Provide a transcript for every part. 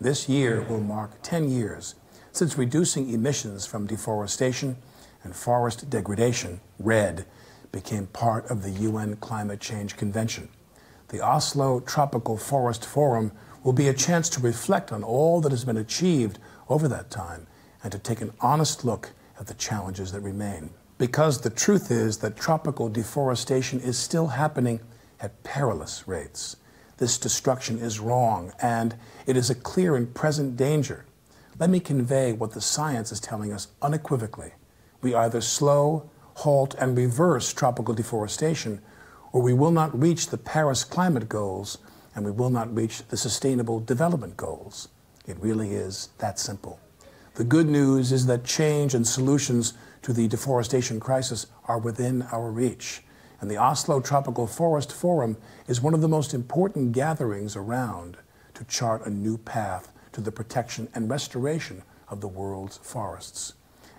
This year will mark 10 years since reducing emissions from deforestation and forest degradation, REDD, became part of the UN Climate Change Convention. The Oslo Tropical Forest Forum will be a chance to reflect on all that has been achieved over that time and to take an honest look at the challenges that remain. Because the truth is that tropical deforestation is still happening at perilous rates. This destruction is wrong, and it is a clear and present danger. Let me convey what the science is telling us unequivocally. We either slow, halt, and reverse tropical deforestation, or we will not reach the Paris climate goals, and we will not reach the Sustainable Development Goals. It really is that simple. The good news is that change and solutions to the deforestation crisis are within our reach. And the Oslo Tropical Forest Forum is one of the most important gatherings around to chart a new path to the protection and restoration of the world's forests.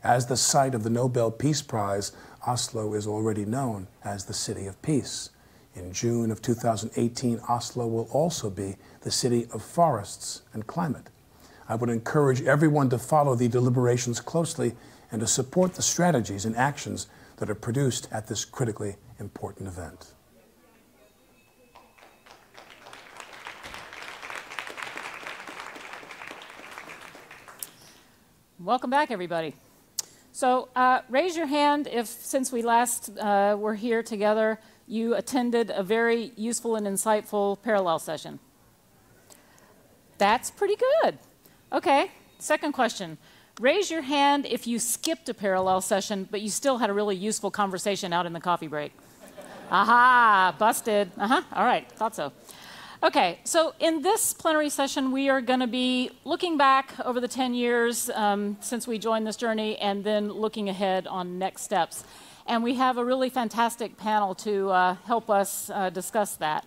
As the site of the Nobel Peace Prize, Oslo is already known as the City of Peace. In June of 2018, Oslo will also be the City of Forests and Climate. I would encourage everyone to follow the deliberations closely and to support the strategies and actions that are produced at this critically important event. Welcome back, everybody. So raise your hand if, since we last were here together, you attended a very useful and insightful parallel session. That's pretty good. Okay, second question. Raise your hand if you skipped a parallel session, but you still had a really useful conversation out in the coffee break. Aha, busted. All right, thought so. Okay, so in this plenary session, we are going to be looking back over the 10 years since we joined this journey and then looking ahead on next steps. And we have a really fantastic panel to help us discuss that.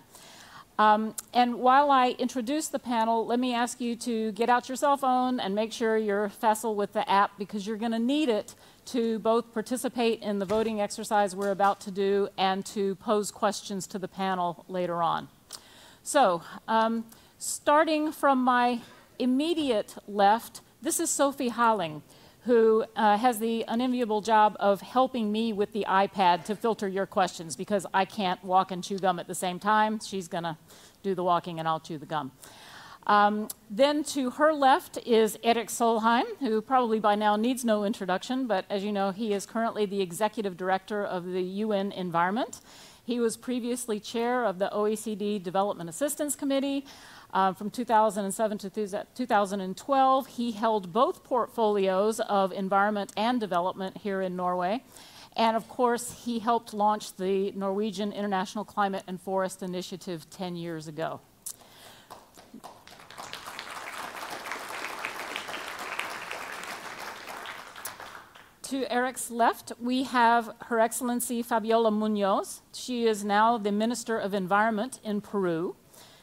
And while I introduce the panel, let me ask you to get out your cell phone and make sure you're facile with the app, because you're going to need it to both participate in the voting exercise we're about to do and to pose questions to the panel later on. So, starting from my immediate left, this is Sophie Halling, who has the unenviable job of helping me with the iPad to filter your questions, because I can't walk and chew gum at the same time. She's going to do the walking and I'll chew the gum. Then to her left is Erik Solheim, who probably by now needs no introduction, but as you know, he is currently the Executive Director of the UN Environment. He was previously chair of the OECD Development Assistance Committee. From 2007 to 2012, he held both portfolios of environment and development here in Norway. And of course, he helped launch the Norwegian International Climate and Forest Initiative 10 years ago. To Erik's left, we have Her Excellency Fabiola Muñoz. She is now the Minister of Environment in Peru.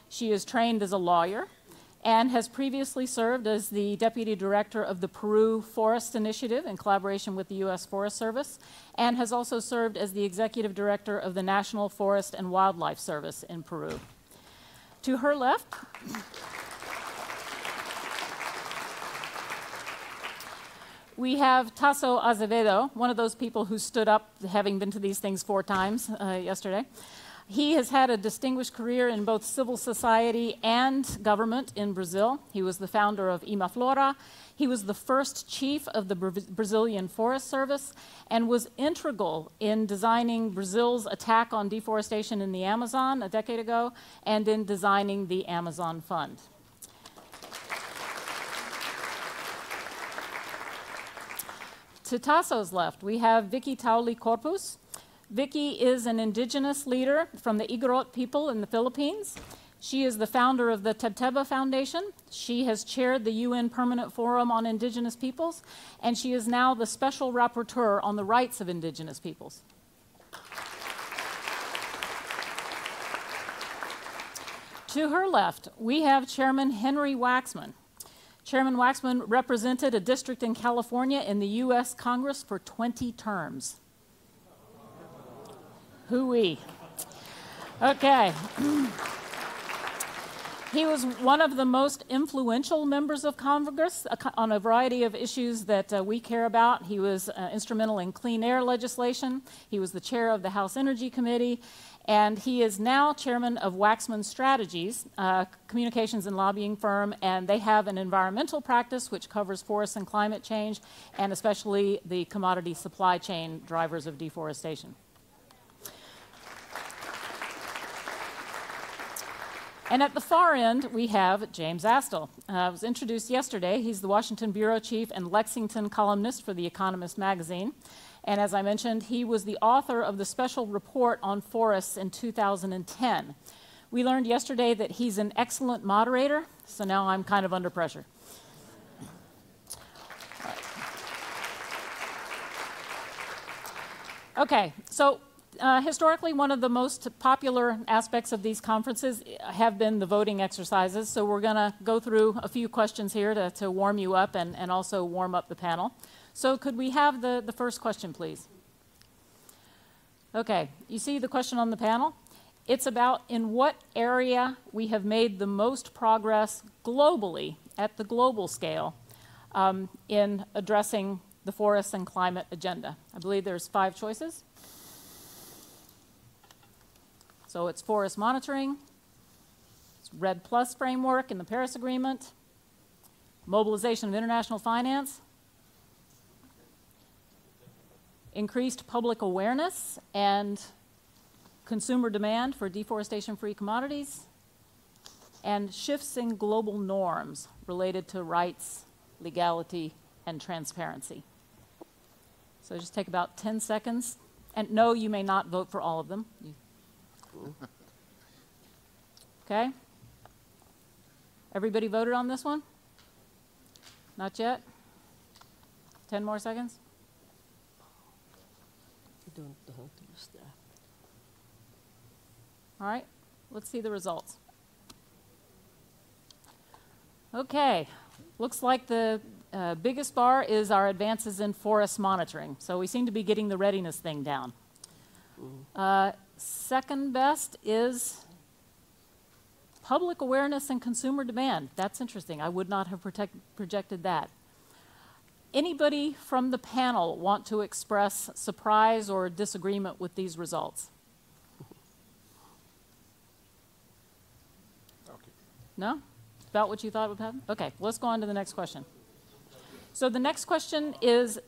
She is trained as a lawyer and has previously served as the Deputy Director of the Peru Forest Initiative in collaboration with the U.S. Forest Service, and has also served as the Executive Director of the National Forest and Wildlife Service in Peru. To her left, we have Tasso Azevedo, one of those people who stood up, having been to these things 4 times yesterday. He has had a distinguished career in both civil society and government in Brazil. He was the founder of Imaflora. He was the first chief of the Brazilian Forest Service and was integral in designing Brazil's attack on deforestation in the Amazon a decade ago and in designing the Amazon Fund. To Tasso's left, we have Vicky Tauli-Corpuz. Vicky is an indigenous leader from the Igorot people in the Philippines. She is the founder of the Tebteba Foundation. She has chaired the UN Permanent Forum on Indigenous Peoples, and she is now the Special Rapporteur on the rights of Indigenous peoples. To her left, we have Chairman Henry Waxman. Chairman Waxman represented a district in California in the U.S. Congress for 20 terms. Hooey. Okay. He was one of the most influential members of Congress on a variety of issues that we care about. He was instrumental in clean air legislation. He was the chair of the House Energy Committee, and he is now chairman of Waxman Strategies, communications and lobbying firm, and they have an environmental practice which covers forests and climate change, and especially the commodity supply chain drivers of deforestation. And at the far end, we have James Astill. Was introduced yesterday. He's the Washington bureau chief and Lexington columnist for the Economist magazine. And as I mentioned, he was the author of the special report on forests in 2010. We learned yesterday that he's an excellent moderator, so now I'm kind of under pressure. Okay, so historically, one of the most popular aspects of these conferences have been the voting exercises, so we're going to go through a few questions here to warm you up and also warm up the panel. So could we have the first question, please? Okay, you see the question on the panel? It's about in what area we have made the most progress globally, at the global scale, in addressing the forest and climate agenda. I believe there's 5 choices. So it's forest monitoring, it's REDD+ framework in the Paris Agreement, mobilization of international finance, increased public awareness and consumer demand for deforestation-free commodities, and shifts in global norms related to rights, legality, and transparency. So just take about 10 seconds. And no, you may not vote for all of them. Okay? Everybody voted on this one? Not yet? 10 more seconds? You don't use that. All right, let's see the results. Okay, looks like the biggest bar is our advances in forest monitoring. So we seem to be getting the readiness thing down. Second best is public awareness and consumer demand. That's interesting. I would not have projected that. Anybody from the panel want to express surprise or disagreement with these results? Okay. No? About what you thought would happen? Okay, let's go on to the next question. So the next question is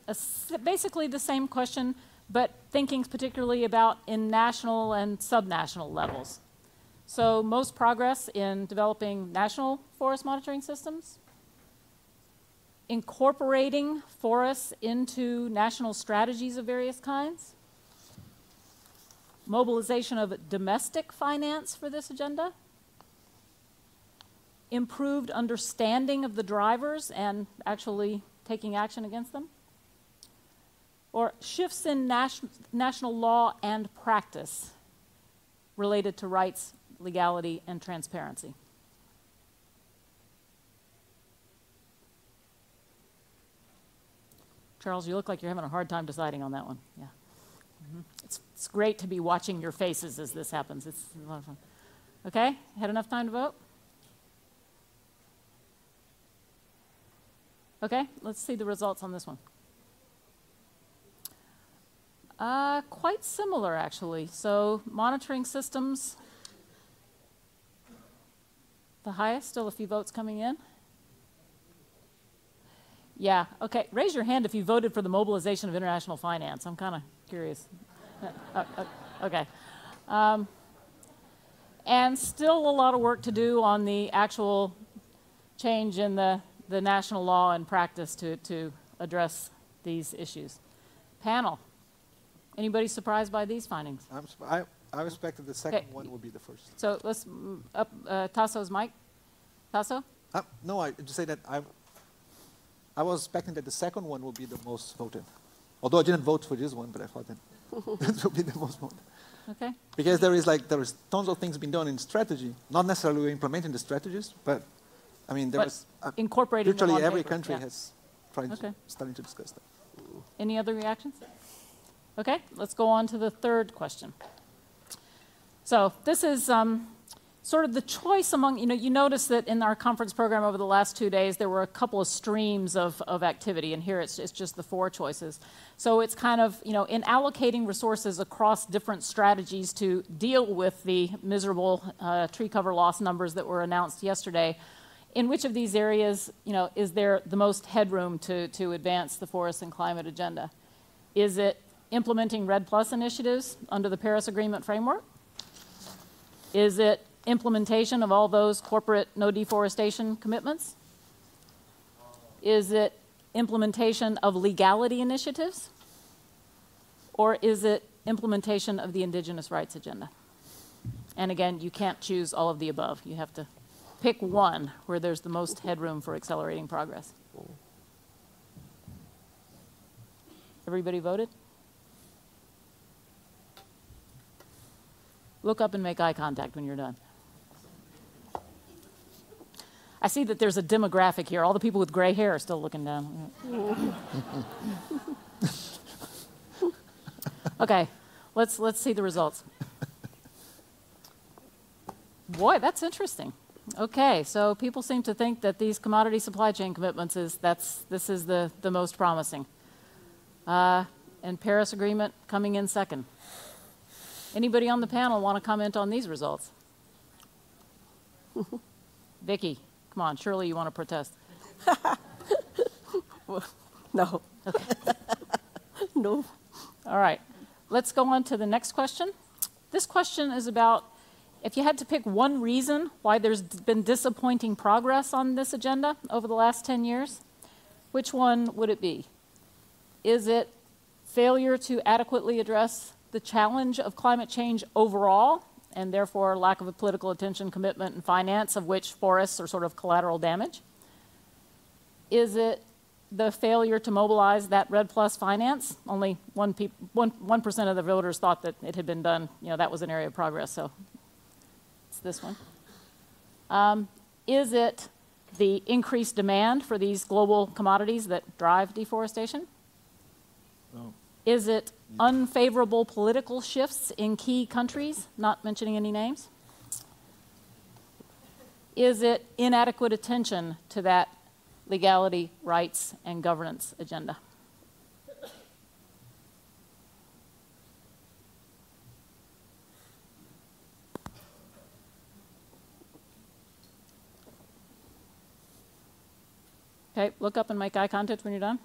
basically the same question, but thinking particularly about in national and subnational levels. So most progress in developing national forest monitoring systems, incorporating forests into national strategies of various kinds, mobilization of domestic finance for this agenda, improved understanding of the drivers and actually taking action against them, or shifts in national law and practice related to rights, legality, and transparency. Charles, you look like you're having a hard time deciding on that one. Yeah. It's great to be watching your faces as this happens. It's a lot of fun. Okay, had enough time to vote? Okay, let's see the results on this one. Quite similar, actually. So monitoring systems, the highest, still a few votes coming in. Yeah, okay, raise your hand if you voted for the mobilization of international finance. I'm kind of curious. Okay. And still a lot of work to do on the actual change in the national law and practice to address these issues. Panel, anybody surprised by these findings? I expected the second one would be the first. So let's up Tasso's mic. Tasso? No, I just say that I was expecting that the second one would be the most voted. Although I didn't vote for this one, but I thought that this would be the most voted. Okay. Because there is tons of things being done in strategy, not necessarily implementing the strategies, but I mean there is incorporating them virtually on every paper, country yeah. has starting to discuss that. Any other reactions? Okay, let's go on to the third question. So this is sort of the choice among, you notice that in our conference program over the last 2 days, there were a couple of streams of activity, and here it's just the 4 choices. So it's kind of, in allocating resources across different strategies to deal with the miserable tree cover loss numbers that were announced yesterday, in which of these areas, is there the most headroom to advance the forest and climate agenda? Is it implementing REDD+ initiatives under the Paris Agreement framework? Is it implementation of all those corporate no deforestation commitments? Is it implementation of legality initiatives? Or is it implementation of the Indigenous rights agenda? And again, you can't choose all of the above. You have to pick one where there's the most headroom for accelerating progress. Everybody voted? Look up and make eye contact when you're done. I see that there's a demographic here. All the people with gray hair are still looking down. Okay, let's see the results. Boy, that's interesting. Okay, so people seem to think that these commodity supply chain commitments this is the most promising. And Paris Agreement coming in second. Anybody on the panel want to comment on these results? Vicky, come on, surely you want to protest. No. Okay. No. All right, let's go on to the next question. This question is about if you had to pick one reason why there's been disappointing progress on this agenda over the last 10 years, which one would it be? Is it failure to adequately address the challenge of climate change overall, and therefore lack of a political attention, commitment, and finance, of which forests are sort of collateral damage? Is it the failure to mobilize that REDD+ finance? Only 1% of the voters thought that it had been done. That was an area of progress, so it's this one. Is it the increased demand for these global commodities that drive deforestation? No. Is it unfavorable political shifts in key countries, not mentioning any names? Is it inadequate attention to that legality, rights, and governance agenda? Okay, look up and make eye contact when you're done.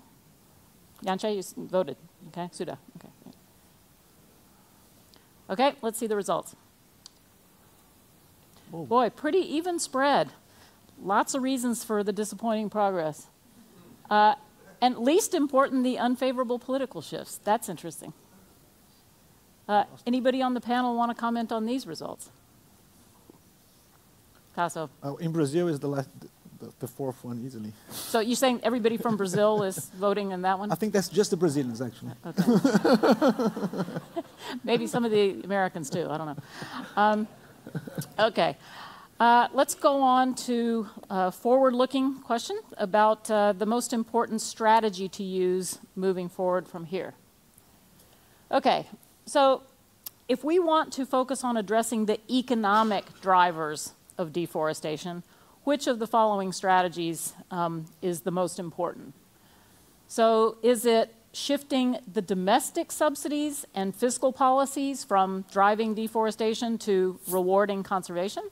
Yanche, you voted. Okay, Suda. Okay. Okay, let's see the results. Oh. Boy, pretty even spread. Lots of reasons for the disappointing progress. And least important, the unfavorable political shifts. That's interesting. Anybody on the panel want to comment on these results? Tasso. In Brazil is the fourth one easily. So you're saying everybody from Brazil is voting in that one? I think that's just the Brazilians, actually. Okay. Maybe some of the Americans too, I don't know. Okay, let's go on to a forward-looking question about the most important strategy to use moving forward from here. Okay, so if we want to focus on addressing the economic drivers of deforestation, which of the following strategies is the most important? So is it shifting the domestic subsidies and fiscal policies from driving deforestation to rewarding conservation?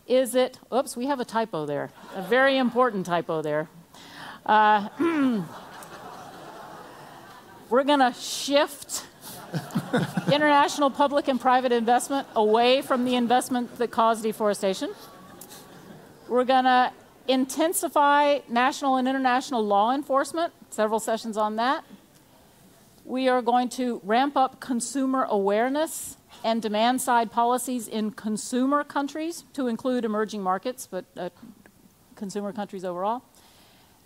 Is it, oops, we have a typo there, a very important typo there. We're going to shift international public and private investment away from the investment that caused deforestation. We're going to intensify national and international law enforcement, several sessions on that. We are going to ramp up consumer awareness and demand-side policies in consumer countries, to include emerging markets, but consumer countries overall.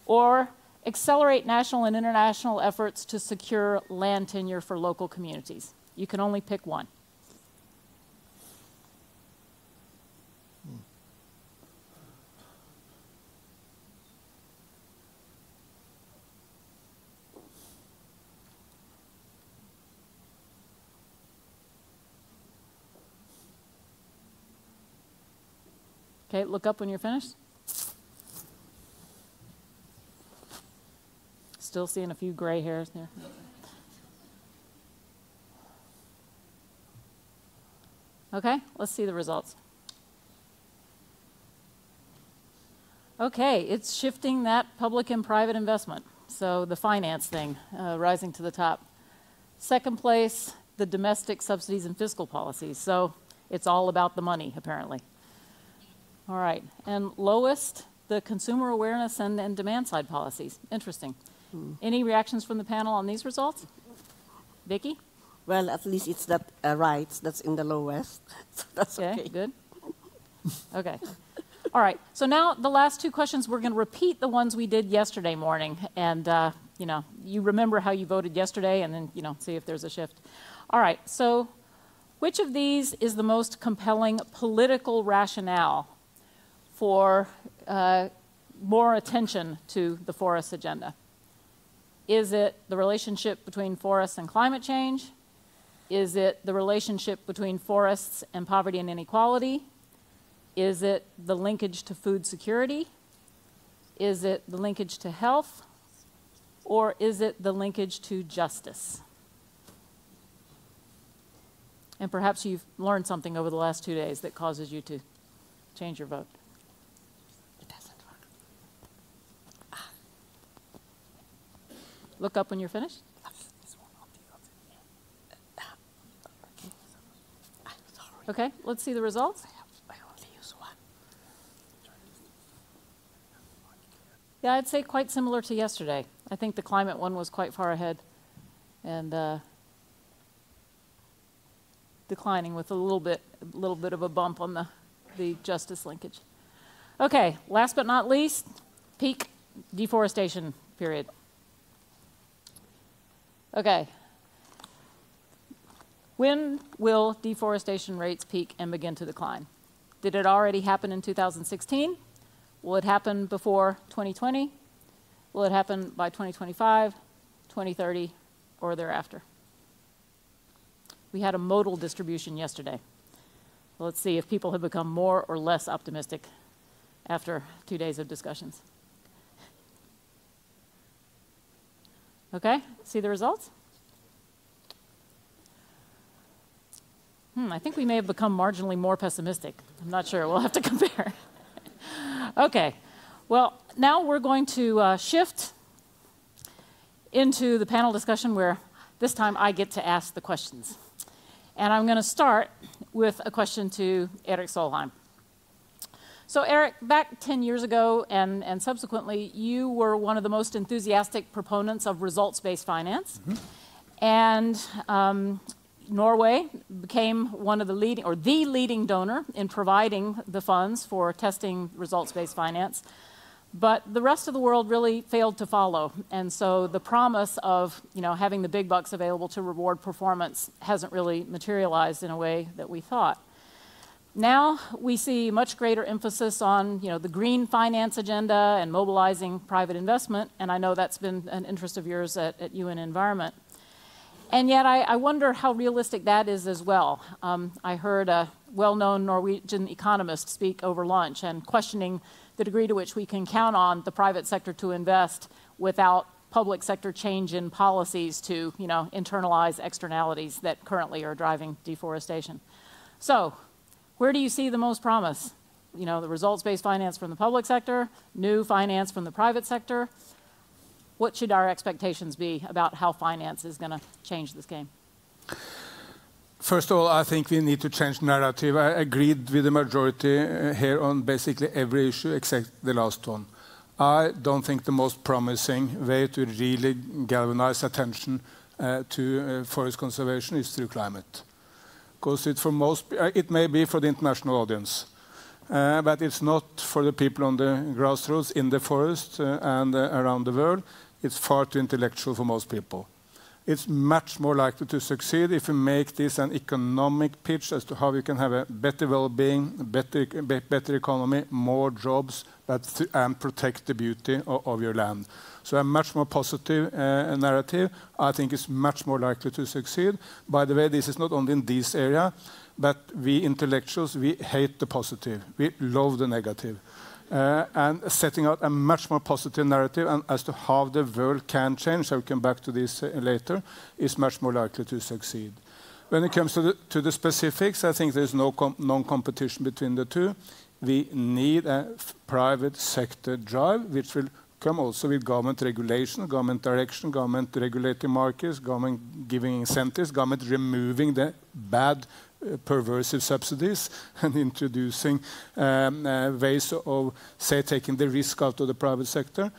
Or accelerate national and international efforts to secure land tenure for local communities. You can only pick one. Okay, look up when you're finished. Still seeing a few gray hairs there. Okay, let's see the results. Okay, it's shifting that public and private investment. So the finance thing, rising to the top. Second place, the domestic subsidies and fiscal policies. So it's all about the money, apparently. All right, and lowest, the consumer awareness and demand side policies. Interesting. Any reactions from the panel on these results? Vicky? Well, at least it's that rights that's in the lowest. So that's okay. Good. Okay. All right. So now the last two questions, we're going to repeat the ones we did yesterday morning. And, you know, you remember how you voted yesterday and then, you know, see if there's a shift. All right. So which of these is the most compelling political rationale for more attention to the forest agenda? Is it the relationship between forests and climate change? Is it the relationship between forests and poverty and inequality? Is it the linkage to food security? Is it the linkage to health? Or is it the linkage to justice? And perhaps you've learned something over the last 2 days that causes you to change your vote. It doesn't work. Look up when you're finished. Okay, let's see the results. I only use one. Yeah, I'd say quite similar to yesterday. I think the climate one was quite far ahead and declining with a little bit of a bump on the justice linkage. Okay, last but not least, peak deforestation period. Okay. When will deforestation rates peak and begin to decline? Did it already happen in 2016? Will it happen before 2020? Will it happen by 2025, 2030, or thereafter? We had a modal distribution yesterday. Let's see if people have become more or less optimistic after 2 days of discussions. Okay, see the results? I think we may have become marginally more pessimistic. I'm not sure. We'll have to compare. Okay. Well, now we're going to shift into the panel discussion where this time I get to ask the questions. And I'm going to start with a question to Erik Solheim. So Erik, back 10 years ago and subsequently, you were one of the most enthusiastic proponents of results-based finance. And Norway became one of the leading, or the leading donor in providing the funds for testing results-based finance. But the rest of the world really failed to follow. And so the promise of, you know, having the big bucks available to reward performance hasn't really materialized in a way that we thought. Now we see much greater emphasis on, you know, the green finance agenda and mobilizing private investment. And I know that's been an interest of yours at UN Environment. And yet I wonder how realistic that is as well. I heard a well-known Norwegian economist speak over lunch and questioning the degree to which we can count on the private sector to invest without public sector change in policies to, you know, internalize externalities that currently are driving deforestation. So, where do you see the most promise? You know, the results-based finance from the public sector, new finance from the private sector. What should our expectations be about how finance is going to change this game? First of all, I think we need to change narrative. I agreed with the majority here on basically every issue except the last one. I don't think the most promising way to really galvanize attention to forest conservation is through climate. Because it may be for the international audience, but it's not for the people on the grassroots in the forest and around the world. It's far too intellectual for most people. It's much more likely to succeed if we make this an economic pitch as to how we can have a better well-being, better economy, more jobs, and protect the beauty of your land. So a much more positive narrative, I think, is much more likely to succeed. By the way, this is not only in this area. but we intellectuals, we hate the positive. We love the negative. And setting out a much more positive narrative and as to how the world can change, I'll come back to this later, is much more likely to succeed. When it comes to the specifics, I think there's no non-competition between the two. We need a private sector drive, which will come also with government regulation, government direction, government regulating markets, government giving incentives, government removing the bad perversive subsidies and introducing ways of, say, taking the risk out of the private sector.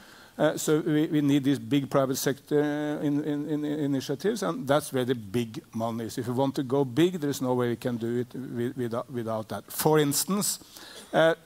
So we need these big private sector initiatives, and that's where the big money is. If we want to go big, there's no way we can do it without that. For instance,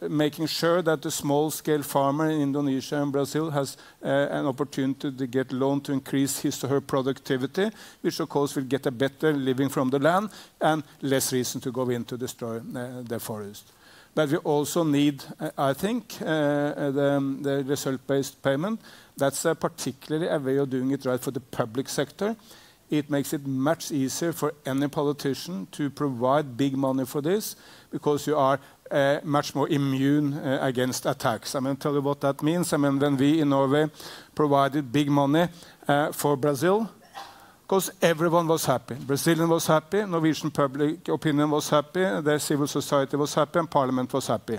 making sure that the small-scale farmer in Indonesia and Brazil has an opportunity to get loan to increase his or her productivity, which of course will get a better living from the land and less reason to go in to destroy the forest. But we also need, I think, the result-based payment. That's particularly a way of doing it right for the public sector. It makes it much easier for any politician to provide big money for this because you are much more immune against attacks. I'm going to tell you what that means. I mean, when we in Norway provided big money for Brazil, because everyone was happy. Brazilian was happy, Norwegian public opinion was happy, the civil society was happy, and parliament was happy.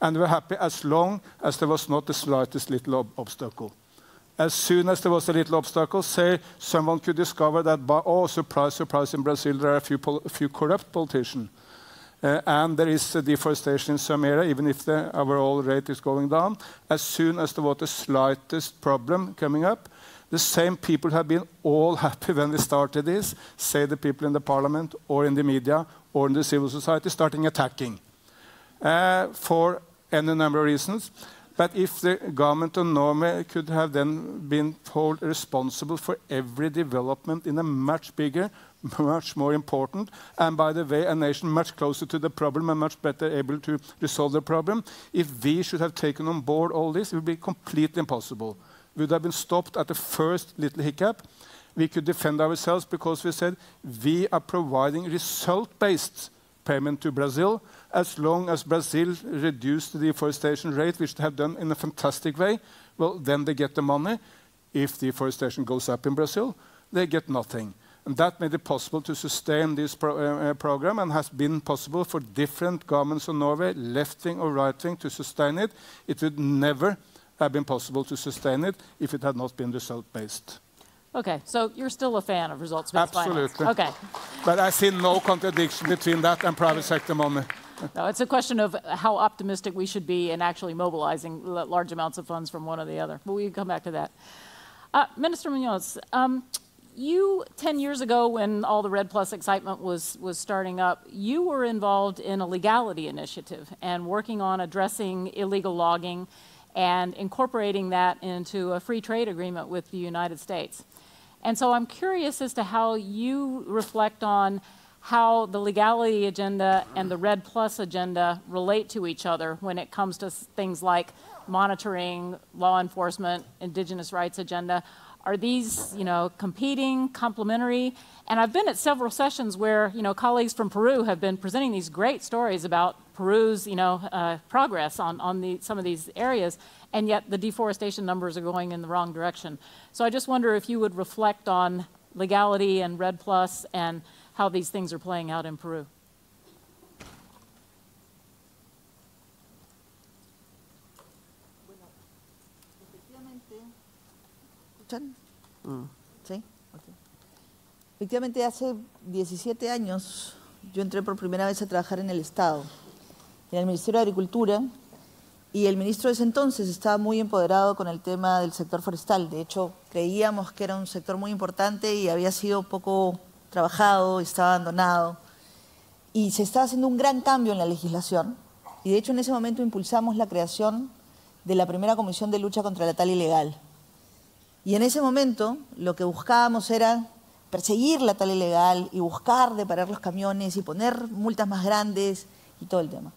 And we were happy as long as there was not the slightest little obstacle. As soon as there was a little obstacle, say someone could discover that, oh, surprise, surprise, in Brazil there are a few corrupt politicians. And there is deforestation in some area, even if the overall rate is going down. As soon as there was the slightest problem coming up, the same people have been all happy when we started this, say the people in the parliament or in the media or in the civil society, starting attacking for any number of reasons. But if the government of Norway could have then been held responsible for every development in a much bigger, much more important, and by the way, a nation much closer to the problem and much better able to resolve the problem, if we should have taken on board all this, it would be completely impossible. We would have been stopped at the first little hiccup. We could defend ourselves because we said we are providing result-based payment to Brazil. As long as Brazil reduced the deforestation rate, which they have done in a fantastic way, well, then they get the money. If deforestation goes up in Brazil, they get nothing. And that made it possible to sustain this program and has been possible for different governments of Norway, left-wing or right-wing, to sustain it. It would never have been possible to sustain it if it had not been result-based. Okay, so you're still a fan of results-based finance? Absolutely. Okay. But I see no contradiction between that and private sector money. No, it's a question of how optimistic we should be in actually mobilizing large amounts of funds from one or the other. But we can come back to that. Minister Muñoz, you, 10 years ago, when all the REDD+ excitement was starting up, you were involved in a legality initiative and working on addressing illegal logging and incorporating that into a free trade agreement with the United States. And so I'm curious as to how you reflect on how the legality agenda and the REDD+ agenda relate to each other when it comes to things like monitoring, law enforcement, indigenous rights agenda. Are these, competing, complementary? And I've been at several sessions where, colleagues from Peru have been presenting these great stories about Peru's, progress on some of these areas, and yet the deforestation numbers are going in the wrong direction. So I just wonder if you would reflect on legality and REDD+ and how these things are playing out in Peru. ¿Sí? Okay. Efectivamente, hace 17 años yo entré por primera vez a trabajar en el Estado, en el Ministerio de Agricultura, y el ministro de ese entonces estaba muy empoderado con el tema del sector forestal. De hecho, creíamos que era un sector muy importante y había sido poco trabajado, estaba abandonado, y se estaba haciendo un gran cambio en la legislación. Y de hecho, en ese momento impulsamos la creación de la primera comisión de lucha contra la tala ilegal. Y en ese momento lo que buscábamos era perseguir la tala ilegal y buscar de parar los camiones y poner multas más grandes y todo el tema.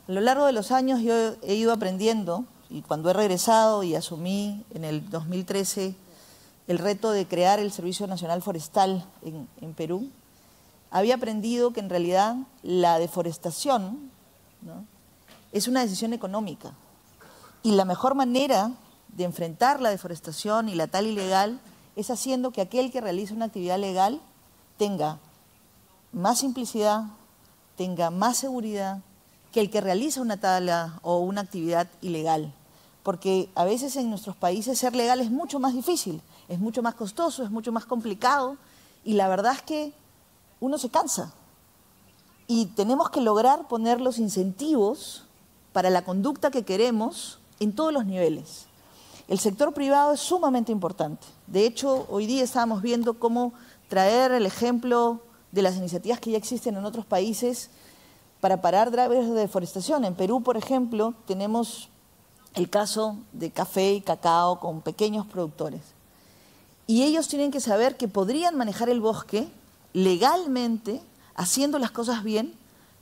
A lo largo de los años yo he ido aprendiendo, y cuando he regresado y asumí en el 2013 el reto de crear el Servicio Nacional Forestal en Perú, había aprendido que en realidad la deforestación, ¿no?, es una decisión económica. Y la mejor manera de enfrentar la deforestación y la tala ilegal es haciendo que aquel que realiza una actividad legal tenga más simplicidad, tenga más seguridad que el que realiza una tala o una actividad ilegal. Porque a veces en nuestros países ser legal es mucho más difícil, es mucho más costoso, es mucho más complicado, y la verdad es que uno se cansa. Y tenemos que lograr poner los incentivos para la conducta que queremos en todos los niveles. El sector privado es sumamente importante. De hecho, hoy día estábamos viendo cómo traer el ejemplo de las iniciativas que ya existen en otros países para parar drivers de deforestación. En Perú, por ejemplo, tenemos el caso de café y cacao con pequeños productores. Y ellos tienen que saber que podrían manejar el bosque legalmente, haciendo las cosas bien,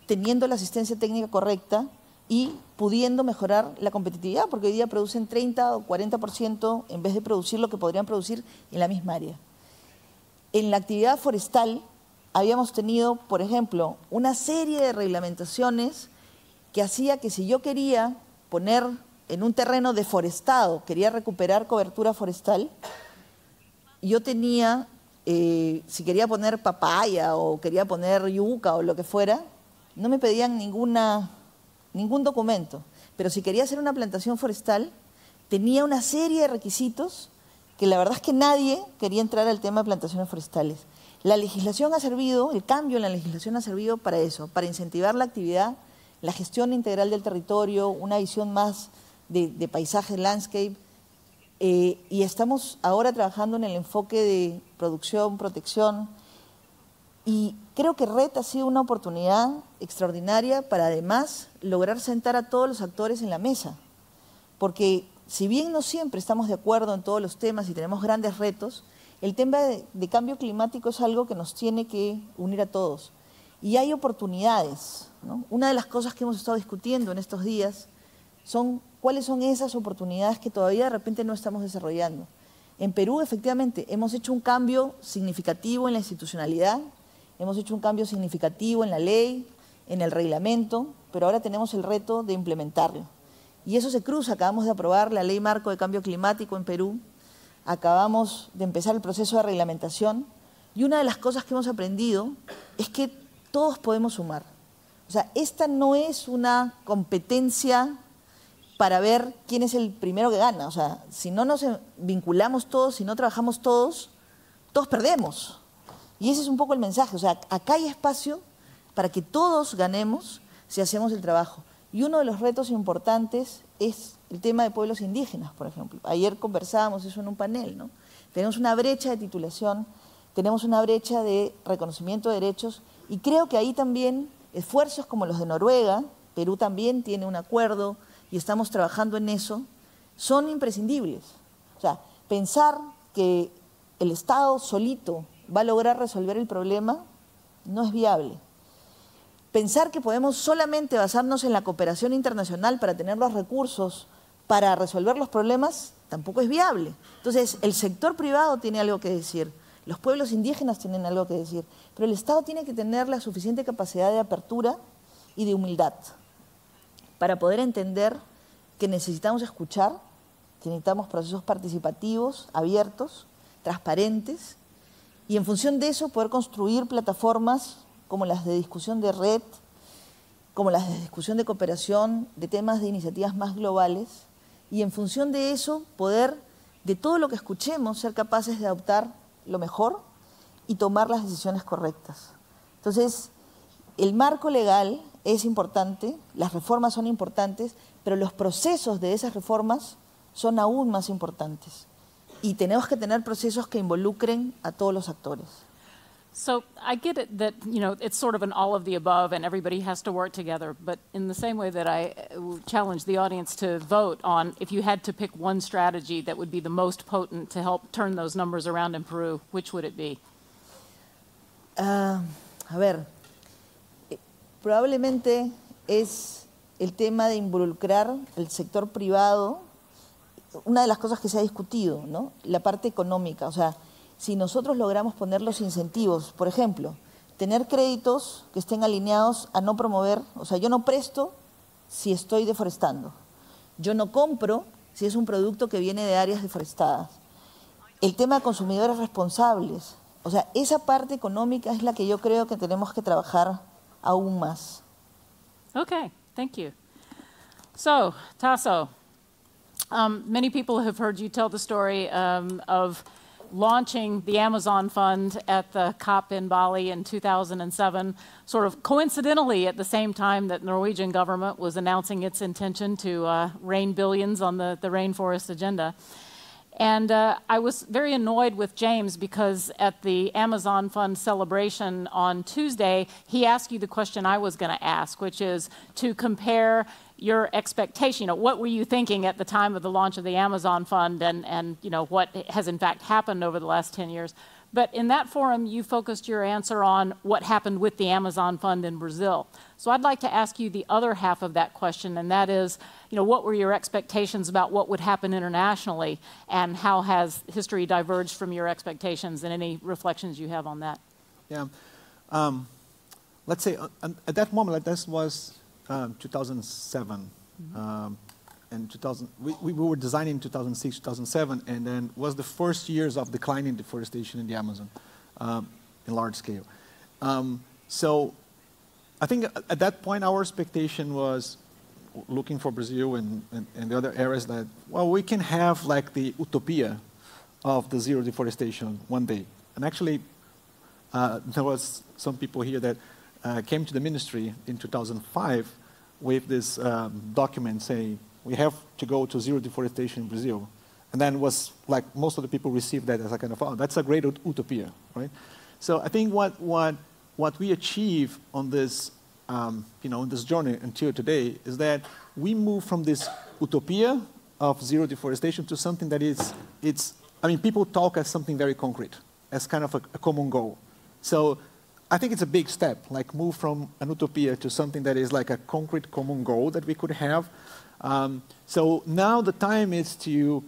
teniendo la asistencia técnica correcta y pudiendo mejorar la competitividad, porque hoy día producen 30 o 40% en vez de producir lo que podrían producir en la misma área. En la actividad forestal habíamos tenido, por ejemplo, una serie de reglamentaciones que hacía que si yo quería poner en un terreno deforestado, quería recuperar cobertura forestal, yo tenía, si quería poner papaya o quería poner yuca o lo que fuera, no me pedían ningún documento. Pero si quería hacer una plantación forestal, tenía una serie de requisitos que la verdad es que nadie quería entrar al tema de plantaciones forestales. La legislación ha servido, el cambio en la legislación ha servido para eso, para incentivar la actividad, la gestión integral del territorio, una visión más de paisaje, landscape, y estamos ahora trabajando en el enfoque de producción, protección, y creo que RED ha sido una oportunidad extraordinaria para además lograr sentar a todos los actores en la mesa, porque si bien no siempre estamos de acuerdo en todos los temas y tenemos grandes retos, el tema de cambio climático es algo que nos tiene que unir a todos. Y hay oportunidades, ¿no? Una de las cosas que hemos estado discutiendo en estos días son cuáles son esas oportunidades que todavía de repente no estamos desarrollando. En Perú, efectivamente, hemos hecho un cambio significativo en la institucionalidad, hemos hecho un cambio significativo en la ley, en el reglamento, pero ahora tenemos el reto de implementarlo. Y eso se cruza, acabamos de aprobar la Ley Marco de Cambio Climático en Perú, acabamos de empezar el proceso de reglamentación, y una de las cosas que hemos aprendido es que todos podemos sumar. O sea, esta no es una competencia para ver quién es el primero que gana. O sea, si no nos vinculamos todos, si no trabajamos todos, todos perdemos. Y ese es un poco el mensaje. O sea, acá hay espacio para que todos ganemos si hacemos el trabajo. Y uno de los retos importantes es el tema de pueblos indígenas, por ejemplo. Ayer conversábamos eso en un panel, ¿no? Tenemos una brecha de titulación, tenemos una brecha de reconocimiento de derechos, y creo que ahí también esfuerzos como los de Noruega, Perú también tiene un acuerdo y estamos trabajando en eso, son imprescindibles. O sea, pensar que el Estado solito va a lograr resolver el problema no es viable. Pensar que podemos solamente basarnos en la cooperación internacional para tener los recursos para resolver los problemas tampoco es viable. Entonces, el sector privado tiene algo que decir, los pueblos indígenas tienen algo que decir, pero el Estado tiene que tener la suficiente capacidad de apertura y de humildad para poder entender que necesitamos escuchar, que necesitamos procesos participativos, abiertos, transparentes, y en función de eso poder construir plataformas como las de discusión de red, como las de discusión de cooperación, de temas de iniciativas más globales, y en función de eso poder, de todo lo que escuchemos, ser capaces de adoptar lo mejor y tomar las decisiones correctas. Entonces, el marco legal es importante, las reformas son importantes, pero los procesos de esas reformas son aún más importantes. Y tenemos que tener procesos que involucren a todos los actores. So I get it that, you know, it's sort of an all of the above and everybody has to work together, but in the same way that I challenge the audience to vote on if you had to pick one strategy that would be the most potent to help turn those numbers around in Peru, which would it be? A ver, probablemente es el tema de involucrar el sector privado, una de las cosas que se ha discutido, ¿no? La parte económica, o sea, si nosotros logramos poner los incentivos, por ejemplo, tener créditos que estén alineados a no promover, o sea, yo no presto si estoy deforestando, yo no compro si es un producto que viene de áreas deforestadas. El tema de consumidores responsables, o sea, esa parte económica es la que yo creo que tenemos que trabajar aún más. Okay, thank you. So, Tasso, many people have heard you tell the story of launching the Amazon Fund at the COP in Bali in 2007, sort of coincidentally at the same time that the Norwegian government was announcing its intention to rain billions on the rainforest agenda. And I was very annoyed with James because at the Amazon Fund celebration on Tuesday, he asked you the question I was going to ask, which is to compare your expectation. You know, what were you thinking at the time of the launch of the Amazon Fund and you know, what has in fact happened over the last 10 years? But in that forum, you focused your answer on what happened with the Amazon Fund in Brazil. So I'd like to ask you the other half of that question, and that is, you know, what were your expectations about what would happen internationally, and how has history diverged from your expectations, and any reflections you have on that? Yeah. Let's say at that moment, like this was 2007. And we were designing in 2006, 2007, and then was the first years of declining deforestation in the Amazon in large scale. So I think at that point our expectation was looking for Brazil and the other areas that, well, we can have like the utopia of the zero deforestation one day. And actually, there was some people here that came to the ministry in 2005 with this document saying, we have to go to zero deforestation in Brazil. And then was like, most of the people received that as a kind of, oh, that's a great utopia, right? So I think what we achieve on this, you know, in this journey until today is that we move from this utopia of zero deforestation to something that is, I mean, people talk as something very concrete, as kind of a common goal. So I think it's a big step, like move from an utopia to something that is like a concrete common goal that we could have. So now the time is to,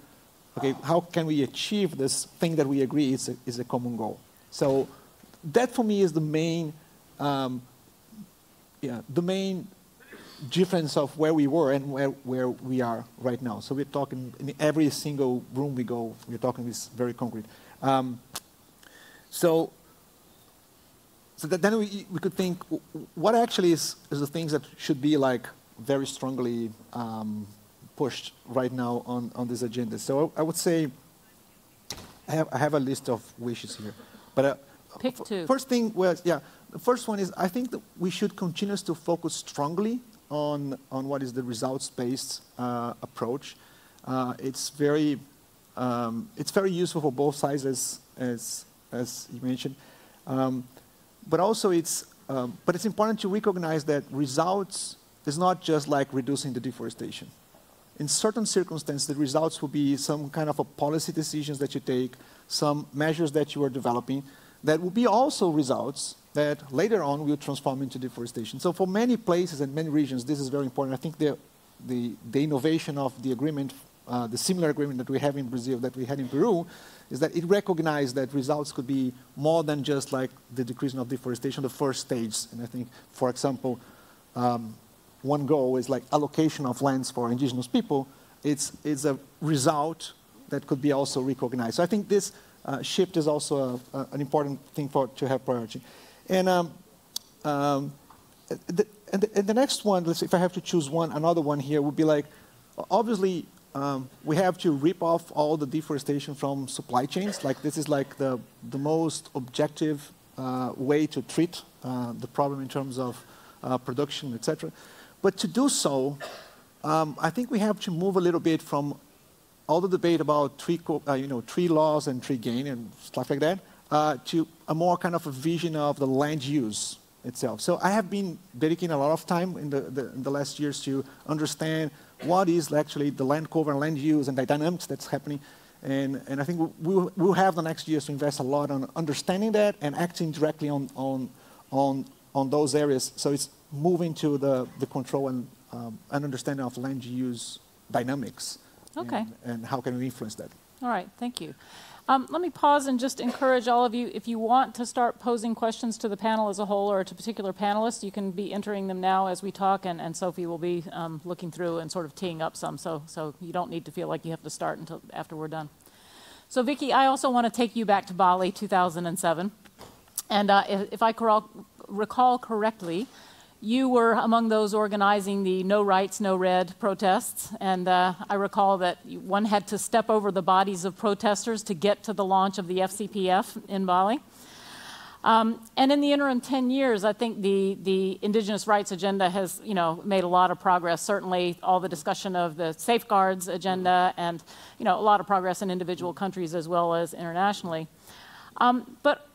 okay, how can we achieve this thing that we agree is a common goal? So that for me is the main, the main difference of where we were and where we are right now. So we're talking in every single room we go, we're talking this very concrete. So then we could think, what actually is the things that should be like very strongly pushed right now on this agenda. So I would say I have a list of wishes here, but pick two. First thing was, yeah, the first one is I think that we should continue to focus strongly on what is the results-based approach. It's very useful for both sides as you mentioned, but also it's important to recognize that results is not just like reducing the deforestation. In certain circumstances, the results will be some kind of a policy decisions that you take, some measures that you are developing, that will be also results that later on will transform into deforestation. So for many places and many regions, this is very important. I think the innovation of the agreement, the similar agreement that we have in Brazil, that we had in Peru, is that it recognized that results could be more than just like the decrease of deforestation, the first stage. And I think, for example, one goal is like allocation of lands for indigenous people. It's a result that could be also recognized. So I think this shift is also an important thing to have priority. And the next one, let's say if I have to choose another one here would be like, obviously we have to rip off all the deforestation from supply chains. Like this is like the most objective way to treat the problem in terms of production, etc. But to do so, I think we have to move a little bit from all the debate about tree laws and tree gain and stuff like that to a more kind of a vision of the land use itself. So I have been dedicating a lot of time in the last years to understand what is actually the land cover and land use and the dynamics that's happening. And I think we'll have the next years to invest a lot on understanding that and acting directly on those areas. So it's moving to the control and understanding of land use dynamics. Okay. And how can we influence that? All right, thank you. Let me pause and just encourage all of you, if you want to start posing questions to the panel as a whole or to particular panelists, you can be entering them now as we talk, and Sophie will be looking through and sort of teeing up some, so you don't need to feel like you have to start until after we're done. So Vicky, I also want to take you back to Bali, 2007. And if I recall correctly, you were among those organizing the No Rights, No Red protests, and I recall that one had to step over the bodies of protesters to get to the launch of the FCPF in Bali. And in the interim 10 years, I think the Indigenous rights agenda has, made a lot of progress. Certainly all the discussion of the safeguards agenda and, a lot of progress in individual countries as well as internationally. But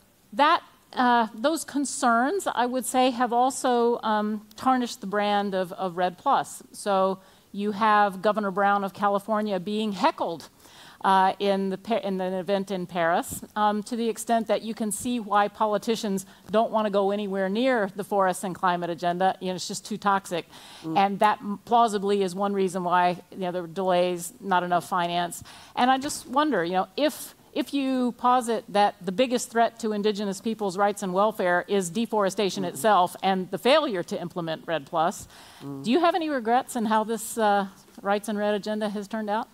those concerns, I would say, have also tarnished the brand of Red Plus. So you have Governor Brown of California being heckled in an event in Paris, to the extent that you can see why politicians don't want to go anywhere near the forests and climate agenda. It's just too toxic. And that plausibly is one reason why there were delays, not enough finance. And I just wonder, if you posit that the biggest threat to indigenous people's rights and welfare is deforestation itself and the failure to implement Red Plus, do you have any regrets in how this Rights and Red agenda has turned out?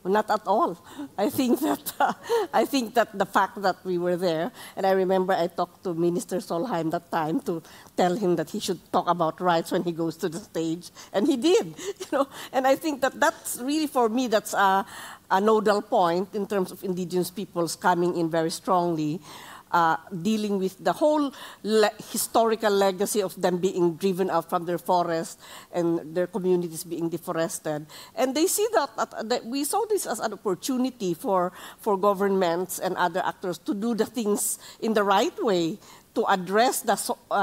Not at all. I think that the fact that we were there, and I remember I talked to Minister Solheim that time to tell him that he should talk about rights when he goes to the stage, and he did. And I think that that's really, for me, that's a nodal point in terms of indigenous peoples coming in very strongly. Dealing with the whole historical legacy of them being driven out from their forests and their communities being deforested. And they see that we saw this as an opportunity for governments and other actors to do the things in the right way, to address the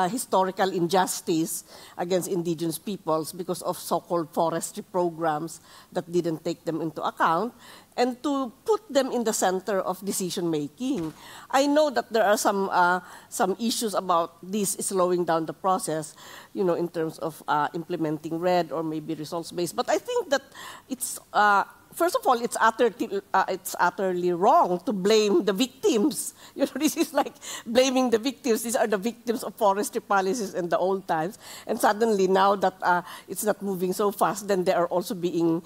historical injustice against indigenous peoples because of so-called forestry programs that didn't take them into account, and to put them in the center of decision-making. I know that there are some issues about this slowing down the process, in terms of implementing RED or maybe results-based, but I think that it's first of all, it's utterly wrong to blame the victims. This is like blaming the victims. These are the victims of forestry policies in the old times. And suddenly, now that it's not moving so fast, then they are also being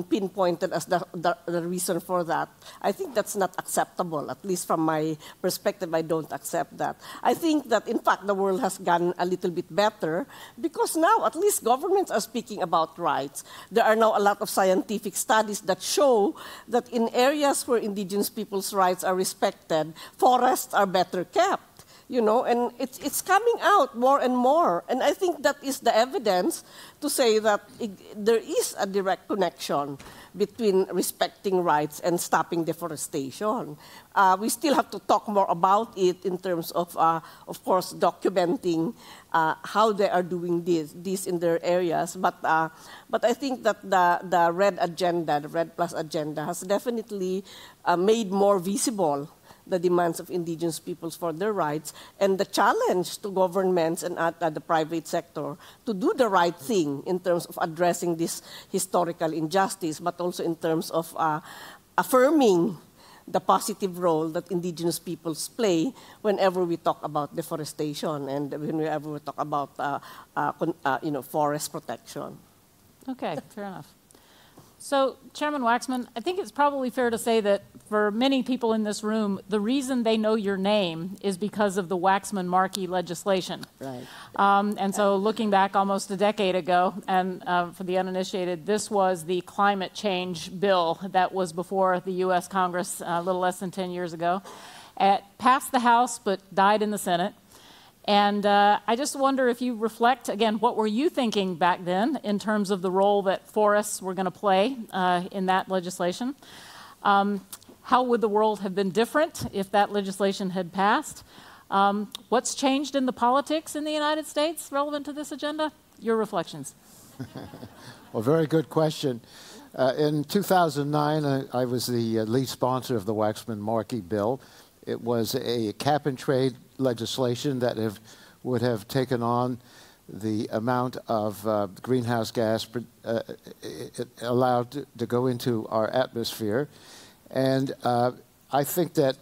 pinpointed as the reason for that. I think that's not acceptable. At least from my perspective, I don't accept that. I think that, in fact, the world has gone a little bit better because now at least governments are speaking about rights. There are now a lot of scientific studies that show that in areas where indigenous people's rights are respected, forests are better kept, and it's coming out more and more. And I think that is the evidence to say that there is a direct connection between respecting rights and stopping deforestation. We still have to talk more about it in terms of course, documenting how they are doing this in their areas. But I think that the RED agenda, the RED Plus agenda, has definitely made more visible the demands of indigenous peoples for their rights and the challenge to governments and the private sector to do the right thing in terms of addressing this historical injustice, but also in terms of affirming the positive role that indigenous peoples play whenever we talk about deforestation and whenever we talk about forest protection. Okay, fair enough. So, Chairman Waxman, I think it's probably fair to say that for many people in this room, the reason they know your name is because of the Waxman-Markey legislation. Right. And so looking back almost a decade ago, and for the uninitiated, this was the climate change bill that was before the U.S. Congress a little less than 10 years ago. It passed the House, but died in the Senate. And I just wonder if you reflect, again, what were you thinking back then in terms of the role that forests were going to play in that legislation? How would the world have been different if that legislation had passed? What's changed in the politics in the United States relevant to this agenda? Your reflections. Well, very good question. In 2009, I was the lead sponsor of the Waxman-Markey bill. It was a cap-and-trade legislation that would have taken on the amount of greenhouse gas allowed to go into our atmosphere. And I think that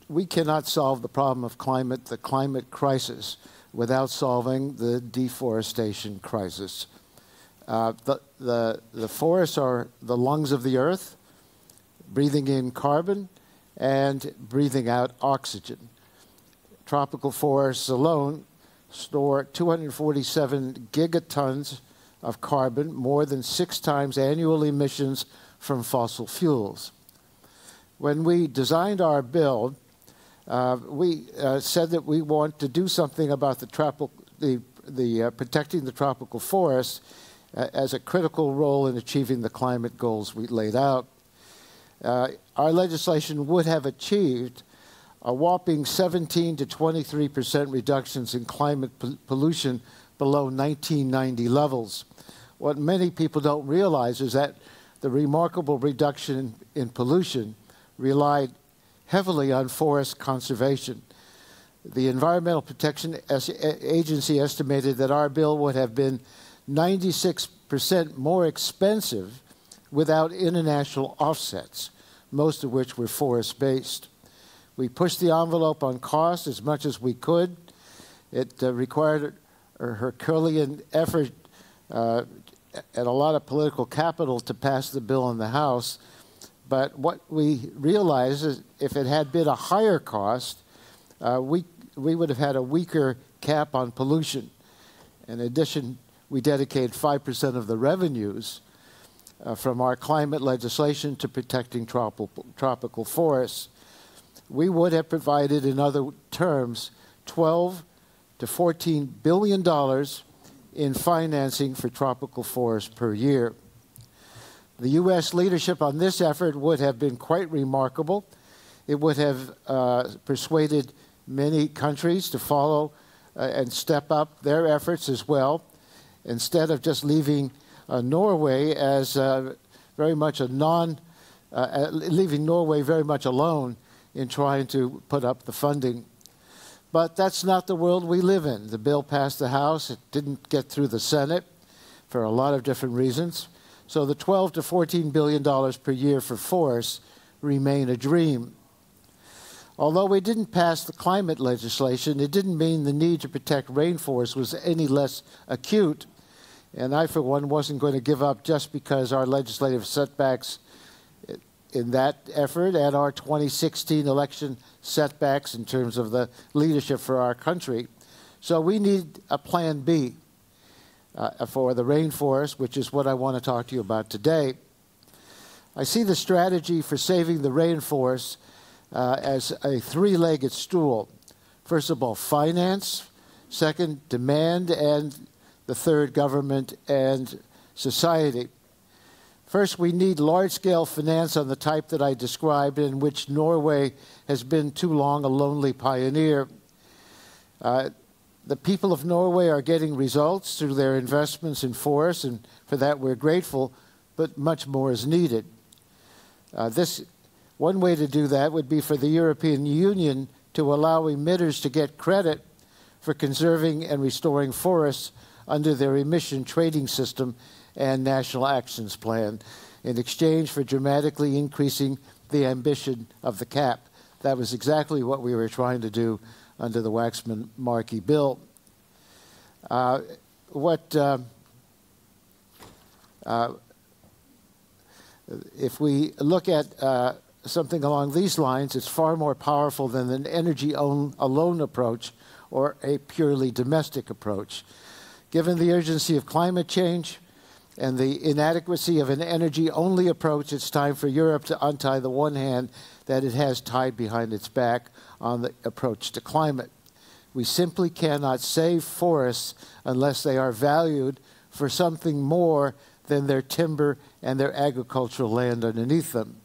we cannot solve the problem of the climate crisis, without solving the deforestation crisis. The forests are the lungs of the earth, breathing in carbon and breathing out oxygen. Tropical forests alone store 247 gigatons of carbon, more than 6 times annual emissions from fossil fuels. When we designed our bill, we said that we want to do something about protecting the tropical forests as a critical role in achieving the climate goals we laid out. Our legislation would have achieved a whopping 17 to 23% reductions in climate pollution below 1990 levels. What many people don't realize is that the remarkable reduction in pollution relied heavily on forest conservation. The Environmental Protection Agency estimated that our bill would have been 96% more expensive without international offsets, most of which were forest-based. We pushed the envelope on cost as much as we could. It required a Herculean effort and a lot of political capital to pass the bill in the House. But what we realized is if it had been a higher cost, we would have had a weaker cap on pollution. In addition, we dedicated 5% of the revenues from our climate legislation to protecting tropical forests. We would have provided, in other terms, $12 to $14 billion in financing for tropical forests per year. The U.S. leadership on this effort would have been quite remarkable. It would have persuaded many countries to follow and step up their efforts as well, instead of just leaving Norway as very much leaving Norway very much alone in trying to put up the funding. But that's not the world we live in. The bill passed the House. It didn't get through the Senate for a lot of different reasons. So the $12 to $14 billion per year for forests remain a dream. Although we didn't pass the climate legislation, it didn't mean the need to protect rainforests was any less acute. And I, for one, wasn't going to give up just because our legislative setbacks in that effort and our 2016 election setbacks in terms of the leadership for our country. So we need a plan B for the rainforest, which is what I want to talk to you about today. I see the strategy for saving the rainforest as a three-legged stool. First of all, finance. Second, demand. And the third, government and society. First, we need large-scale finance on the type that I described, in which Norway has been too long a lonely pioneer. The people of Norway are getting results through their investments in forests, and for that we're grateful, but much more is needed. One way to do that would be for the European Union to allow emitters to get credit for conserving and restoring forests under their emission trading system and national actions plan, in exchange for dramatically increasing the ambition of the cap. That was exactly what we were trying to do under the Waxman-Markey bill. If we look at something along these lines, it's far more powerful than an energy-alone approach or a purely domestic approach. Given the urgency of climate change and the inadequacy of an energy-only approach, it's time for Europe to untie the one hand that it has tied behind its back on the approach to climate. We simply cannot save forests unless they are valued for something more than their timber and their agricultural land underneath them.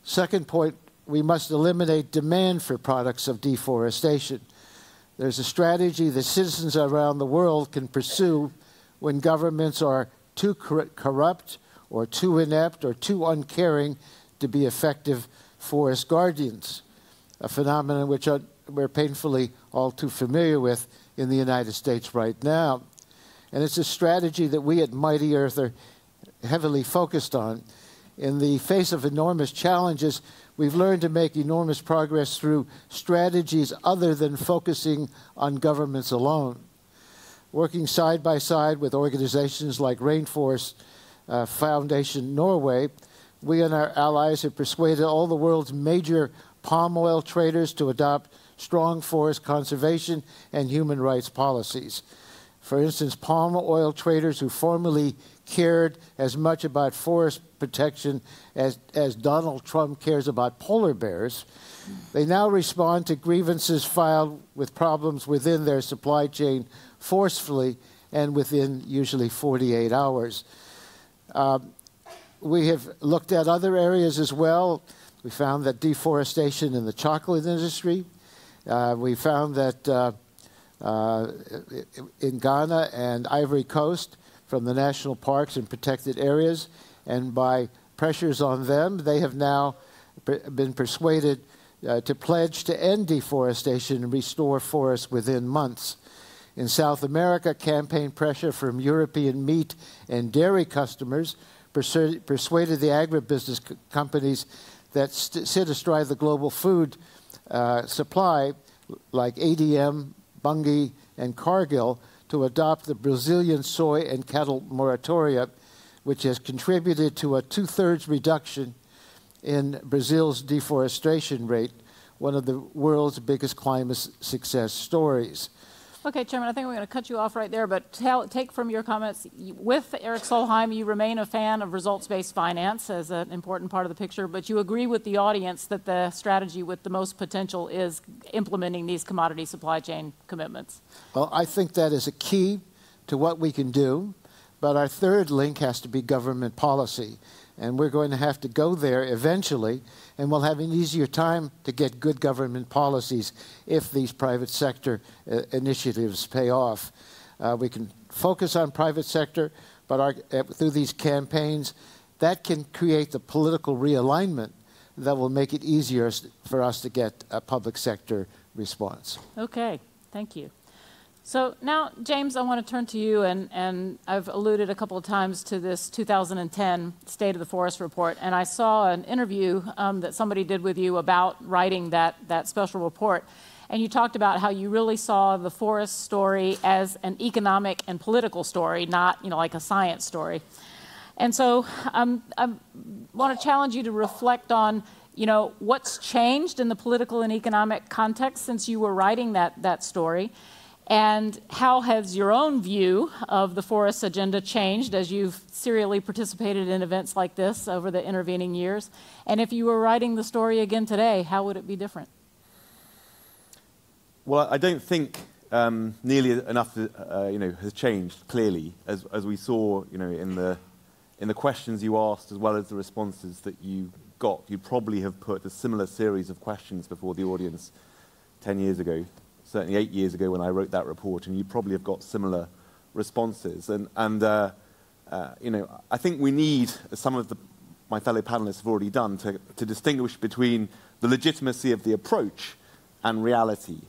Second point, we must eliminate demand for products of deforestation. There's a strategy that citizens around the world can pursue when governments are too corrupt or too inept or too uncaring to be effective forest guardians, a phenomenon which we're painfully all too familiar with in the United States right now. And it's a strategy that we at Mighty Earth are heavily focused on. In the face of enormous challenges, we've learned to make enormous progress through strategies other than focusing on governments alone. Working side by side with organizations like Rainforest Foundation Norway, we and our allies have persuaded all the world's major palm oil traders to adopt strong forest conservation and human rights policies. For instance, palm oil traders who formerly cared as much about forest protection as Donald Trump cares about polar bears, they now respond to grievances filed with problems within their supply chain forcefully and within usually 48 hours. We have looked at other areas as well. We found that deforestation in the chocolate industry. We found that in Ghana and Ivory Coast, from the national parks and protected areas, and by pressures on them, they have now been persuaded to pledge to end deforestation and restore forests within months. In South America, campaign pressure from European meat and dairy customers persuaded the agribusiness companies that sit astride the global food supply, like ADM, Bunge, and Cargill, to adopt the Brazilian soy and cattle moratoria, which has contributed to a 2/3 reduction in Brazil's deforestation rate, one of the world's biggest climate success stories. Okay, Chairman, I think we're going to cut you off right there, but take from your comments, with Erik Solheim, you remain a fan of results-based finance as an important part of the picture, but you agree with the audience that the strategy with the most potential is implementing these commodity supply chain commitments. Well, I think that is a key to what we can do, but our third link has to be government policy. And we're going to have to go there eventually, and we'll have an easier time to get good government policies if these private sector initiatives pay off. We can focus on private sector, but through these campaigns, that can create the political realignment that will make it easier for us to get a public sector response. Okay, thank you. So now, James, I want to turn to you, and I've alluded a couple of times to this 2010 State of the Forest report, and I saw an interview that somebody did with you about writing that special report, and you talked about how you really saw the forest story as an economic and political story, not like a science story. And so I want to challenge you to reflect on what's changed in the political and economic context since you were writing that story. And how has your own view of the forest agenda changed as you've serially participated in events like this over the intervening years? And if you were writing the story again today, how would it be different? Well, I don't think nearly enough has changed, clearly, as we saw in the questions you asked as well as the responses that you got. You probably have put a similar series of questions before the audience 10 years ago. Certainly 8 years ago when I wrote that report, and you probably have got similar responses. And I think we need, as some of my fellow panelists have already done, to distinguish between the legitimacy of the approach and reality.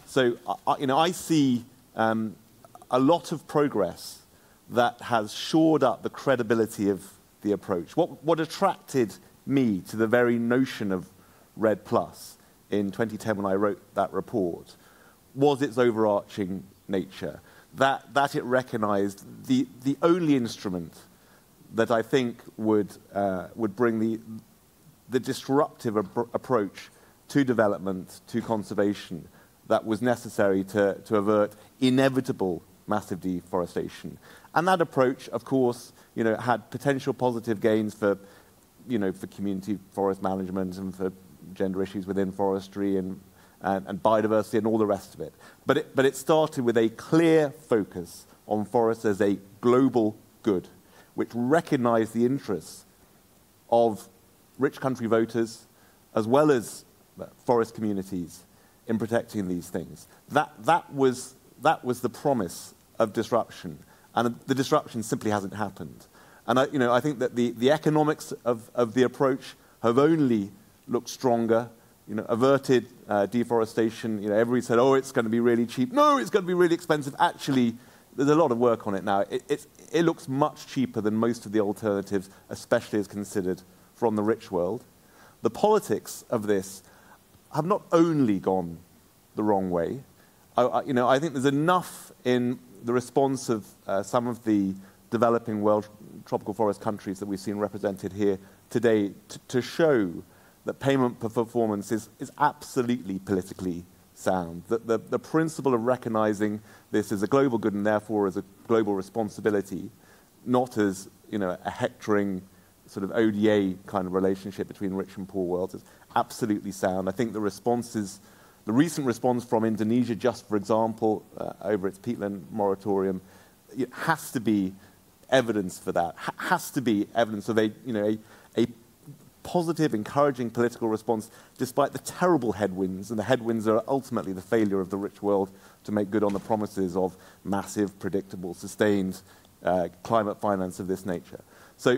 So, I see a lot of progress that has shored up the credibility of the approach. What attracted me to the very notion of REDD+ in 2010 when I wrote that report was its overarching nature, that it recognized the only instrument that I think would bring the disruptive approach to development, to conservation, that was necessary to avert inevitable massive deforestation. And that approach, of course, had potential positive gains for community forest management and for gender issues within forestry and biodiversity and all the rest of it. But it started with a clear focus on forests as a global good, which recognized the interests of rich country voters as well as forest communities in protecting these things. That was the promise of disruption, and the disruption simply hasn't happened. And I think that the economics of the approach have only looked stronger. Averted deforestation. Everybody said, "Oh, it's going to be really cheap." No, it's going to be really expensive. Actually, there's a lot of work on it now. It looks much cheaper than most of the alternatives, especially as considered from the rich world. the politics of this have not only gone the wrong way. I think there's enough in the response of some of the developing world tropical forest countries that we've seen represented here today to show that payment per performance is absolutely politically sound. The principle of recognizing this as a global good and therefore as a global responsibility, not as a hectoring sort of ODA kind of relationship between rich and poor worlds, is absolutely sound. I think the recent response from Indonesia, just for example, over its peatland moratorium, it has to be evidence for that. Has to be evidence of a positive, encouraging political response, despite the terrible headwinds, and the headwinds are ultimately the failure of the rich world to make good on the promises of massive, predictable, sustained climate finance of this nature. So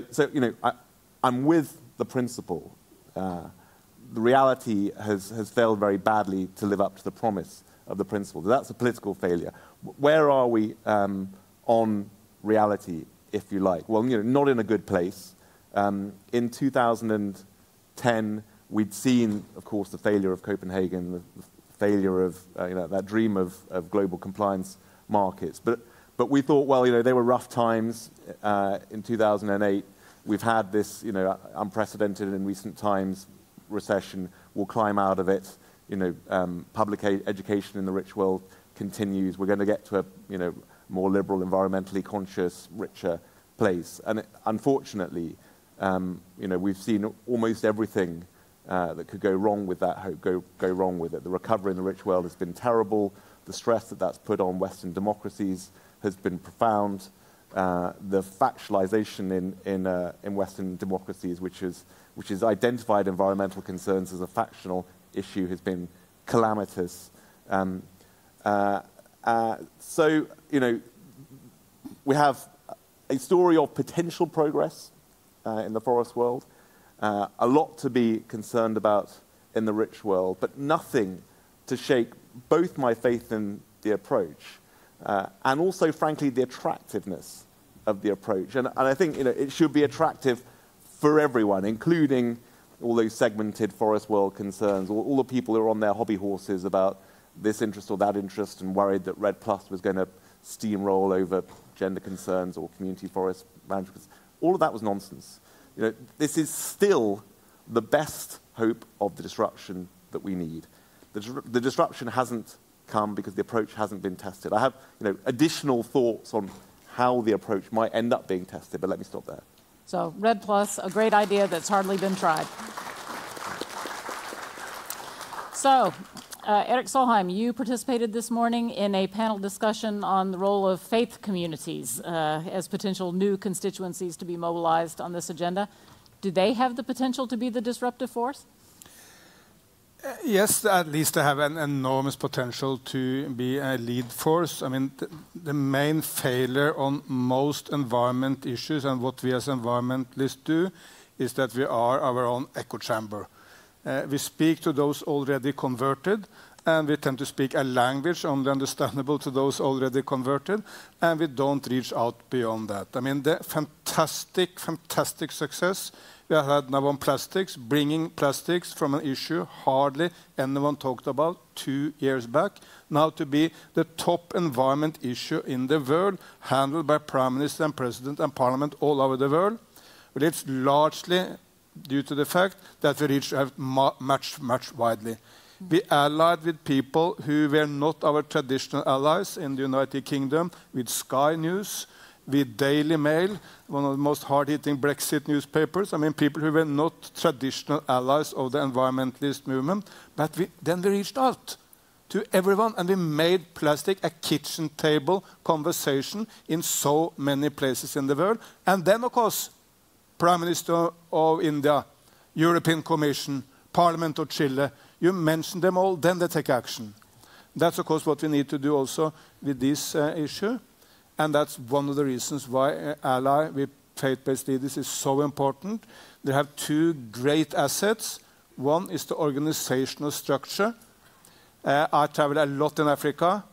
I'm with the principle. The reality has failed very badly to live up to the promise of the principle. That's a political failure. Where are we on reality, if you like? Well, not in a good place. In 2010, we'd seen, of course, the failure of Copenhagen, the failure of that dream of global compliance markets. But we thought, well, they were rough times in 2008. We've had this, unprecedented in recent times recession. We'll climb out of it. Public education in the rich world continues. We're going to get to a, more liberal, environmentally conscious, richer place. And unfortunately, we've seen almost everything that could go wrong with that hope go wrong with it. The recovery in the rich world has been terrible. The stress that's put on Western democracies has been profound. The factualization in Western democracies, which has identified environmental concerns as a factional issue, has been calamitous. So, we have a story of potential progress in the forest world, a lot to be concerned about in the rich world, but nothing to shake both my faith in the approach and also, frankly, the attractiveness of the approach. And I think it should be attractive for everyone, including all those segmented forest world concerns, all the people who are on their hobby horses about this interest or that interest and worried that REDD+ was going to steamroll over gender concerns or community forest management. All of that was nonsense. This is still the best hope of the disruption that we need. The disruption hasn't come because the approach hasn't been tested. I have additional thoughts on how the approach might end up being tested, but let me stop there. So REDD+, a great idea that's hardly been tried. So, Erik Solheim, you participated this morning in a panel discussion on the role of faith communities as potential new constituencies to be mobilized on this agenda. Do they have the potential to be the disruptive force? Yes, at least they have an enormous potential to be a lead force. I mean, the main failure on most environment issues and what we as environmentalists do is that we are our own echo chamber. We speak to those already converted, and we tend to speak a language only understandable to those already converted, and we don't reach out beyond that. I mean, the fantastic success we have had now on plastics, bringing plastics from an issue hardly anyone talked about 2 years back, now to be the top environment issue in the world, handled by Prime Minister and President and Parliament all over the world. But it's largely due to the fact that we reach out much widely. We allied with people who were not our traditional allies in the United Kingdom, with Sky News, with Daily Mail, one of the most hard-hitting Brexit newspapers. I mean, people who were not traditional allies of the environmentalist movement. But then we reached out to everyone, and we made plastic a kitchen table conversation in so many places in the world. And then, of course, Prime Minister of India, European Commission, Parliament of Chile, you mention them all, then they take action. That's, of course, what we need to do also with this issue. And that's one of the reasons why ally with faith-based leaders is so important. They have two great assets. One is the organizational structure. I travel a lot in Africa.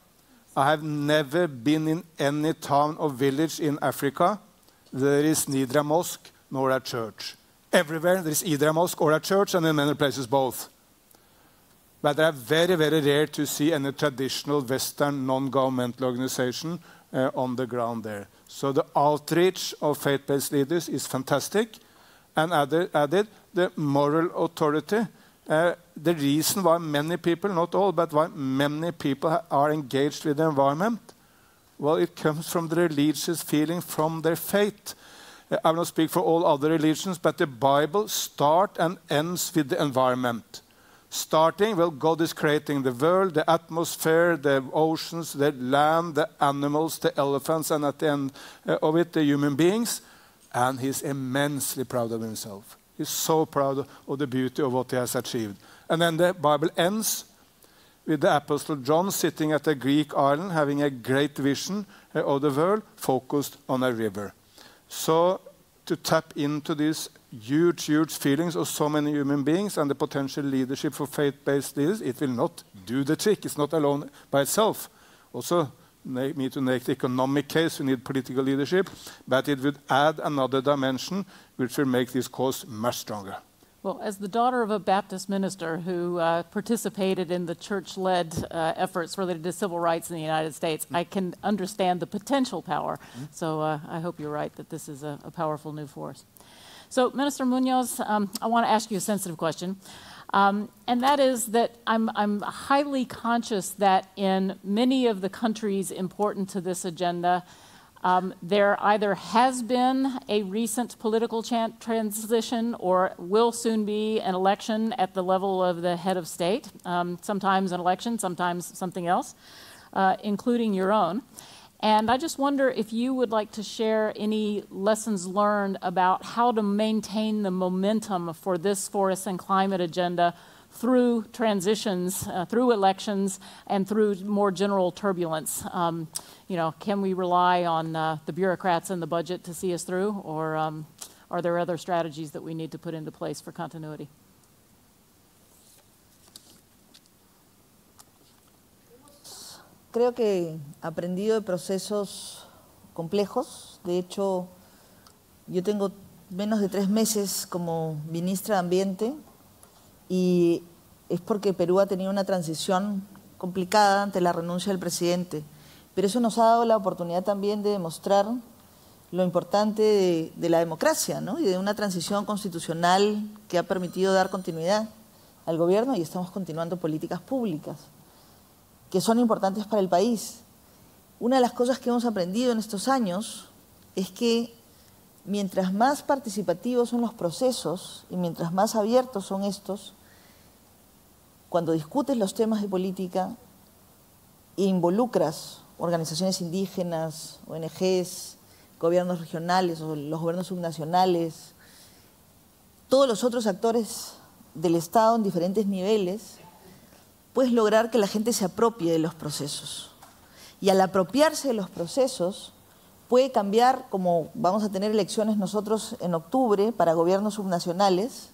I have never been in any town or village in Africa. There is neither a mosque nor a church. Everywhere there is either a mosque or a church, and in many places both. But they are very, very rare to see any traditional Western non-governmental organization on the ground there. So the outreach of faith-based leaders is fantastic. And added the moral authority. The reason why many people, not all, but why many people are engaged with the environment, well, it comes from the religious feeling from their faith. I will not speak for all other religions, but the Bible starts and ends with the environment. Starting, well, God is creating the world, the atmosphere, the oceans, the land, the animals, the elephants, and at the end of it, the human beings. And he's immensely proud of himself. He's so proud of the beauty of what he has achieved. And then the Bible ends with the Apostle John sitting at a Greek island, having a great vision of the world, focused on a river. So to tap into these huge, huge feelings of so many human beings and the potential leadership for faith-based leaders, it will not do the trick. It's not alone by itself. Also, need to make the economic case, we need political leadership, but it would add another dimension which will make this cause much stronger. Well, as the daughter of a Baptist minister who participated in the church-led efforts related to civil rights in the United States, I can understand the potential power. So I hope you're right that this is a powerful new force. So, Minister Muñoz, I want to ask you a sensitive question. And that is that I'm highly conscious that in many of the countries important to this agenda, there either has been a recent political transition or will soon be an election at the level of the head of state, sometimes an election, sometimes something else, including your own. And I just wonder if you would like to share any lessons learned about how to maintain the momentum for this forest and climate agenda through transitions, through elections, and through more general turbulence. You know, can we rely on the bureaucrats and the budget to see us through, or are there other strategies that we need to put into place for continuity? Creo que he aprendido de procesos complejos. De hecho, yo tengo menos de 3 meses como ministra de Ambiente y es porque Perú ha tenido una transición complicada ante la renuncia del presidente. Pero eso nos ha dado la oportunidad también de demostrar lo importante de la democracia, ¿no? Y de una transición constitucional que ha permitido dar continuidad al gobierno y estamos continuando políticas públicas que son importantes para el país. Una de las cosas que hemos aprendido en estos años es que mientras más participativos son los procesos y mientras más abiertos son estos, cuando discutes los temas de política e involucras organizaciones indígenas, ONGs, gobiernos regionales o los gobiernos subnacionales, todos los otros actores del Estado en diferentes niveles, puedes lograr que la gente se apropie de los procesos. Y al apropiarse de los procesos, puede cambiar, como vamos a tener elecciones nosotros en octubre para gobiernos subnacionales,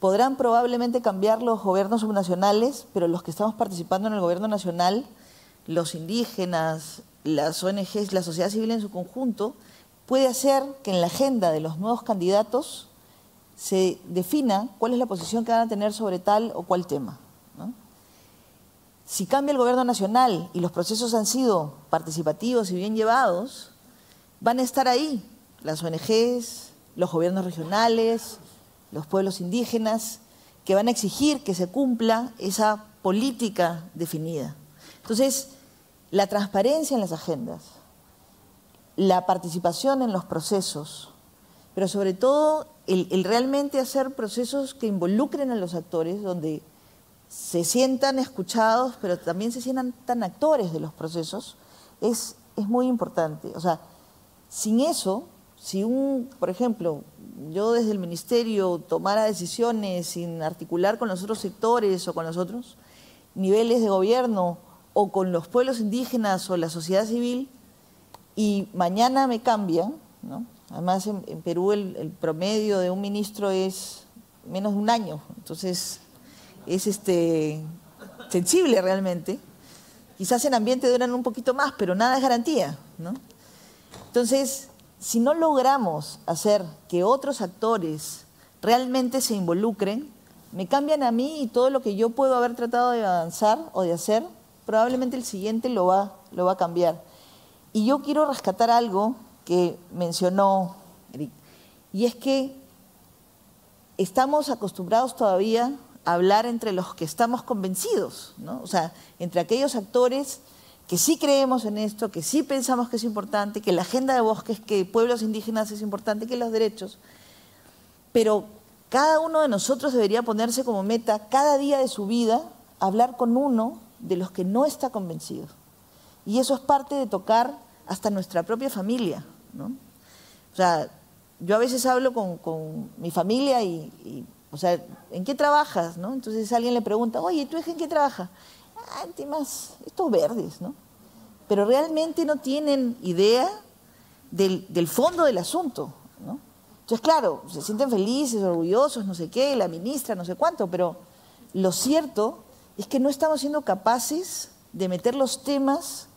podrán probablemente cambiar los gobiernos subnacionales, pero los que estamos participando en el gobierno nacional, los indígenas, las ONGs, la sociedad civil en su conjunto, puede hacer que en la agenda de los nuevos candidatos se defina cuál es la posición que van a tener sobre tal o cual tema, ¿no? Si cambia el gobierno nacional y los procesos han sido participativos y bien llevados, van a estar ahí las ONGs, los gobiernos regionales, los pueblos indígenas, que van a exigir que se cumpla esa política definida. Entonces, la transparencia en las agendas, la participación en los procesos, pero sobre todo el realmente hacer procesos que involucren a los actores, donde se sientan escuchados, pero también se sientan tan actores de los procesos, es muy importante. O sea, sin eso, si por ejemplo, yo desde el ministerio tomara decisiones sin articular con los otros sectores o con los otros niveles de gobierno o con los pueblos indígenas o la sociedad civil, y mañana me cambian, ¿no? Además en Perú el promedio de un ministro es menos de 1 año, entonces es sensible realmente. Quizás en ambiente duran un poquito más, pero nada es garantía, ¿no? Entonces, si no logramos hacer que otros actores realmente se involucren, me cambian a mí y todo lo que yo puedo haber tratado de avanzar o de hacer, probablemente el siguiente lo va a cambiar. Y yo quiero rescatar algo que mencionó Erik, y es que estamos acostumbrados todavía a hablar entre los que estamos convencidos, ¿no? O sea, entre aquellos actores que sí creemos en esto, que sí pensamos que es importante, que la agenda de bosques, que pueblos indígenas es importante, que los derechos. Pero cada uno de nosotros debería ponerse como meta cada día de su vida hablar con uno de los que no está convencido. Y eso es parte de tocar hasta nuestra propia familia, ¿no? O sea, yo a veces hablo con mi familia y, o sea, ¿en qué trabajas, no? Entonces alguien le pregunta, oye, ¿tú en qué trabajas? Ah, en temas, estos verdes, ¿no? Pero realmente no tienen idea del fondo del asunto, ¿no? Entonces, claro, se sienten felices, orgullosos, no sé qué, la ministra, no sé cuánto, pero lo cierto es que no estamos siendo capaces de meter los temas,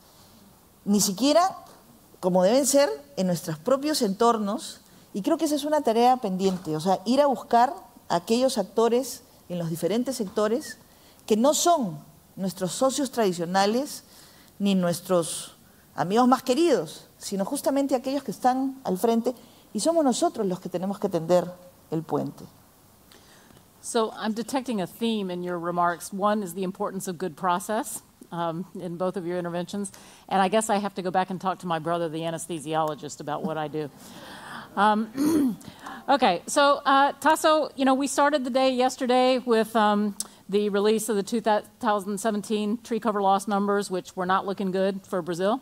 ni siquiera como deben ser, en nuestros propios entornos, y creo que esa es una tarea pendiente, o sea, ir a buscar a aquellos actores en los diferentes sectores que no son nuestros socios tradicionales ni nuestros amigos más queridos, sino justamente aquellos que están al frente, y somos nosotros los que tenemos que tender el puente. So I'm detecting a theme in your remarks. One is the importance of good process in both of your interventions. And I guess I have to go back and talk to my brother, the anesthesiologist, about what I do. Okay, so Tasso, you know, we started the day yesterday with the release of the 2017 tree cover loss numbers, which were not looking good for Brazil.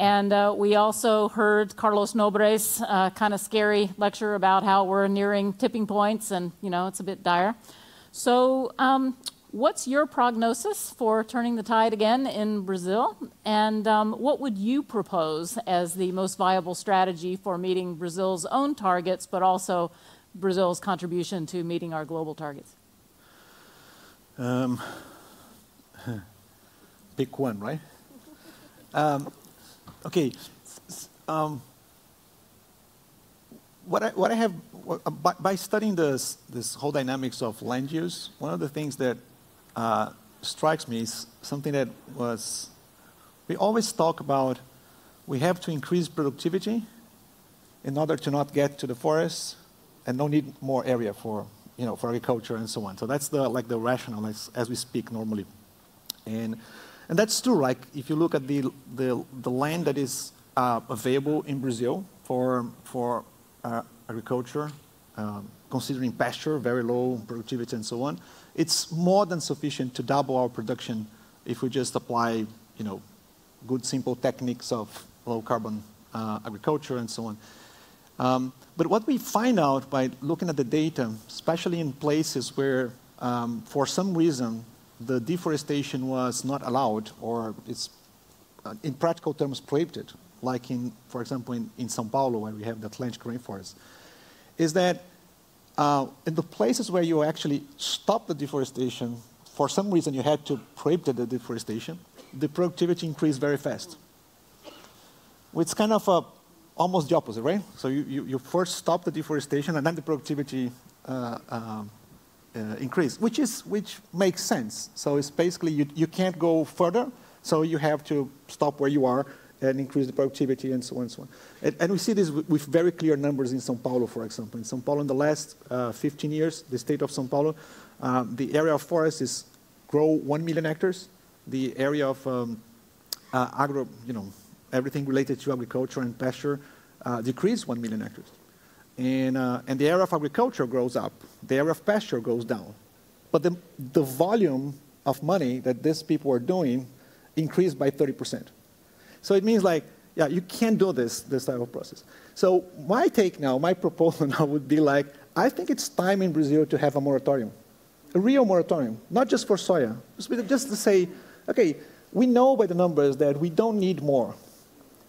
And we also heard Carlos Nobre's kind of scary lecture about how we're nearing tipping points and, you know, it's a bit dire. So what's your prognosis for turning the tide again in Brazil? And what would you propose as the most viable strategy for meeting Brazil's own targets, but also Brazil's contribution to meeting our global targets? Pick one, right? Okay. What I have by studying this whole dynamics of land use, one of the things that strikes me is something that we always talk about. We have to increase productivity in order to not get to the forests and don't need more area for agriculture and so on. So that's the rationale as we speak normally, and that's true. Like if you look at the land that is available in Brazil for agriculture, considering pasture, very low productivity and so on, it's more than sufficient to double our production if we just apply, good simple techniques of low carbon agriculture and so on. But what we find out by looking at the data, especially in places where for some reason the deforestation was not allowed or it's in practical terms prohibited, like for example, in São Paulo where we have the Atlantic rainforest, is that in the places where you actually stop the deforestation, for some reason you had to prohibit the deforestation, the productivity increased very fast. It's kind of almost the opposite, right? So you first stop the deforestation and then the productivity increase, which makes sense. So it's basically you can't go further, so you have to stop where you are and increase the productivity and so on and so on. And we see this with very clear numbers in São Paulo, for example. In São Paulo, in the last 15 years, the state of São Paulo, the area of forest is grow 1 million hectares. The area of everything related to agriculture and pasture decrease 1 million hectares. And the area of agriculture grows up. The area of pasture goes down. But the volume of money that these people are doing increased by 30%. So it means you can't do this type of process. So my take now, my proposal now would be I think it's time in Brazil to have a moratorium, a real moratorium, not just for soya, just to say, okay, we know by the numbers that we don't need more.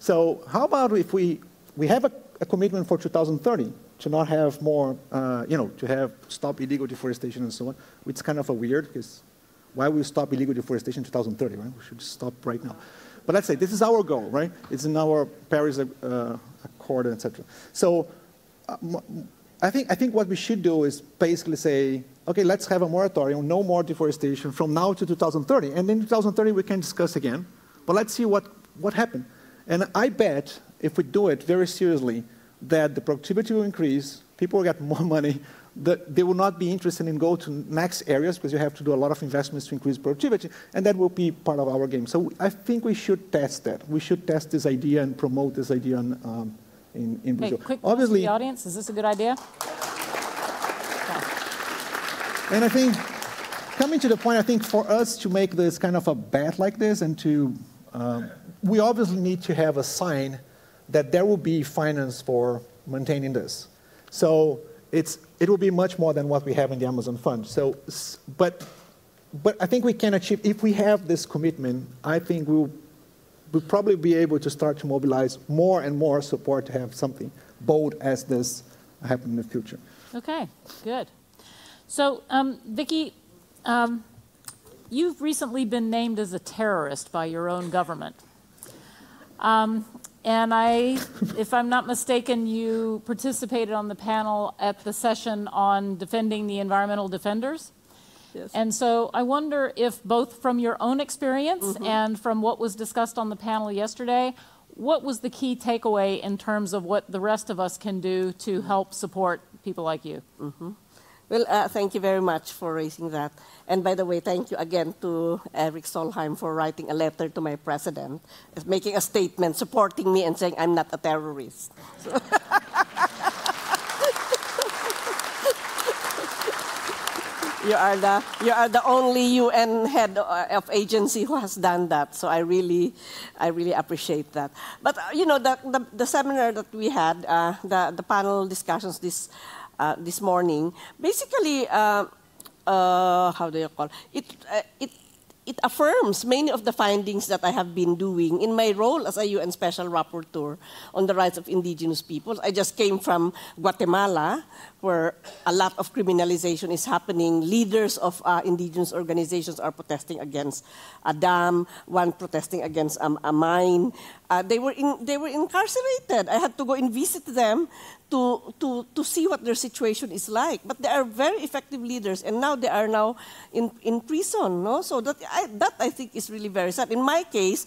So how about if we have a commitment for 2030 to not have more, to have stop illegal deforestation and so on, which is kind of weird because why would we stop illegal deforestation in 2030, right? We should stop right now. But let's say this is our goal, right? It's in our Paris Accord, etc. So I think what we should do is basically say, okay, let's have a moratorium, no more deforestation from now to 2030. And in 2030, we can discuss again. But let's see what happened. And I bet if we do it very seriously, that the productivity will increase, people will get more money, that they will not be interested in go to next areas because you have to do a lot of investments to increase productivity, and that will be part of our game. So I think we should test that. We should test this idea and promote this idea in Brazil. Quick Obviously, the audience, is this a good idea? And I think, coming to the point, I think for us to make this kind of a bet like this and to, we obviously need to have a sign that there will be finance for maintaining this. So it will be much more than what we have in the Amazon Fund. So, but I think we can achieve, if we have this commitment, I think we'll probably be able to start to mobilize more and more support to have something bold as this happen in the future. Okay, good. So, Vicky, you've recently been named as a terrorist by your own government. And if I'm not mistaken, you participated on the panel at the session on defending the environmental defenders. Yes. And so I wonder if both from your own experience and from what was discussed on the panel yesterday, what was the key takeaway in terms of what the rest of us can do to help support people like you? Well, thank you very much for raising that. And by the way, thank you again to Erik Solheim for writing a letter to my president, making a statement supporting me and saying I'm not a terrorist. So you are the only UN head of agency who has done that. So I really appreciate that. But you know, the seminar that we had, the panel discussions this morning, basically, how do you call it? It affirms many of the findings that I have been doing in my role as a UN Special Rapporteur on the rights of indigenous peoples. I just came from Guatemala, where a lot of criminalization is happening. Leaders of indigenous organizations are protesting against a dam, one protesting against a mine. They were incarcerated. I had to go and visit them to see what their situation is like. But they are very effective leaders, and now they are now in prison. No? So that I think is really very sad. In my case,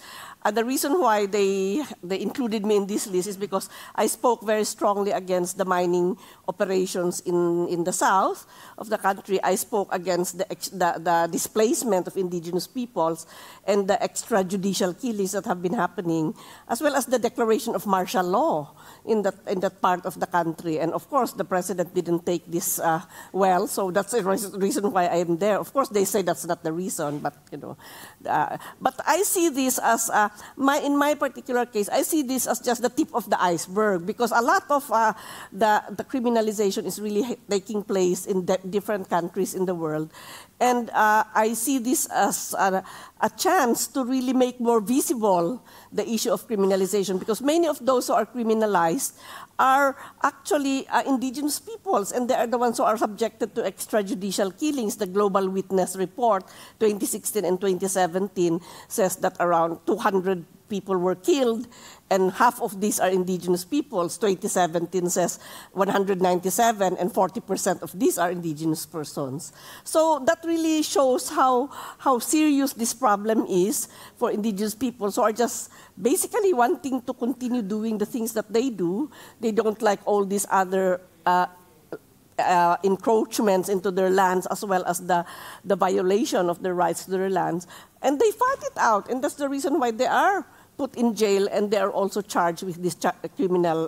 the reason why they included me in this list is because I spoke very strongly against the mining operations in the south of the country. I spoke against the displacement of indigenous peoples and the extrajudicial killings that have been happening, as well as the declaration of martial law in that part of the country. And of course, the president didn't take this well, so that's the reason why I am there. Of course, they say that's not the reason, but you know, but I see this as in my particular case, I see this as just the tip of the iceberg, because a lot of the criminalization is really taking place in different countries in the world. And I see this as a chance to really make more visible the issue of criminalization, because many of those who are criminalized are actually indigenous peoples, and they are the ones who are subjected to extrajudicial killings. The Global Witness Report 2016 and 2017 says that around 200 people were killed, and half of these are indigenous peoples. 2017 says 197, and 40% of these are indigenous persons. So that really shows how serious this problem is for indigenous peoples who are just basically wanting to continue doing the things that they do. They don't like all these other encroachments into their lands, as well as the violation of their rights to their lands. And they fight it out, and that's the reason why they are put in jail, and they are also charged with these criminal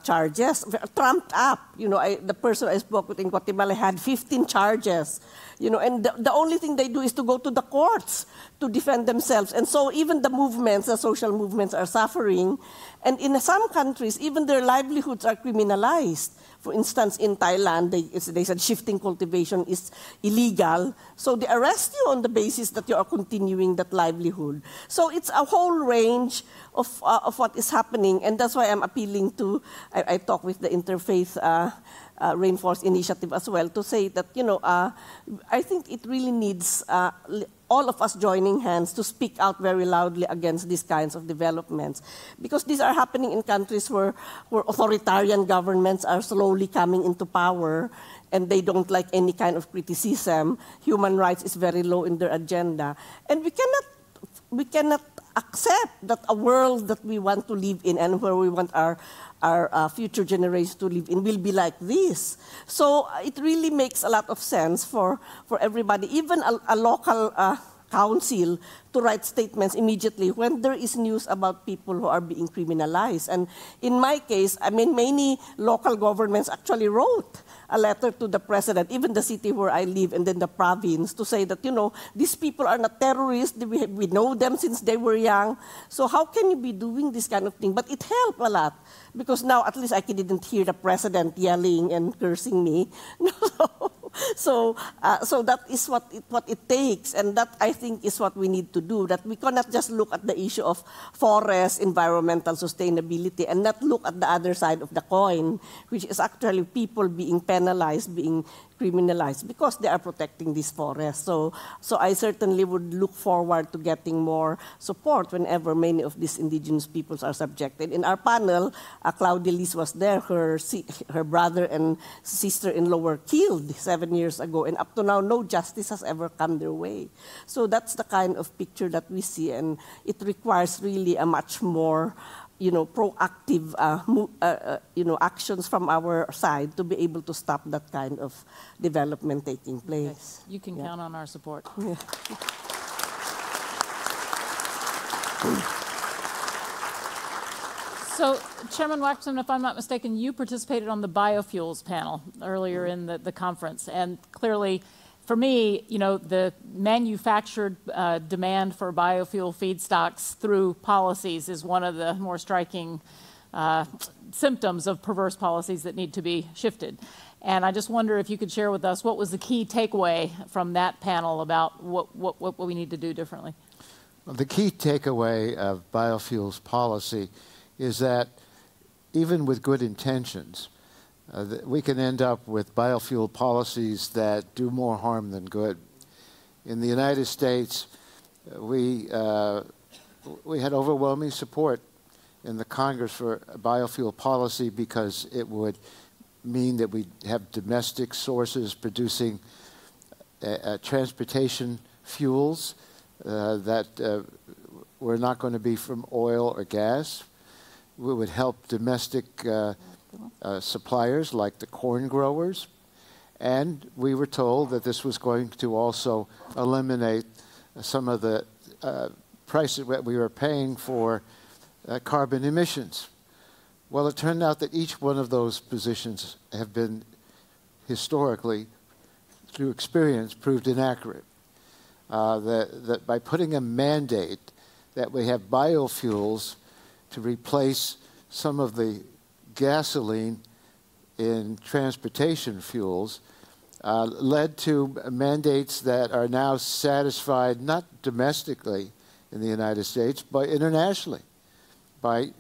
charges, trumped up. You know, the person I spoke with in Guatemala had 15 charges. You know, and the only thing they do is to go to the courts to defend themselves. And so even the movements, the social movements, are suffering. And in some countries, even their livelihoods are criminalized. For instance, in Thailand, they said shifting cultivation is illegal. So they arrest you on the basis that you are continuing that livelihood. So it's a whole range of what is happening. And that's why I'm appealing to I talked with the Interfaith Rainforest Initiative as well to say that, I think it really needs all of us joining hands to speak out very loudly against these kinds of developments. Because these are happening in countries where authoritarian governments are slowly coming into power and they don't like any kind of criticism. Human rights is very low in their agenda. And we cannot accept that a world that we want to live in and where we want our future generations to live in will be like this. So it really makes a lot of sense for everybody, even a local council, to write statements immediately when there is news about people who are being criminalized. And in my case, many local governments actually wrote a letter to the president, even the city where I live and then the province, to say that, these people are not terrorists, we know them since they were young, so how can you be doing this kind of thing? But it helped a lot, because now at least I didn't hear the president yelling and cursing me. So that is what it takes, and that I think is what we need to do, that we cannot just look at the issue of forest, environmental sustainability, and not look at the other side of the coin, which is actually people being penalized, being criminalized because they are protecting this forest. So I certainly would look forward to getting more support whenever many of these indigenous peoples are subjected. In our panel, Claudia Liz was there. Her brother and sister-in-law were killed 7 years ago, and up to now, no justice has ever come their way. So that's the kind of picture that we see, and it requires really a much more proactive actions from our side to be able to stop that kind of development taking place. Yes, you can count on our support. Yeah. So, Chairman Waxman, if I'm not mistaken, you participated on the biofuels panel earlier in the conference, and clearly, for me, the manufactured demand for biofuel feedstocks through policies is one of the more striking symptoms of perverse policies that need to be shifted. And I just wonder if you could share with us what was the key takeaway from that panel about what we need to do differently. Well, the key takeaway of biofuels policy is that even with good intentions, we can end up with biofuel policies that do more harm than good. In the United States, we had overwhelming support in the Congress for a biofuel policy because it would mean that we have domestic sources producing transportation fuels that were not going to be from oil or gas. We would help domestic suppliers like the corn growers, and we were told that this was going to also eliminate some of the prices that we were paying for carbon emissions. Well, it turned out that each one of those positions have been historically, through experience, proved inaccurate. That by putting a mandate that we have biofuels to replace some of the gasoline in transportation fuels led to mandates that are now satisfied not domestically in the United States, but internationally by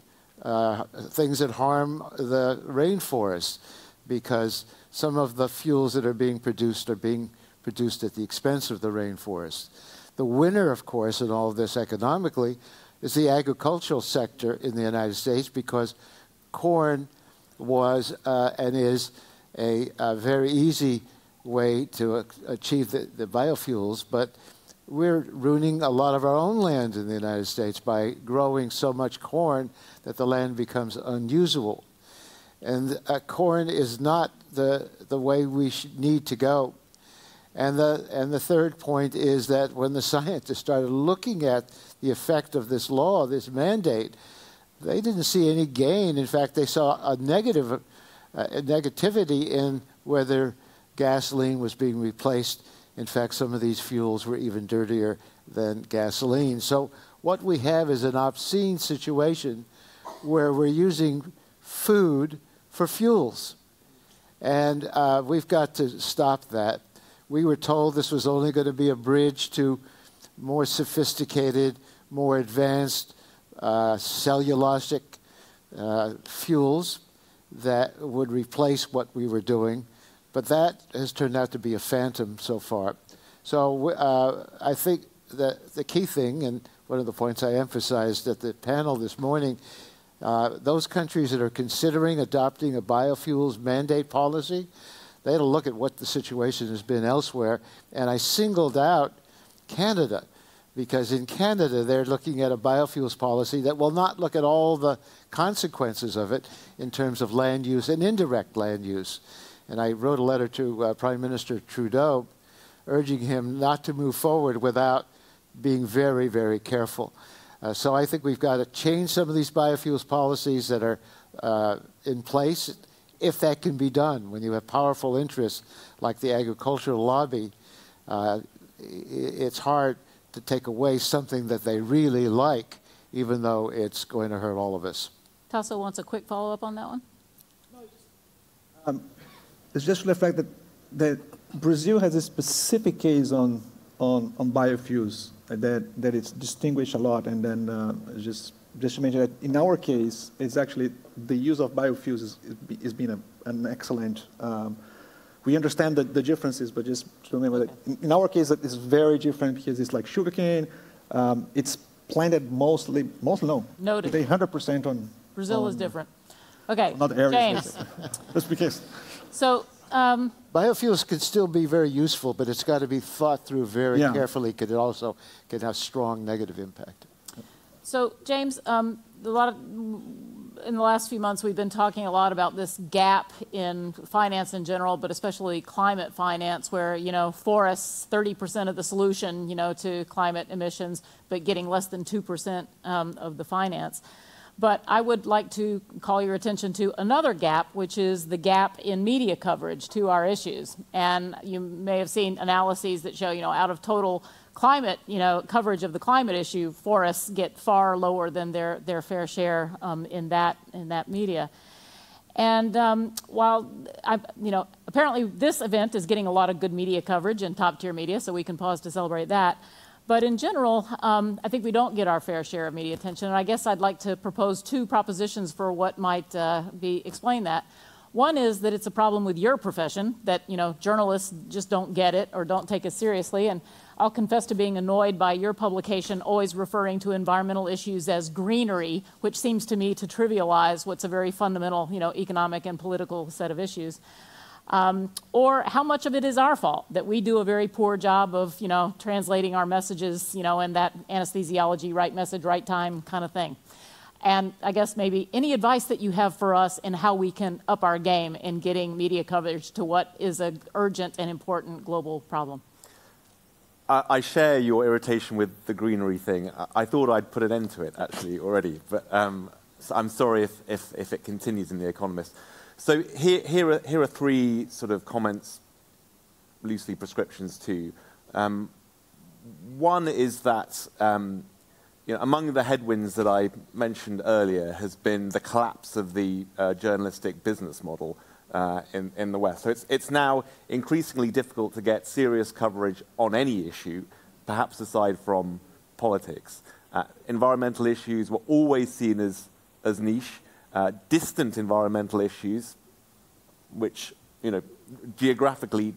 things that harm the rainforest, because some of the fuels that are being produced at the expense of the rainforest. The winner, of course, in all of this economically is the agricultural sector in the United States, because corn was and is a very easy way to achieve the biofuels, but we're ruining a lot of our own land in the United States by growing so much corn that the land becomes unusable. And corn is not the way we need to go. And the third point is that when the scientists started looking at the effect of this law, this mandate, they didn't see any gain. In fact, they saw a negativity in whether gasoline was being replaced. In fact, some of these fuels were even dirtier than gasoline. So what we have is an obscene situation where we're using food for fuels. And we've got to stop that. We were told this was only going to be a bridge to more sophisticated, more advanced cellulosic fuels. that would replace what we were doing, but that has turned out to be a phantom so far. So I think that the key thing, and one of the points I emphasized at the panel this morning, those countries that are considering adopting a biofuels mandate policy, they had to look at what the situation has been elsewhere. And I singled out Canada, because in Canada they're looking at a biofuels policy that will not look at all the consequences of it in terms of land use and indirect land use. And I wrote a letter to Prime Minister Trudeau urging him not to move forward without being very, very careful. So I think we've got to change some of these biofuels policies that are in place, if that can be done. When you have powerful interests like the agricultural lobby, it's hard to take away something that they really like, even though it's going to hurt all of us. Tasso wants a quick follow-up on that one. It's just to reflect that Brazil has a specific case on biofuels that it's distinguished a lot, and then just to mention that in our case, it's actually the use of biofuels has been an excellent. We understand the differences, but just to remember that in our case, it's very different because it's like sugarcane. It's planted mostly no. Noted. They 100% on. Brazil is different. Okay, not areas. James. Just because. So. Biofuels can still be very useful, but it's got to be thought through very carefully, because it also can have strong negative impact. So, James, in the last few months, we've been talking a lot about this gap in finance in general, but especially climate finance, where, forests, 30% of the solution, to climate emissions, but getting less than 2% of the finance. But I would like to call your attention to another gap, which is the gap in media coverage to our issues. And you may have seen analyses that show, out of total climate, coverage of the climate issue, forests get far lower than their fair share in that media. And while apparently this event is getting a lot of good media coverage and top-tier media, so we can pause to celebrate that. But in general, I think we don't get our fair share of media attention. And I guess I'd like to propose two propositions for what might explain that. One is that it's a problem with your profession, that journalists just don't get it or don't take it seriously. And I'll confess to being annoyed by your publication always referring to environmental issues as greenery, which seems to me to trivialize what's a very fundamental economic and political set of issues. Or how much of it is our fault, that we do a very poor job of, translating our messages, in that anesthesiology, right message, right time kind of thing. And I guess maybe any advice that you have for us in how we can up our game in getting media coverage to what is an urgent and important global problem. I share your irritation with the greenery thing. I thought I'd put an end to it, actually, already. But so I'm sorry if it continues in The Economist. So here are three sort of comments, loosely prescriptions too. One is that among the headwinds that I mentioned earlier has been the collapse of the journalistic business model in the West. So it's now increasingly difficult to get serious coverage on any issue, perhaps aside from politics. Environmental issues were always seen as niche. Distant environmental issues, which, geographically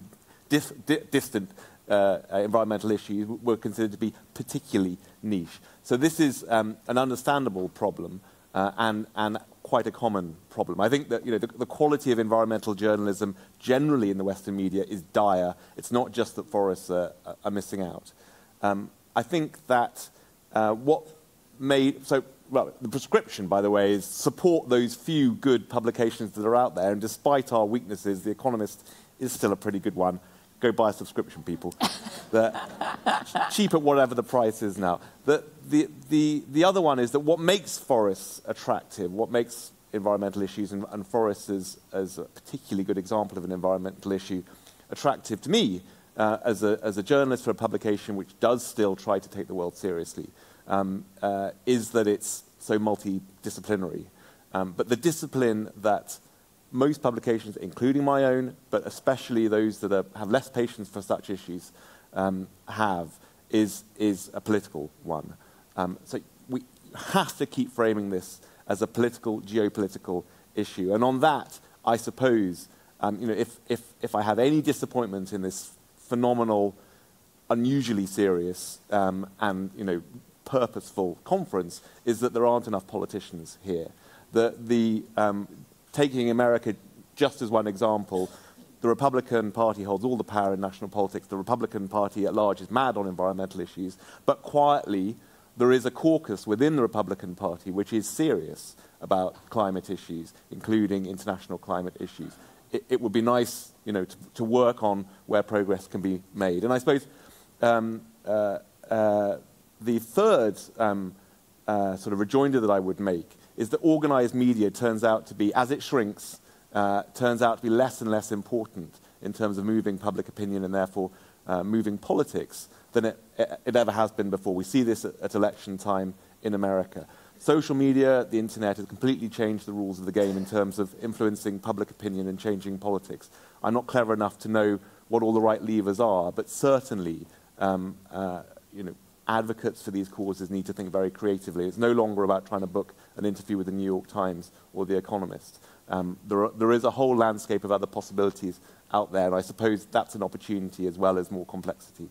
distant environmental issues were considered to be particularly niche. So this is an understandable problem and quite a common problem. I think that the quality of environmental journalism generally in the Western media is dire. It's not just that forests are missing out. I think that well, the prescription, by the way, is support those few good publications that are out there. And despite our weaknesses, The Economist is still a pretty good one. Go buy a subscription, people. Cheap at whatever the price is now. The other one is that what makes forests attractive, what makes environmental issues and forests as a particularly good example of an environmental issue attractive to me as a journalist for a publication which does still try to take the world seriously. Is that it's so multidisciplinary. But the discipline that most publications, including my own, but especially those that have less patience for such issues, have, is a political one. So we have to keep framing this as a political, geopolitical issue. And on that, I suppose, if I have any disappointment in this phenomenal, unusually serious and purposeful conference, is that there aren't enough politicians here. Taking America just as one example, the Republican Party holds all the power in national politics. The Republican Party at large is mad on environmental issues, but quietly there is a caucus within the Republican Party which is serious about climate issues, including international climate issues. It would be nice, to work on where progress can be made. And I suppose the third sort of rejoinder that I would make is that organized media turns out to be, as it shrinks, turns out to be less and less important in terms of moving public opinion and therefore moving politics than it ever has been before. We see this at election time in America. Social media, the internet, has completely changed the rules of the game in terms of influencing public opinion and changing politics. I'm not clever enough to know what all the right levers are, but certainly, advocates for these causes need to think very creatively. It's no longer about trying to book an interview with the New York Times or the Economist. There is a whole landscape of other possibilities out there, and I suppose that's an opportunity as well as more complexity.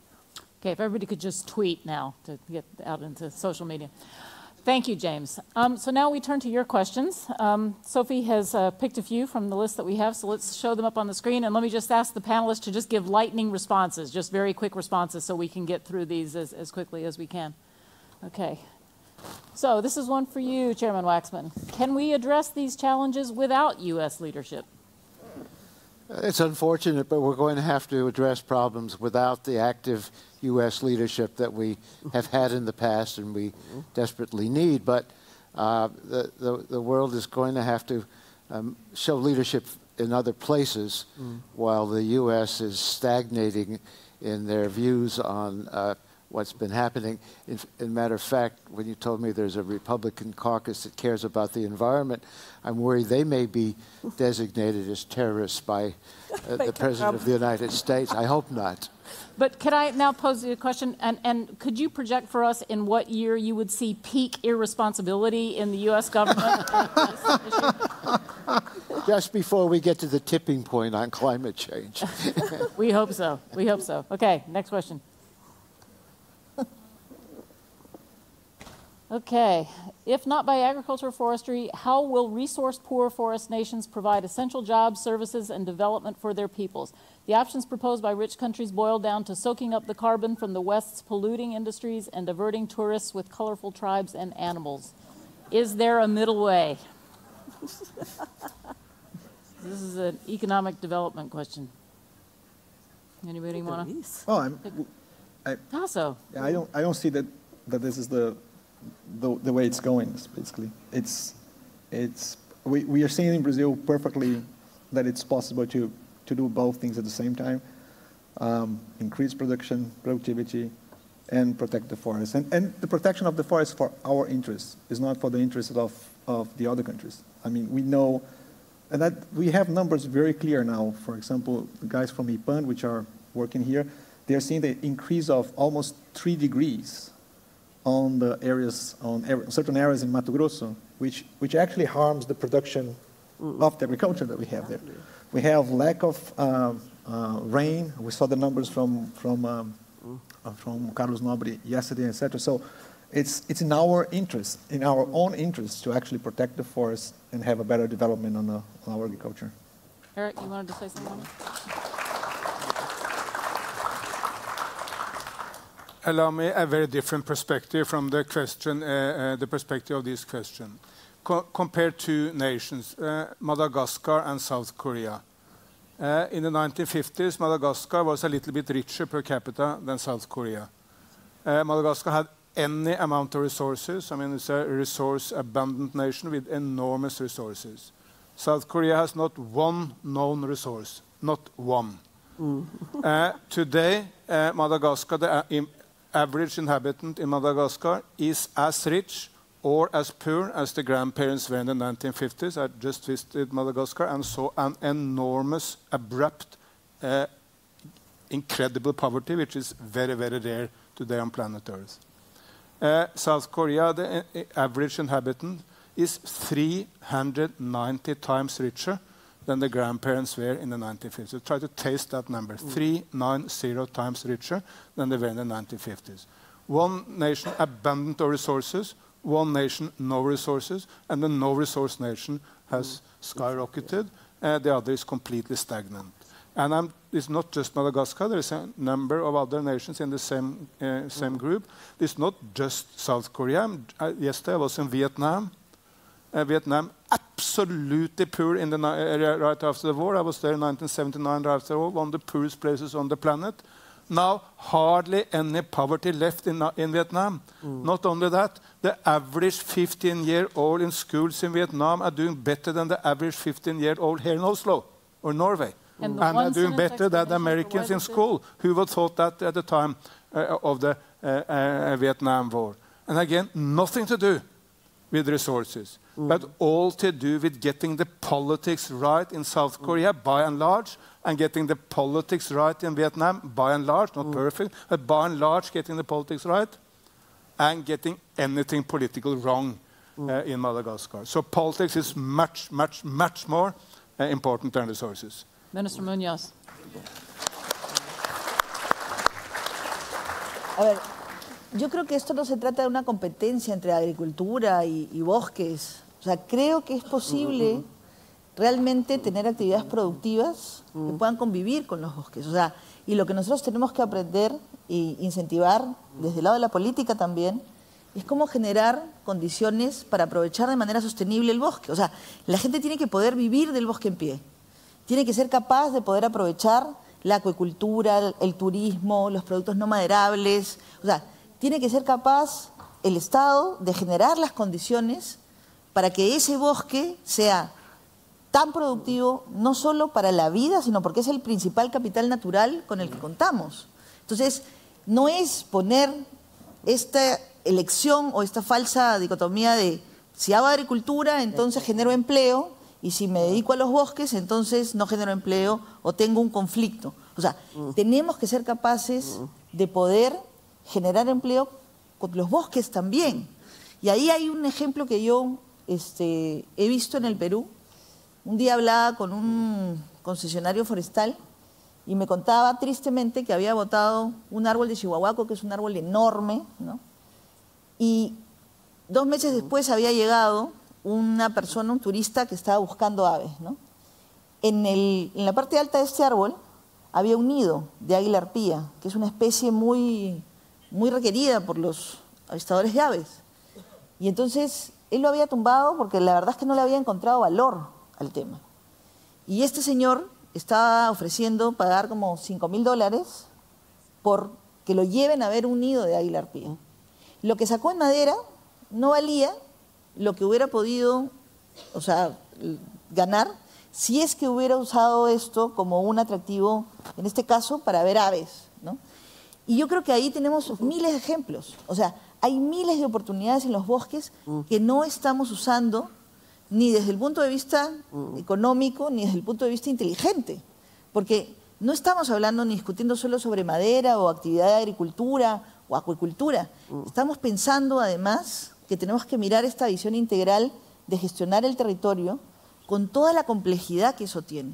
Okay, if everybody could just tweet now to get out into social media. Thank you, James. So now we turn to your questions. Sophie has picked a few from the list that we have, so let's show them up on the screen. And let me just ask the panelists to just give lightning responses, just very quick responses, so we can get through these as quickly as we can. Okay. So this is one for you, Chairman Waxman. Can we address these challenges without U.S. leadership? It's unfortunate, but we're going to have to address problems without the active U.S. leadership that we have had in the past and we desperately need. But the world is going to have to show leadership in other places while the U.S. is stagnating in their views on what's been happening. In matter of fact, when you told me there's a Republican caucus that cares about the environment, I'm worried they may be designated as terrorists by the President of the United States. I hope not. But could I now pose you a question? And could you project for us in what year you would see peak irresponsibility in the U.S. government? Just before we get to the tipping point on climate change. We hope so. We hope so. Okay, next question. Okay, if not by agriculture or forestry, how will resource-poor forest nations provide essential jobs, services, and development for their peoples? The options proposed by rich countries boil down to soaking up the carbon from the West's polluting industries and diverting tourists with colorful tribes and animals. Is there a middle way? This is an economic development question. Anybody want to? Oh, Tasso. Yeah, I don't see that this is the way it's going. Basically, we are seeing in Brazil perfectly that it's possible to do both things at the same time: increase production, productivity, and protect the forest. And the protection of the forest for our interests is not for the interests of the other countries. I mean, we know, and that we have numbers very clear now. For example, the guys from IPAN, which are working here, they are seeing the increase of almost 3 degrees on the areas, certain areas in Mato Grosso, which actually harms the production of the agriculture that we have there. We have lack of rain. We saw the numbers from Carlos Nobre yesterday, etc. So it's in our interest, in our own interest, to actually protect the forest and have a better development on our agriculture. Erik, you wanted to say something? Allow me a very different perspective from the question, the perspective of this question. Compared to nations, Madagascar and South Korea. In the 1950s, Madagascar was a little bit richer per capita than South Korea. Madagascar had any amount of resources. I mean, it's a resource-abundant nation with enormous resources. South Korea has not one known resource, not one. Today, Madagascar, the average inhabitant in Madagascar is as rich or as poor as the grandparents were in the 1950s. I just visited Madagascar and saw an enormous, abrupt, incredible poverty, which is very, very rare today on planet Earth. South Korea, the average inhabitant, is 390 times richer than the grandparents were in the 1950s. So try to taste that number, 390 times richer than they were in the 1950s. One nation abundant of resources, one nation no resources, and the no resource nation has skyrocketed. The other is completely stagnant. And it's not just Madagascar. There is a number of other nations in the same group. It's not just South Korea. Yesterday I was in Vietnam. Vietnam absolutely poor in the right after the war. I was there in 1979 right after the war, one of the poorest places on the planet. Now hardly any poverty left in Vietnam. Not only that, the average 15-year-old in schools in Vietnam are doing better than the average 15-year-old here in Oslo or Norway. And are doing better than the Americans in school. Who would have thought that at the time of the Vietnam War? And again, nothing to do with resources, but all to do with getting the politics right in South Korea, by and large, and getting the politics right in Vietnam, by and large, not perfect, but by and large getting the politics right, and getting anything political wrong in Madagascar. So politics is much, much, much more important than resources. Minister Muñoz. A ver, yo creo que esto no se trata de una competencia entre agricultura y bosques. O sea, creo que es posible realmente tener actividades productivas que puedan convivir con los bosques. O sea, y lo que nosotros tenemos que aprender e incentivar desde el lado de la política también es cómo generar condiciones para aprovechar de manera sostenible el bosque. O sea, la gente tiene que poder vivir del bosque en pie. Tiene que ser capaz de poder aprovechar la acuicultura, el turismo, los productos no maderables. O sea, tiene que ser capaz el Estado de generar las condiciones para que ese bosque sea tan productivo, no solo para la vida, sino porque es el principal capital natural con el que contamos. Entonces, no es poner esta elección o esta falsa dicotomía de si hago agricultura, entonces genero empleo, y si me dedico a los bosques, entonces no genero empleo o tengo un conflicto. O sea, tenemos que ser capaces de poder generar empleo con los bosques también. Y ahí hay un ejemplo que yo he visto en el Perú. Un día hablaba con un concesionario forestal y me contaba tristemente que había botado un árbol de Chihuahuaco, que es un árbol enorme, ¿no? Y 2 meses después había llegado una persona, un turista que estaba buscando aves, ¿no? En la parte alta de este árbol había un nido de águila arpía, que es una especie muy, muy requerida por los avistadores de aves. Y entonces él lo había tumbado porque la verdad es que no le había encontrado valor al tema. Y este señor estaba ofreciendo pagar como $5.000 por que lo lleven a ver un nido de águila arpía. Lo que sacó en madera no valía lo que hubiera podido, o sea, ganar si es que hubiera usado esto como un atractivo, en este caso, para ver aves, ¿no? Y yo creo que ahí tenemos miles de ejemplos. O sea, hay miles de oportunidades en los bosques que no estamos usando ni desde el punto de vista económico, ni desde el punto de vista inteligente. Porque no estamos hablando ni discutiendo solo sobre madera o actividad de agricultura o acuicultura. Estamos pensando, además, que tenemos que mirar esta visión integral de gestionar el territorio con toda la complejidad que eso tiene.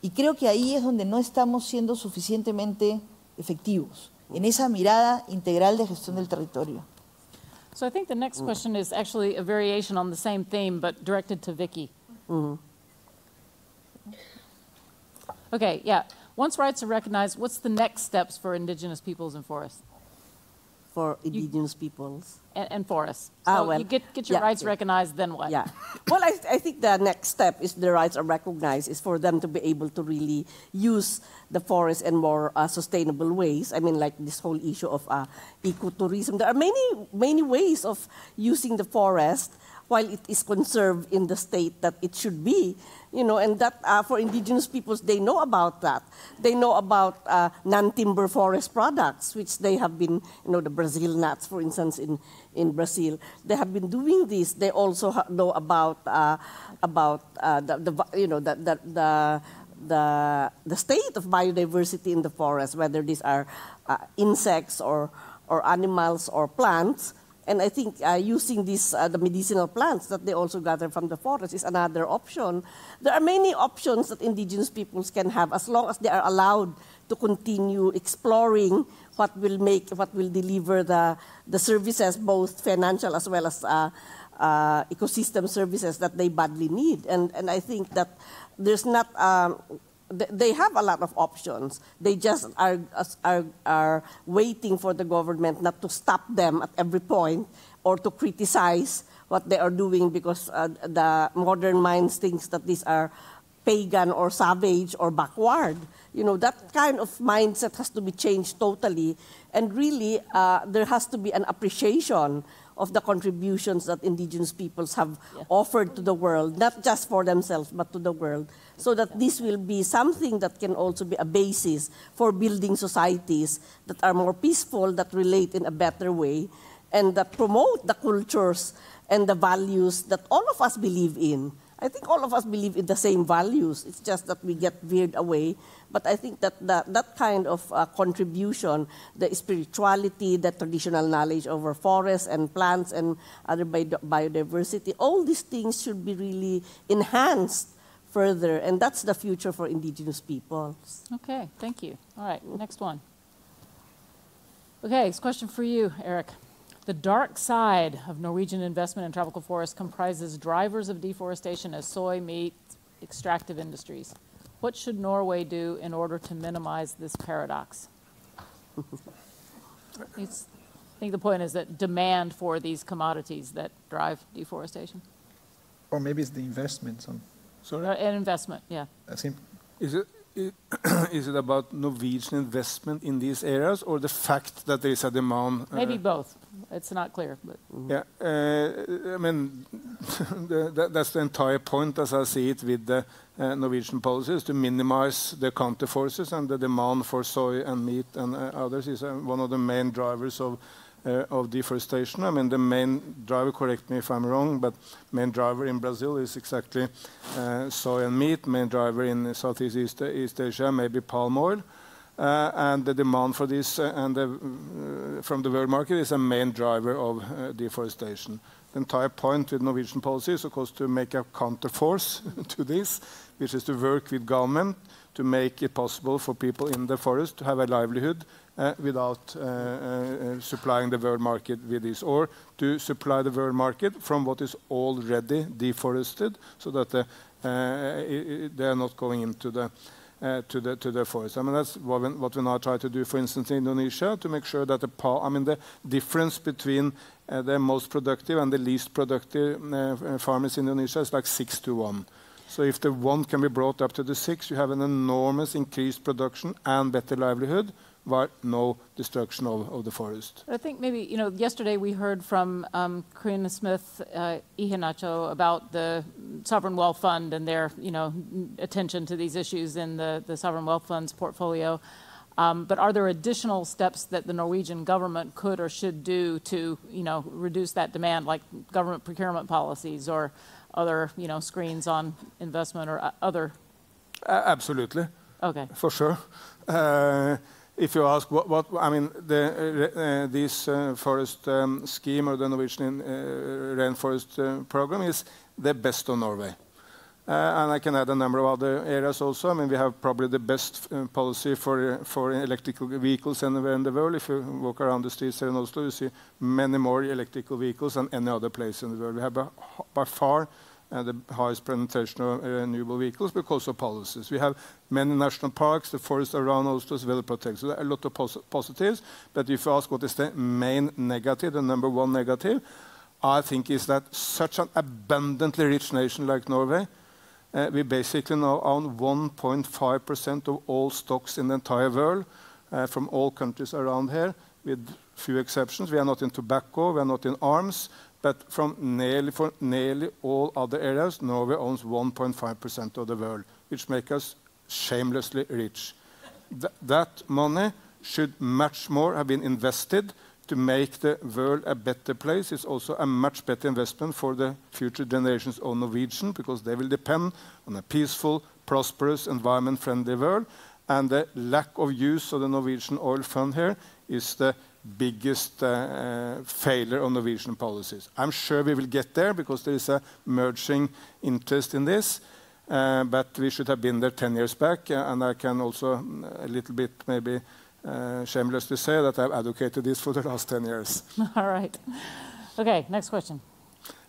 Y creo que ahí es donde no estamos siendo suficientemente efectivos, en esa mirada integral de gestión del territorio. So I think the next question is actually a variation on the same theme, but directed to Vicky. Okay, yeah. Once rights are recognized, what's the next steps for indigenous peoples and forests? For indigenous peoples. And forests. So well, you get your rights recognized, then what? Yeah. Well, I think the next step is the rights are recognized is for them to be able to really use the forest in more sustainable ways. I mean, like this whole issue of ecotourism. There are many ways of using the forest while it is conserved in the state that it should be. You know, and that for indigenous peoples, they know about that. They know about non-timber forest products, which they have been, you know, the Brazil nuts, for instance, in Brazil. They have been doing this. They also know about the state of biodiversity in the forest, whether these are insects or animals or plants. And I think using these, the medicinal plants that they also gather from the forest is another option. There are many options that indigenous peoples can have as long as they are allowed to continue exploring what will deliver the services, both financial as well as ecosystem services that they badly need. And I think that there's not, they have a lot of options. They just are waiting for the government not to stop them at every point or to criticize what they are doing because the modern minds thinks that these are pagan or savage or backward. You know, that kind of mindset has to be changed totally. And really, there has to be an appreciation of the contributions that indigenous peoples have offered to the world, not just for themselves, but to the world, so that this will be something that can also be a basis for building societies that are more peaceful, that relate in a better way, and that promote the cultures and the values that all of us believe in. I think all of us believe in the same values. It's just that we get veered away. But I think that that kind of contribution, the spirituality, the traditional knowledge over forests and plants and other biodiversity, all these things should be really enhanced further. And that's the future for indigenous peoples. Okay, thank you. All right, next one. Okay, this question for you, Erik. The dark side of Norwegian investment in tropical forests comprises drivers of deforestation as soy, meat, extractive industries. What should Norway do in order to minimize this paradox? I think the point is that demand for these commodities that drive deforestation. Or maybe it's the investments. An investment, yeah. Is it about Norwegian investment in these areas or the fact that there is a demand? Maybe both. It's not clear. But. Yeah, I mean, that's the entire point, as I see it, with the Norwegian policies, to minimize the counter forces, and the demand for soy and meat and others is one of the main drivers of deforestation. I mean, the main driver, correct me if I'm wrong, but main driver in Brazil is exactly soy and meat. Main driver in Southeast East Asia, maybe palm oil. And the demand for this from the world market is a main driver of deforestation. The entire point with Norwegian policy is, of course, to make a counterforce to this, which is to work with government to make it possible for people in the forest to have a livelihood without supplying the world market with this, or to supply the world market from what is already deforested, so that they are not going into the to the forest. I mean, that's what we now try to do, for instance, in Indonesia, to make sure that the difference between the most productive and the least productive farmers in Indonesia is like 6-1. So if the one can be brought up to the 6, you have an enormous increased production and better livelihood, while no destruction of the forest. I think maybe, yesterday we heard from Karina Smith Iheanacho about the Sovereign Wealth Fund and their, attention to these issues in the Sovereign Wealth Fund's portfolio. But are there additional steps that the Norwegian government could or should do to, reduce that demand, like government procurement policies or other, screens on investment or other? Absolutely. Okay. For sure. If you ask what I mean, this forest scheme or the Norwegian rainforest program is the best of Norway. And I can add a number of other areas also. I mean, we have probably the best policy for electrical vehicles anywhere in the world. If you walk around the streets here in Oslo, you see many more electrical vehicles than any other place in the world. We have by far the highest penetration of renewable vehicles because of policies. We have many national parks. The forest around Oslo is well protected. So there are a lot of positives. But if you ask what is the main negative, the number one negative, I think is that such an abundantly rich nation like Norway, we basically now own 1.5% of all stocks in the entire world from all countries around here, with few exceptions. We are not in tobacco, we are not in arms, but for nearly all other areas, Norway owns 1.5% of the world, which makes us shamelessly rich. That money should much more have been invested to make the world a better place. It's also a much better investment for the future generations of Norwegian, because they will depend on a peaceful, prosperous, environment-friendly world. And the lack of use of the Norwegian oil fund here is the biggest failure of Norwegian policies. I'm sure we will get there because there is a merging interest in this, but we should have been there 10 years back, and I can also a little bit maybe shamelessly say that I've advocated this for the last 10 years. All right. Okay, next question.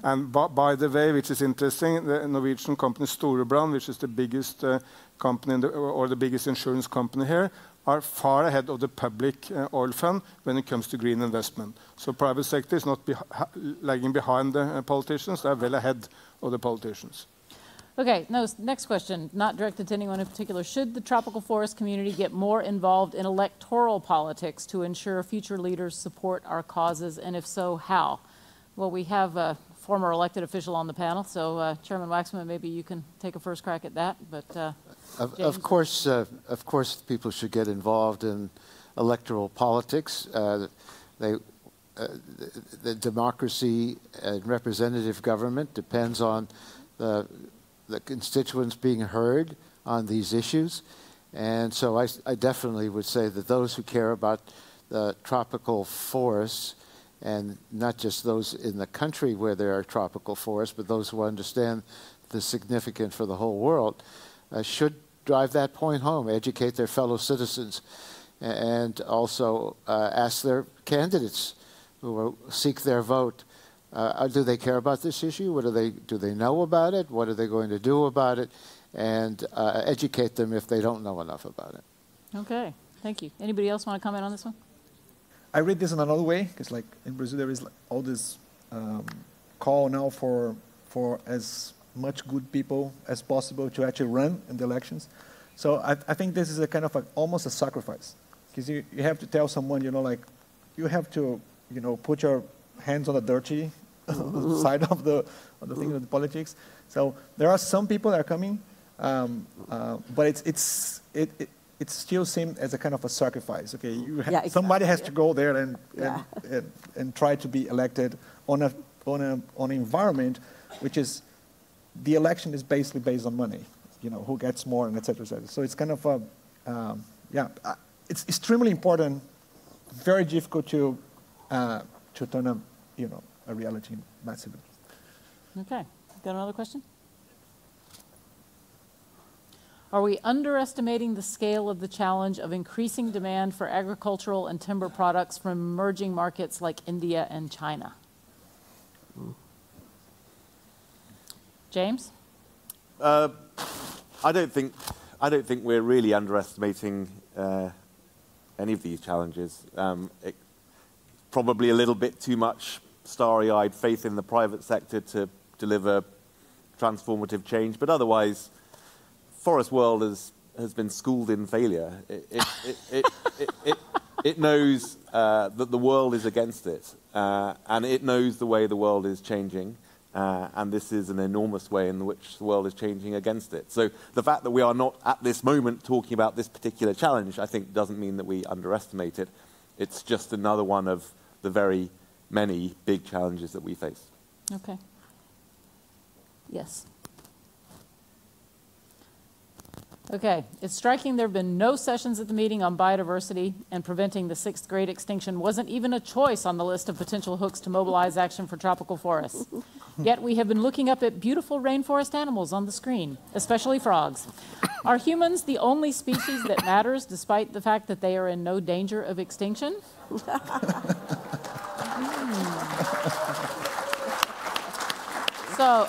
And by the way, which is interesting, the Norwegian company Storebrand, which is the biggest company or the biggest insurance company here, are far ahead of the public oil fund when it comes to green investment. So private sector is not lagging behind the politicians, they are well ahead of the politicians. Okay, next question, not directed to anyone in particular. Should the tropical forest community get more involved in electoral politics to ensure future leaders support our causes, and if so, how? Well, we have a former elected official on the panel, so Chairman Waxman, maybe you can take a first crack at that. But of course, people should get involved in electoral politics. The democracy and representative government depends on the constituents being heard on these issues, and so I definitely would say that those who care about the tropical forests, and not just those in the country where there are tropical forests, but those who understand the significance for the whole world, should drive that point home, educate their fellow citizens, and also ask their candidates who will seek their vote, do they care about this issue? Do they know about it? What are they going to do about it? And educate them if they don't know enough about it. okay, thank you. Anybody else want to comment on this one? I read this in another way, because like in Brazil there is all this call now for as much good people as possible to actually run in the elections. So I think this is a kind of almost a sacrifice, because you have to tell someone, like, you have to, put your hands on the dirty side of the thing of the politics. So there are some people that are coming, but it still seems as a kind of a sacrifice. Okay, exactly. Somebody has to go there and try to be elected on an environment which is, the election is basically based on money. Who gets more, and et cetera, et cetera. So it's kind of it's extremely important, very difficult to turn a reality massively. Okay, got another question? Are we underestimating the scale of the challenge of increasing demand for agricultural and timber products from emerging markets like India and China? James? I don't think we're really underestimating any of these challenges. Probably a little bit too much starry-eyed faith in the private sector to deliver transformative change, but otherwise, forest world has been schooled in failure. It knows that the world is against it, and it knows the way the world is changing, and this is an enormous way in which the world is changing against it. So the fact that we are not at this moment talking about this particular challenge, I think, doesn't mean that we underestimate it. It's just another one of the very many big challenges that we face. Okay. Yes. Okay, it's striking there have been no sessions at the meeting on biodiversity, and preventing the 6th grade extinction wasn't even a choice on the list of potential hooks to mobilize action for tropical forests. Yet we have been looking up at beautiful rainforest animals on the screen, especially frogs. Are humans the only species that matters, despite the fact that they are in no danger of extinction? So,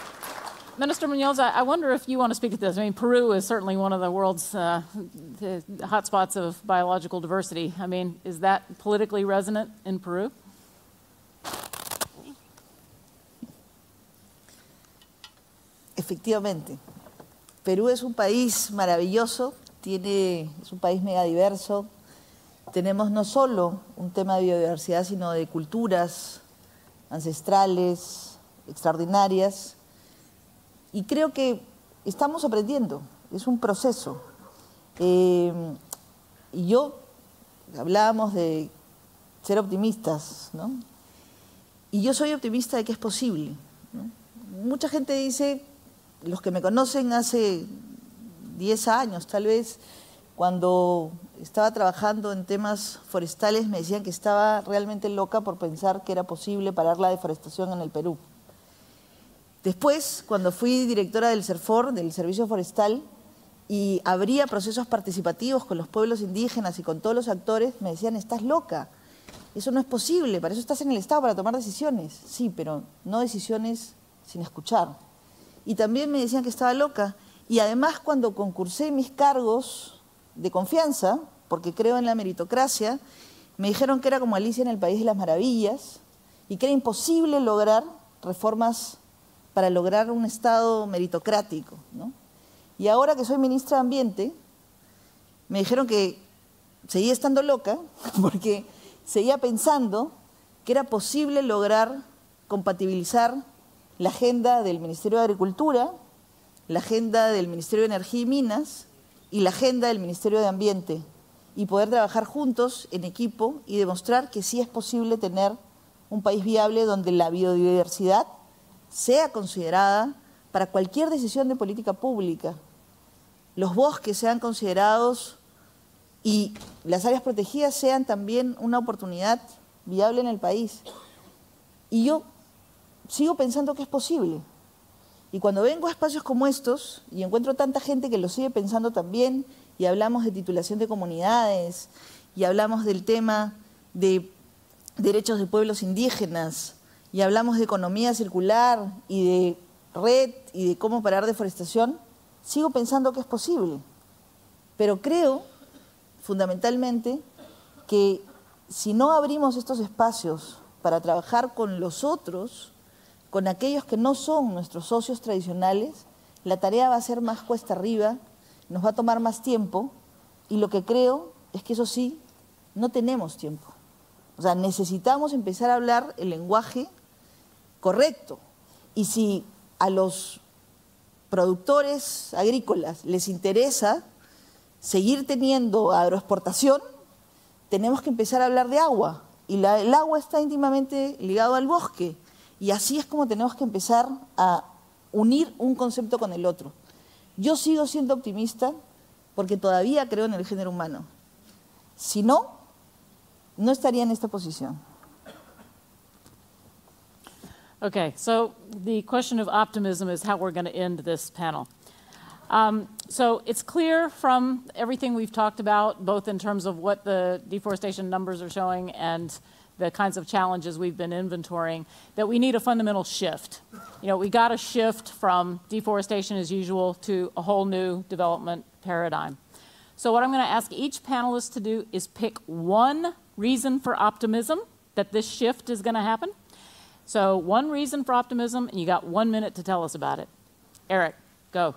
Minister Muñoz, I wonder if you want to speak to this. I mean, Peru is certainly one of the world's hotspots of biological diversity. I mean, is that politically resonant in Peru? Efectivamente. Perú es un país maravilloso, es un país megadiverso. Tenemos no solo un tema de biodiversidad, sino de culturas ancestrales, extraordinarias. Y creo que estamos aprendiendo, es un proceso. Y hablábamos de ser optimistas, ¿no? Y yo soy optimista de que es posible, ¿no? Mucha gente dice, los que me conocen hace 10 años tal vez, cuando estaba trabajando en temas forestales me decían que estaba realmente loca por pensar que era posible parar la deforestación en el Perú. Después, cuando fui directora del CERFOR, del Servicio Forestal, y abría procesos participativos con los pueblos indígenas y con todos los actores, me decían, estás loca, eso no es posible, para eso estás en el Estado, para tomar decisiones. Sí, pero no decisiones sin escuchar. Y también me decían que estaba loca, y además cuando concursé mis cargos de confianza, porque creo en la meritocracia, me dijeron que era como Alicia en el País de las Maravillas, y que era imposible lograr reformas para lograr un Estado meritocrático, ¿no? Y ahora que soy ministra de Ambiente, me dijeron que seguía estando loca porque seguía pensando que era posible lograr compatibilizar la agenda del Ministerio de Agricultura, la agenda del Ministerio de Energía y Minas y la agenda del Ministerio de Ambiente y poder trabajar juntos en equipo y demostrar que sí es posible tener un país viable donde la biodiversidad sea considerada para cualquier decisión de política pública, los bosques sean considerados y las áreas protegidas sean también una oportunidad viable en el país. Y yo sigo pensando que es posible. Y cuando vengo a espacios como estos y encuentro tanta gente que lo sigue pensando también, y hablamos de titulación de comunidades, y hablamos del tema de derechos de pueblos indígenas, y hablamos de economía circular y de red y de cómo parar deforestación, sigo pensando que es posible. Pero creo, fundamentalmente, que si no abrimos estos espacios para trabajar con los otros, con aquellos que no son nuestros socios tradicionales, la tarea va a ser más cuesta arriba, nos va a tomar más tiempo, y lo que creo es que eso sí, no tenemos tiempo. O sea, necesitamos empezar a hablar el lenguaje correcto. Y si a los productores agrícolas les interesa seguir teniendo agroexportación, tenemos que empezar a hablar de agua. Y el agua está íntimamente ligado al bosque. Y así es como tenemos que empezar a unir un concepto con el otro. Yo sigo siendo optimista porque todavía creo en el género humano. Si no, no estaría en esta posición. Okay, so the question of optimism is how we're going to end this panel. So it's clear from everything we've talked about, both in terms of what the deforestation numbers are showing and the kinds of challenges we've been inventorying, that we need a fundamental shift. You know, we got to shift from deforestation as usual to a whole new development paradigm. So what I'm going to ask each panelist to do is pick one reason for optimism that this shift is going to happen. So one reason for optimism, and you got 1 minute to tell us about it. Erik, go.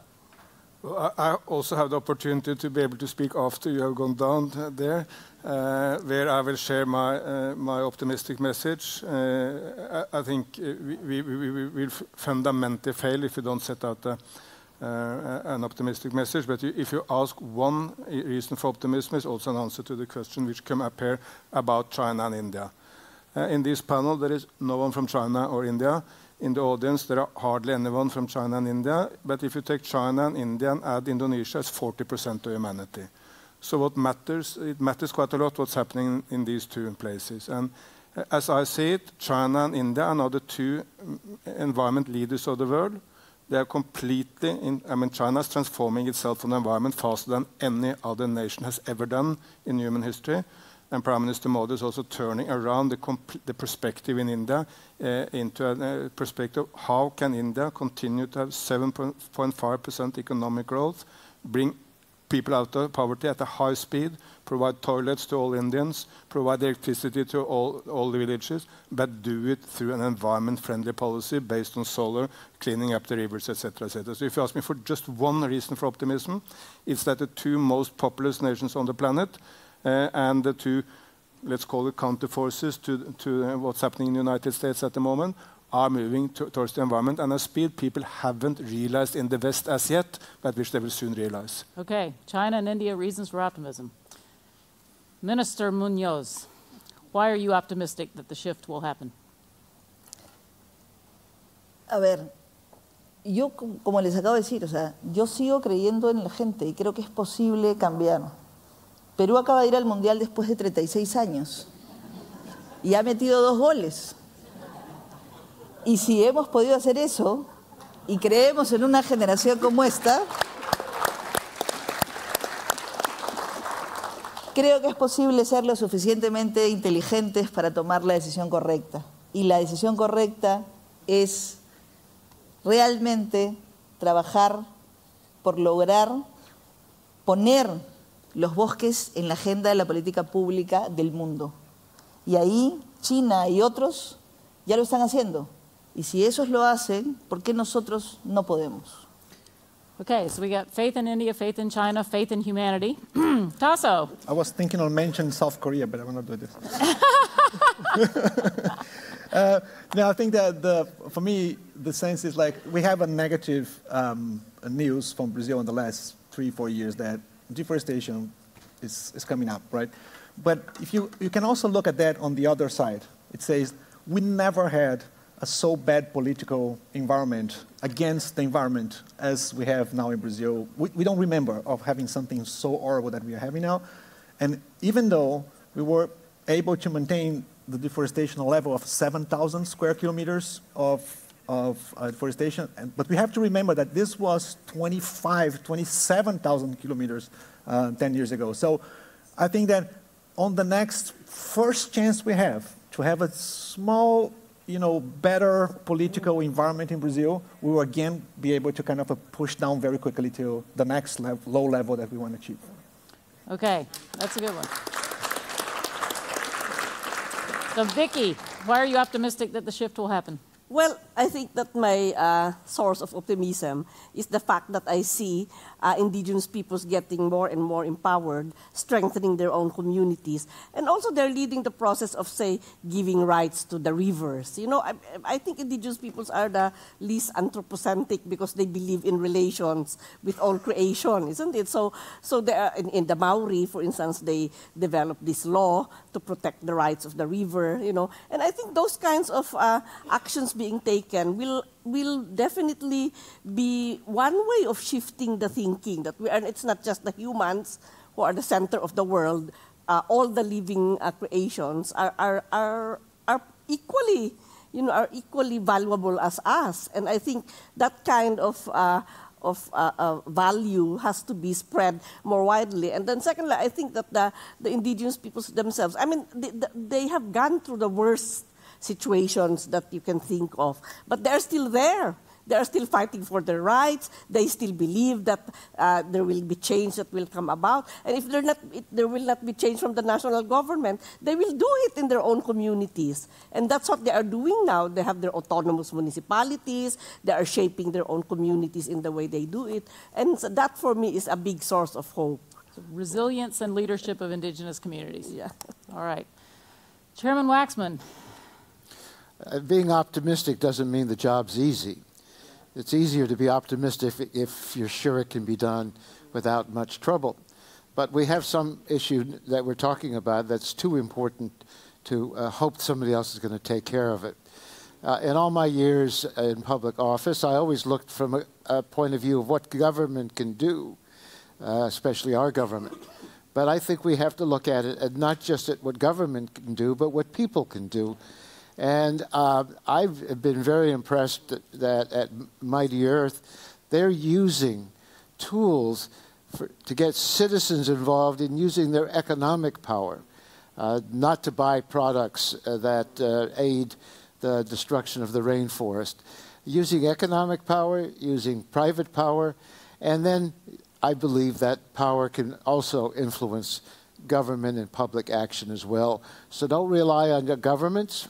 Well, I also have the opportunity to be able to speak after you have gone down there, where I will share my optimistic message. I think we will fundamentally fail if we don't set out an optimistic message. But if you ask one reason for optimism, it's also an answer to the question which came up here about China and India. In this panel, there is no one from China or India. In the audience, there are hardly anyone from China and India. But if you take China and India and add Indonesia, it's 40% of humanity. So what matters, it matters quite a lot what's happening in these two places. And as I see it, China and India are now the two environment leaders of the world. They are completely, China is transforming itself on the environment faster than any other nation has ever done in human history. And Prime Minister Modi is also turning around the perspective in India into a perspective of how can India continue to have 7.5% economic growth, bring people out of poverty at a high speed, provide toilets to all Indians, provide electricity to all the villages, but do it through an environment-friendly policy based on solar, cleaning up the rivers, etc., etc. So if you ask me for just one reason for optimism, it's that the two most populous nations on the planet and the two, let's call it counter forces to what's happening in the United States at the moment, are moving towards the environment and a speed people haven't realized in the West as yet, but which they will soon realize. Okay, China and India, reasons for optimism. Minister Muñoz, why are you optimistic that the shift will happen? A ver, yo, como les acabo de decir, o sea, yo sigo creyendo en la gente y creo que es posible cambiar. Perú acaba de ir al Mundial después de 36 años y ha metido 2 goles. Y si hemos podido hacer eso y creemos en una generación como esta, creo que es posible ser lo suficientemente inteligentes para tomar la decisión correcta. Y la decisión correcta es realmente trabajar por lograr poner los bosques en la agenda de la política pública del mundo. Y ahí China y otros ya lo están haciendo. Y si esos lo hacen, ¿por qué nosotros no podemos? Okay, so we got faith in India, faith in China, faith in humanity. Tasso. I was thinking of mentioning South Korea, but I will not do this. No, I think that for me, the sense is like we have a negative news from Brazil in the last 3-4 years that deforestation is coming up, right? But if you can also look at that on the other side. It says we never had a so bad political environment against the environment as we have now in Brazil. We don't remember of having something so horrible that we are having now. And even though we were able to maintain the deforestation level of 7,000 square kilometers of deforestation, but we have to remember that this was 27,000 kilometers 10 years ago. So I think that on the next first chance we have to have a small, better political environment in Brazil, we will again be able to kind of push down very quickly to the next low level that we want to achieve. Okay, that's a good one. So Vicky, why are you optimistic that the shift will happen? Well, I think that my source of optimism is the fact that I see indigenous peoples getting more and more empowered, strengthening their own communities, and also they're leading the process of, say, giving rights to the rivers. I think indigenous peoples are the least anthropocentric because they believe in relations with all creation, isn't it? So they are, in the Maori, for instance, they developed this law to protect the rights of the river, and I think those kinds of actions being taken will definitely be one way of shifting the thinking that it's not just the humans who are the center of the world. All the living creations are equally valuable as us, and I think that kind of value has to be spread more widely. And then secondly, I think that the indigenous peoples themselves, they have gone through the worst situations that you can think of, but they're still there. They are still fighting for their rights. They still believe that there will be change that will come about. And if there will not be change from the national government, they will do it in their own communities. And that's what they are doing now. They have their autonomous municipalities. They are shaping their own communities in the way they do it. And so that, for me, is a big source of hope. So resilience and leadership of indigenous communities. Yeah. All right. Chairman Waxman. Being optimistic doesn't mean the job's easy. It's easier to be optimistic if you're sure it can be done without much trouble. But we have some issue that we're talking about that's too important to hope somebody else is going to take care of it. In all my years in public office, I always looked from a point of view of what government can do, especially our government. But I think we have to look at it not just at what government can do, but what people can do. And I've been very impressed that at Mighty Earth, they're using tools to get citizens involved in using their economic power, not to buy products that aid the destruction of the rainforest. Using economic power, using private power, and then I believe that power can also influence government and public action as well. So don't rely on the governments.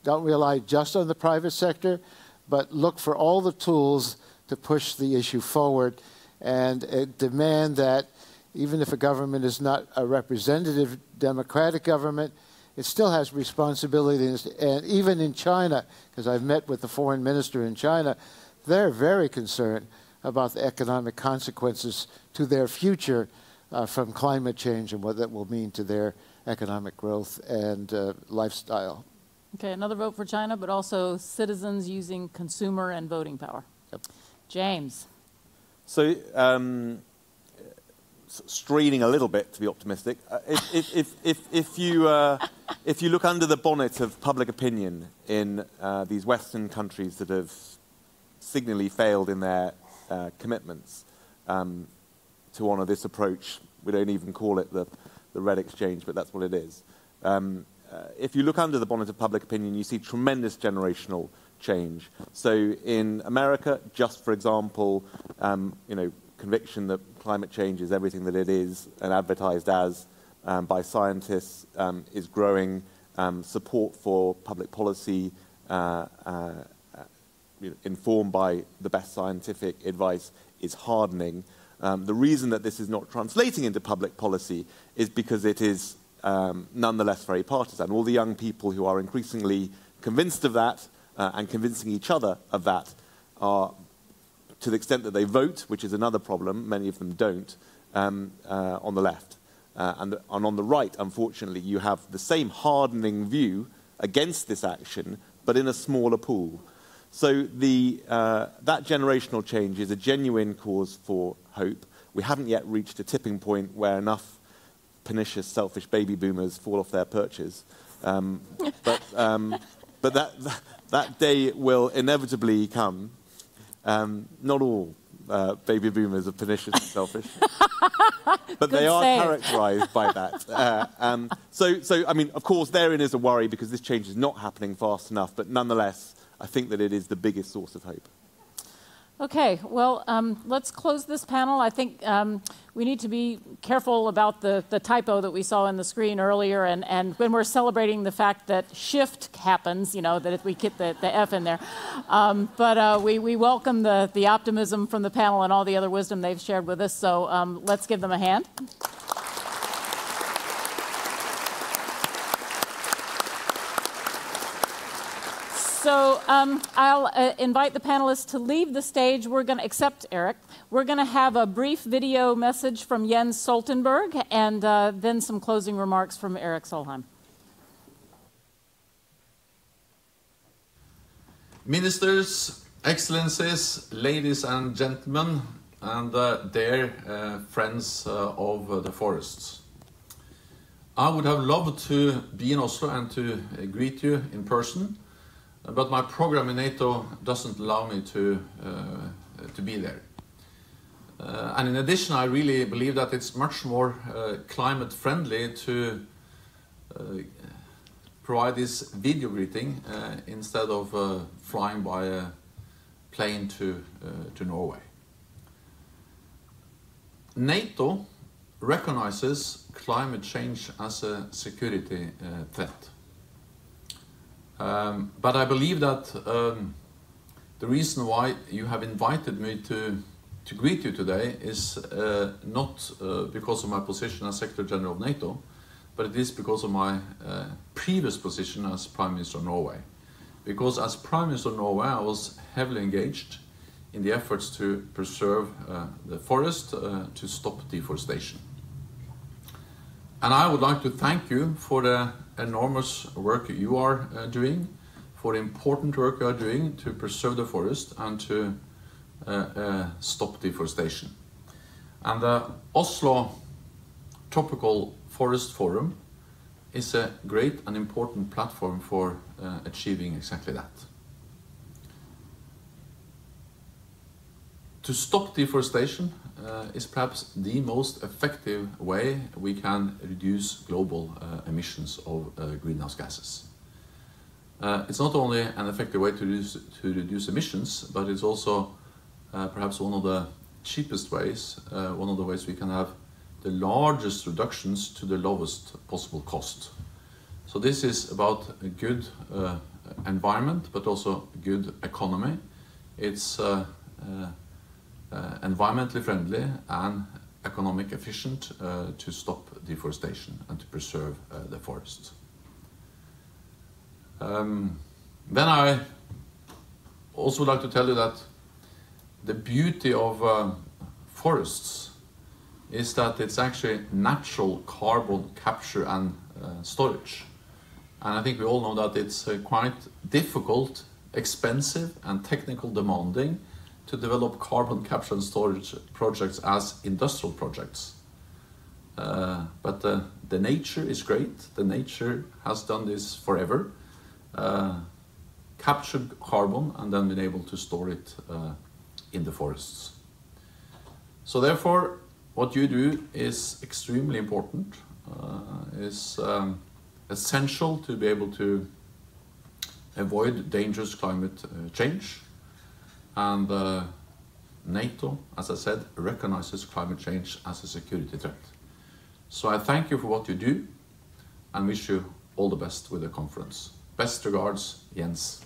Don't rely just on the private sector, but look for all the tools to push the issue forward and demand that even if a government is not a representative democratic government, it still has responsibilities. And even in China, because I've met with the foreign minister in China, they're very concerned about the economic consequences to their future from climate change and what that will mean to their economic growth and lifestyle. Okay, another vote for China, but also citizens using consumer and voting power. Yep. James. So straining a little bit to be optimistic. If you look under the bonnet of public opinion in these Western countries that have signally failed in their commitments to honour this approach, we don't even call it the red exchange, but that's what it is. If you look under the bonnet of public opinion, you see tremendous generational change. So in America, just for example, conviction that climate change is everything that it is and advertised as by scientists is growing. Support for public policy informed by the best scientific advice is hardening. The reason that this is not translating into public policy is because it is nonetheless very partisan. All the young people who are increasingly convinced of that and convincing each other of that are, to the extent that they vote, which is another problem, many of them don't, on the left. And on the right, unfortunately, you have the same hardening view against this action, but in a smaller pool. So that generational change is a genuine cause for hope. We haven't yet reached a tipping point where enough pernicious, selfish baby boomers fall off their perches. But that day will inevitably come. Not all baby boomers are pernicious and selfish, but they are characterized by that. So, I mean, of course, therein is a worry because this change is not happening fast enough, but nonetheless, I think that it is the biggest source of hope. Okay, well, let's close this panel. I think we need to be careful about the typo that we saw on the screen earlier, and when we're celebrating the fact that shift happens, that if we get the F in there. But we welcome the optimism from the panel and all the other wisdom they've shared with us, so let's give them a hand. So I'll invite the panelists to leave the stage. We're going to, except Erik, we're going to have a brief video message from Jens Stoltenberg and then some closing remarks from Erik Solheim. Ministers, Excellencies, ladies and gentlemen, and dear friends of the forests. I would have loved to be in Oslo and to greet you in person. But my program in NATO doesn't allow me to be there. And in addition, I really believe that it's much more climate friendly to provide this video greeting instead of flying by a plane to Norway. NATO recognizes climate change as a security threat. But I believe that the reason why you have invited me to greet you today is not because of my position as Secretary General of NATO, but it is because of my previous position as Prime Minister of Norway. Because as Prime Minister of Norway, I was heavily engaged in the efforts to preserve the forest, to stop deforestation. And I would like to thank you for the enormous work you are doing, for the important work you are doing to preserve the forest and to stop deforestation. And the Oslo Tropical Forest Forum is a great and important platform for achieving exactly that. To stop deforestation is perhaps the most effective way we can reduce global emissions of greenhouse gases. It's not only an effective way to reduce emissions, but it's also perhaps one of the cheapest ways, one of the ways we can have the largest reductions to the lowest possible cost. So this is about a good environment, but also a good economy. It's environmentally friendly and economic efficient to stop deforestation and to preserve the forest. Then I also would like to tell you that the beauty of forests is that it's actually natural carbon capture and storage. And I think we all know that it's quite difficult, expensive and technical demanding to develop carbon capture and storage projects as industrial projects. but the nature is great. The nature has done this forever, captured carbon and then been able to store it in the forests. So therefore, what you do is extremely important, is essential to be able to avoid dangerous climate change. And NATO, as I said, recognizes climate change as a security threat. So I thank you for what you do and wish you all the best with the conference. Best regards, Jens.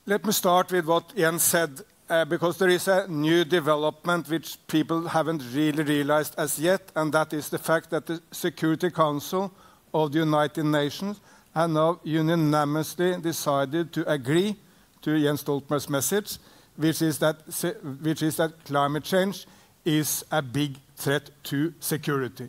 Let me start with what Jens said, because there is a new development which people haven't really realized as yet, and that is the fact that the Security Council of the United Nations have now unanimously decided to agree to Jens Stoltenberg's message, which is that climate change is a big threat to security.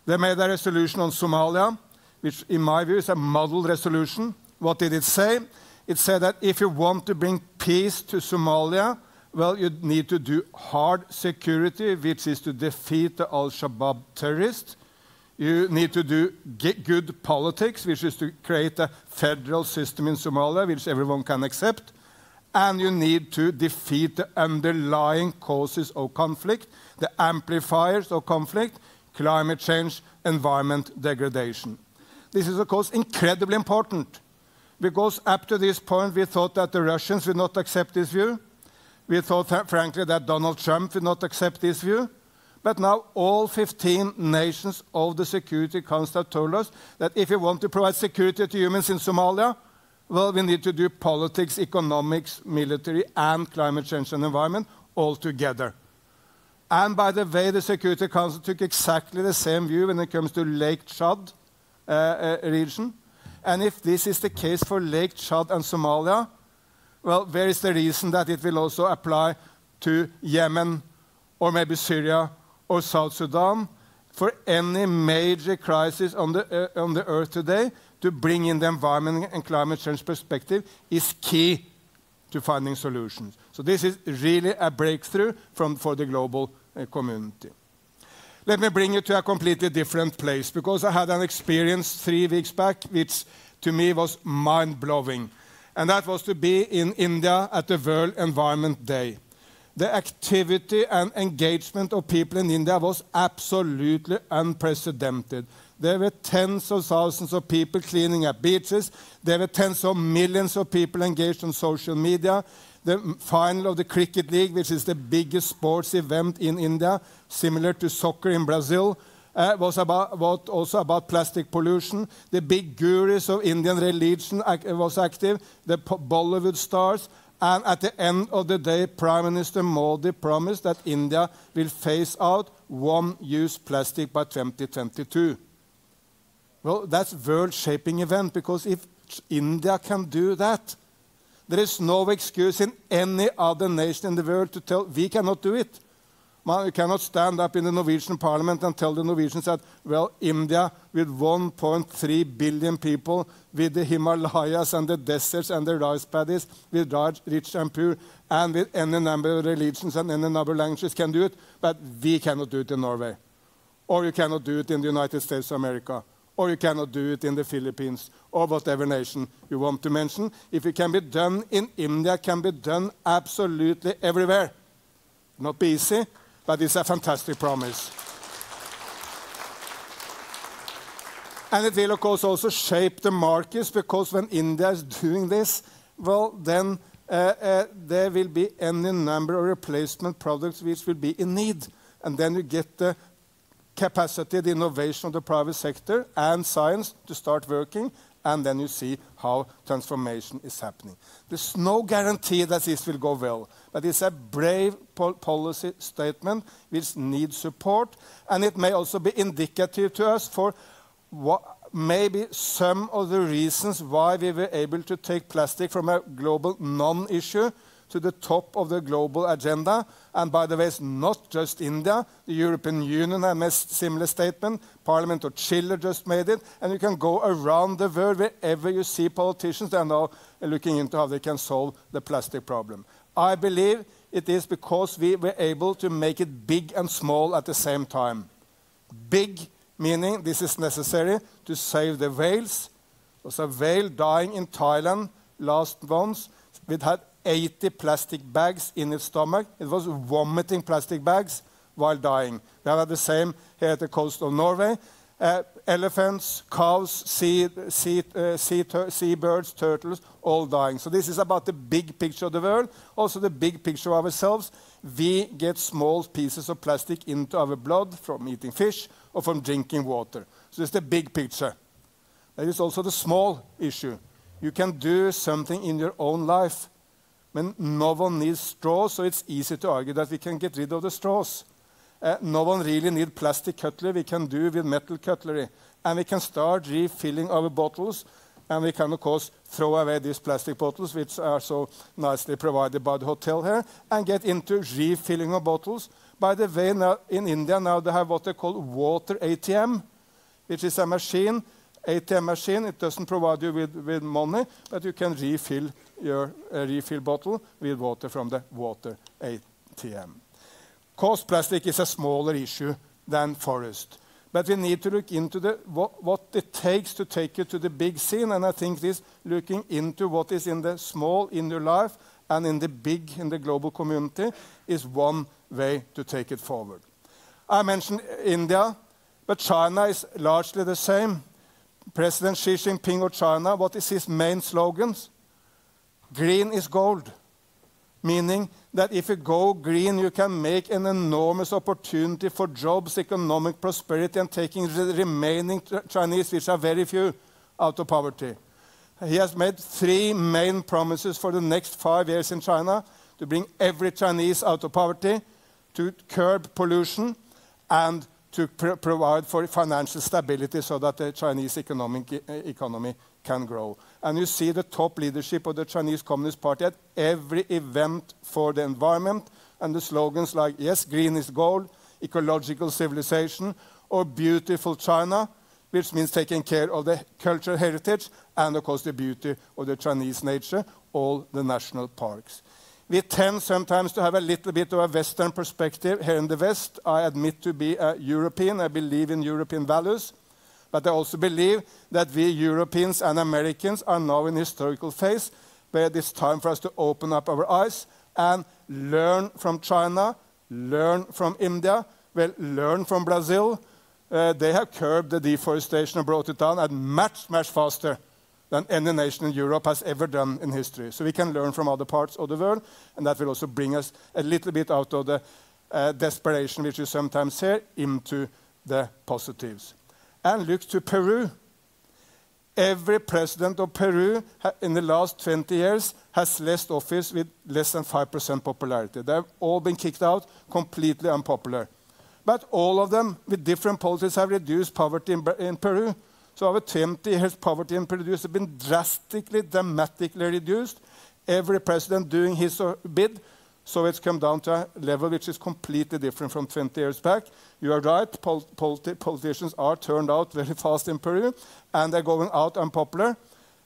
They made a resolution on Somalia, which in my view is a model resolution. What did it say? It said that if you want to bring peace to Somalia, well, you need to do hard security, which is to defeat the Al-Shabaab terrorists. You need to do good politics, which is to create a federal system in Somalia, which everyone can accept. And you need to defeat the underlying causes of conflict, the amplifiers of conflict, climate change, environment degradation. This is, of course, incredibly important, because up to this point we thought that the Russians would not accept this view. We thought, frankly, that Donald Trump would not accept this view. But now all 15 nations of the Security Council have told us that if we want to provide security to humans in Somalia, well, we need to do politics, economics, military, and climate change and environment all together. And by the way, the Security Council took exactly the same view when it comes to Lake Chad region. And if this is the case for Lake Chad and Somalia, well, where is the reason that it will also apply to Yemen or maybe Syria or South Sudan? For any major crisis on the earth today, to bring in the environment and climate change perspective is key to finding solutions. So this is really a breakthrough for the global community. Let me bring you to a completely different place, because I had an experience 3 weeks back which to me was mind-blowing. And that was to be in India at the World Environment Day. The activity and engagement of people in India was absolutely unprecedented. There were tens of thousands of people cleaning up beaches. There were tens of millions of people engaged on social media. The final of the Cricket League, which is the biggest sports event in India, similar to soccer in Brazil, was also about plastic pollution. The big gurus of Indian religion was active, the Bollywood stars. And at the end of the day, Prime Minister Modi promised that India will phase out one-use plastic by 2022. Well, that's a world-shaping event, because if India can do that, there is no excuse in any other nation in the world to tell, we cannot do it. Man, you cannot stand up in the Norwegian parliament and tell the Norwegians that, well, India with 1.3 billion people, with the Himalayas and the deserts and the rice paddies, with rich and poor, and with any number of religions and any number of languages can do it, but we cannot do it in Norway. Or you cannot do it in the United States of America. Or you cannot do it in the Philippines, or whatever nation you want to mention. If it can be done in India, it can be done absolutely everywhere. Not be easy, but it's a fantastic promise. And it will, of course, also shape the markets, because when India is doing this, well, then there will be any number of replacement products which will be in need. And then you get the capacity, the innovation of the private sector and science to start working, and then you see how transformation is happening. There's no guarantee that this will go well, but it's a brave policy statement which needs support, and it may also be indicative to us for maybe some of the reasons why we were able to take plastic from a global non-issue to the top of the global agenda. And by the way, it's not just India. The European Union has made similar statement. Parliament of Chile just made it. And you can go around the world wherever you see politicians. They are now looking into how they can solve the plastic problem. I believe it is because we were able to make it big and small at the same time. Big, meaning this is necessary to save the whales. There was a whale dying in Thailand last month. It had 80 plastic bags in its stomach. It was vomiting plastic bags while dying. We have the same here at the coast of Norway. Elephants, cows, seabirds, turtles, all dying. So this is about the big picture of the world, also the big picture of ourselves. We get small pieces of plastic into our blood from eating fish or from drinking water. So it's the big picture. There is also the small issue. You can do something in your own life. When no one needs straws, so it's easy to argue that we can get rid of the straws. No one really needs plastic cutlery. We can do with metal cutlery. And we can start refilling our bottles. And we can, of course, throw away these plastic bottles, which are so nicely provided by the hotel here, and get into refilling of bottles. By the way, now, in India now they have what they call water ATM, which is a machine, ATM machine. It doesn't provide you with money, but you can refill your refill bottle with water from the water ATM. Cost plastic is a smaller issue than forest. But we need to look into what it takes to take it to the big scene. And I think this looking into what is in the small in your life and in the big in the global community is one way to take it forward. I mentioned India, but China is largely the same. President Xi Jinping of China, what is his main slogans? Green is gold. Meaning that if you go green, you can make an enormous opportunity for jobs, economic prosperity, and taking the remaining Chinese, which are very few, out of poverty. He has made 3 main promises for the next 5 years in China: to bring every Chinese out of poverty, to curb pollution, and to provide for financial stability so that the Chinese economy can grow. And you see the top leadership of the Chinese Communist Party at every event for the environment, and the slogans like, yes, green is gold, ecological civilization, or beautiful China, which means taking care of the cultural heritage and, of course, the beauty of the Chinese nature, all the national parks. We tend sometimes to have a little bit of a Western perspective here in the West. I admit to be a European. I believe in European values. But I also believe that we Europeans and Americans are now in a historical phase where it's time for us to open up our eyes and learn from China, learn from India, well, learn from Brazil. They have curbed the deforestation and brought it down at much, much faster than any nation in Europe has ever done in history. So we can learn from other parts of the world, and that will also bring us a little bit out of the desperation which you sometimes hear into the positives. And look to Peru. Every president of Peru in the last 20 years has left office with less than 5% popularity. They've all been kicked out, completely unpopular. But all of them, with different policies, have reduced poverty in Peru. So over 20 years, poverty in Peru has been dramatically reduced. Every president doing his bid. So it's come down to a level which is completely different from 20 years back. You are right, politicians are turned out very fast in Peru, and they're going out unpopular.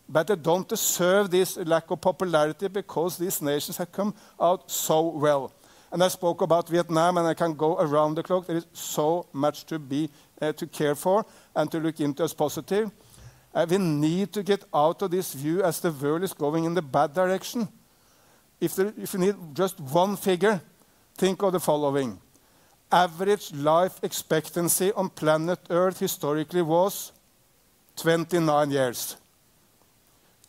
But they don't deserve this lack of popularity because these nations have come out so well. And I spoke about Vietnam, and I can go around the clock. There is so much to care for and to look into as positive. We need to get out of this view as the world is going in the bad direction. If you need just one figure, think of the following. Average life expectancy on planet Earth historically was 29 years.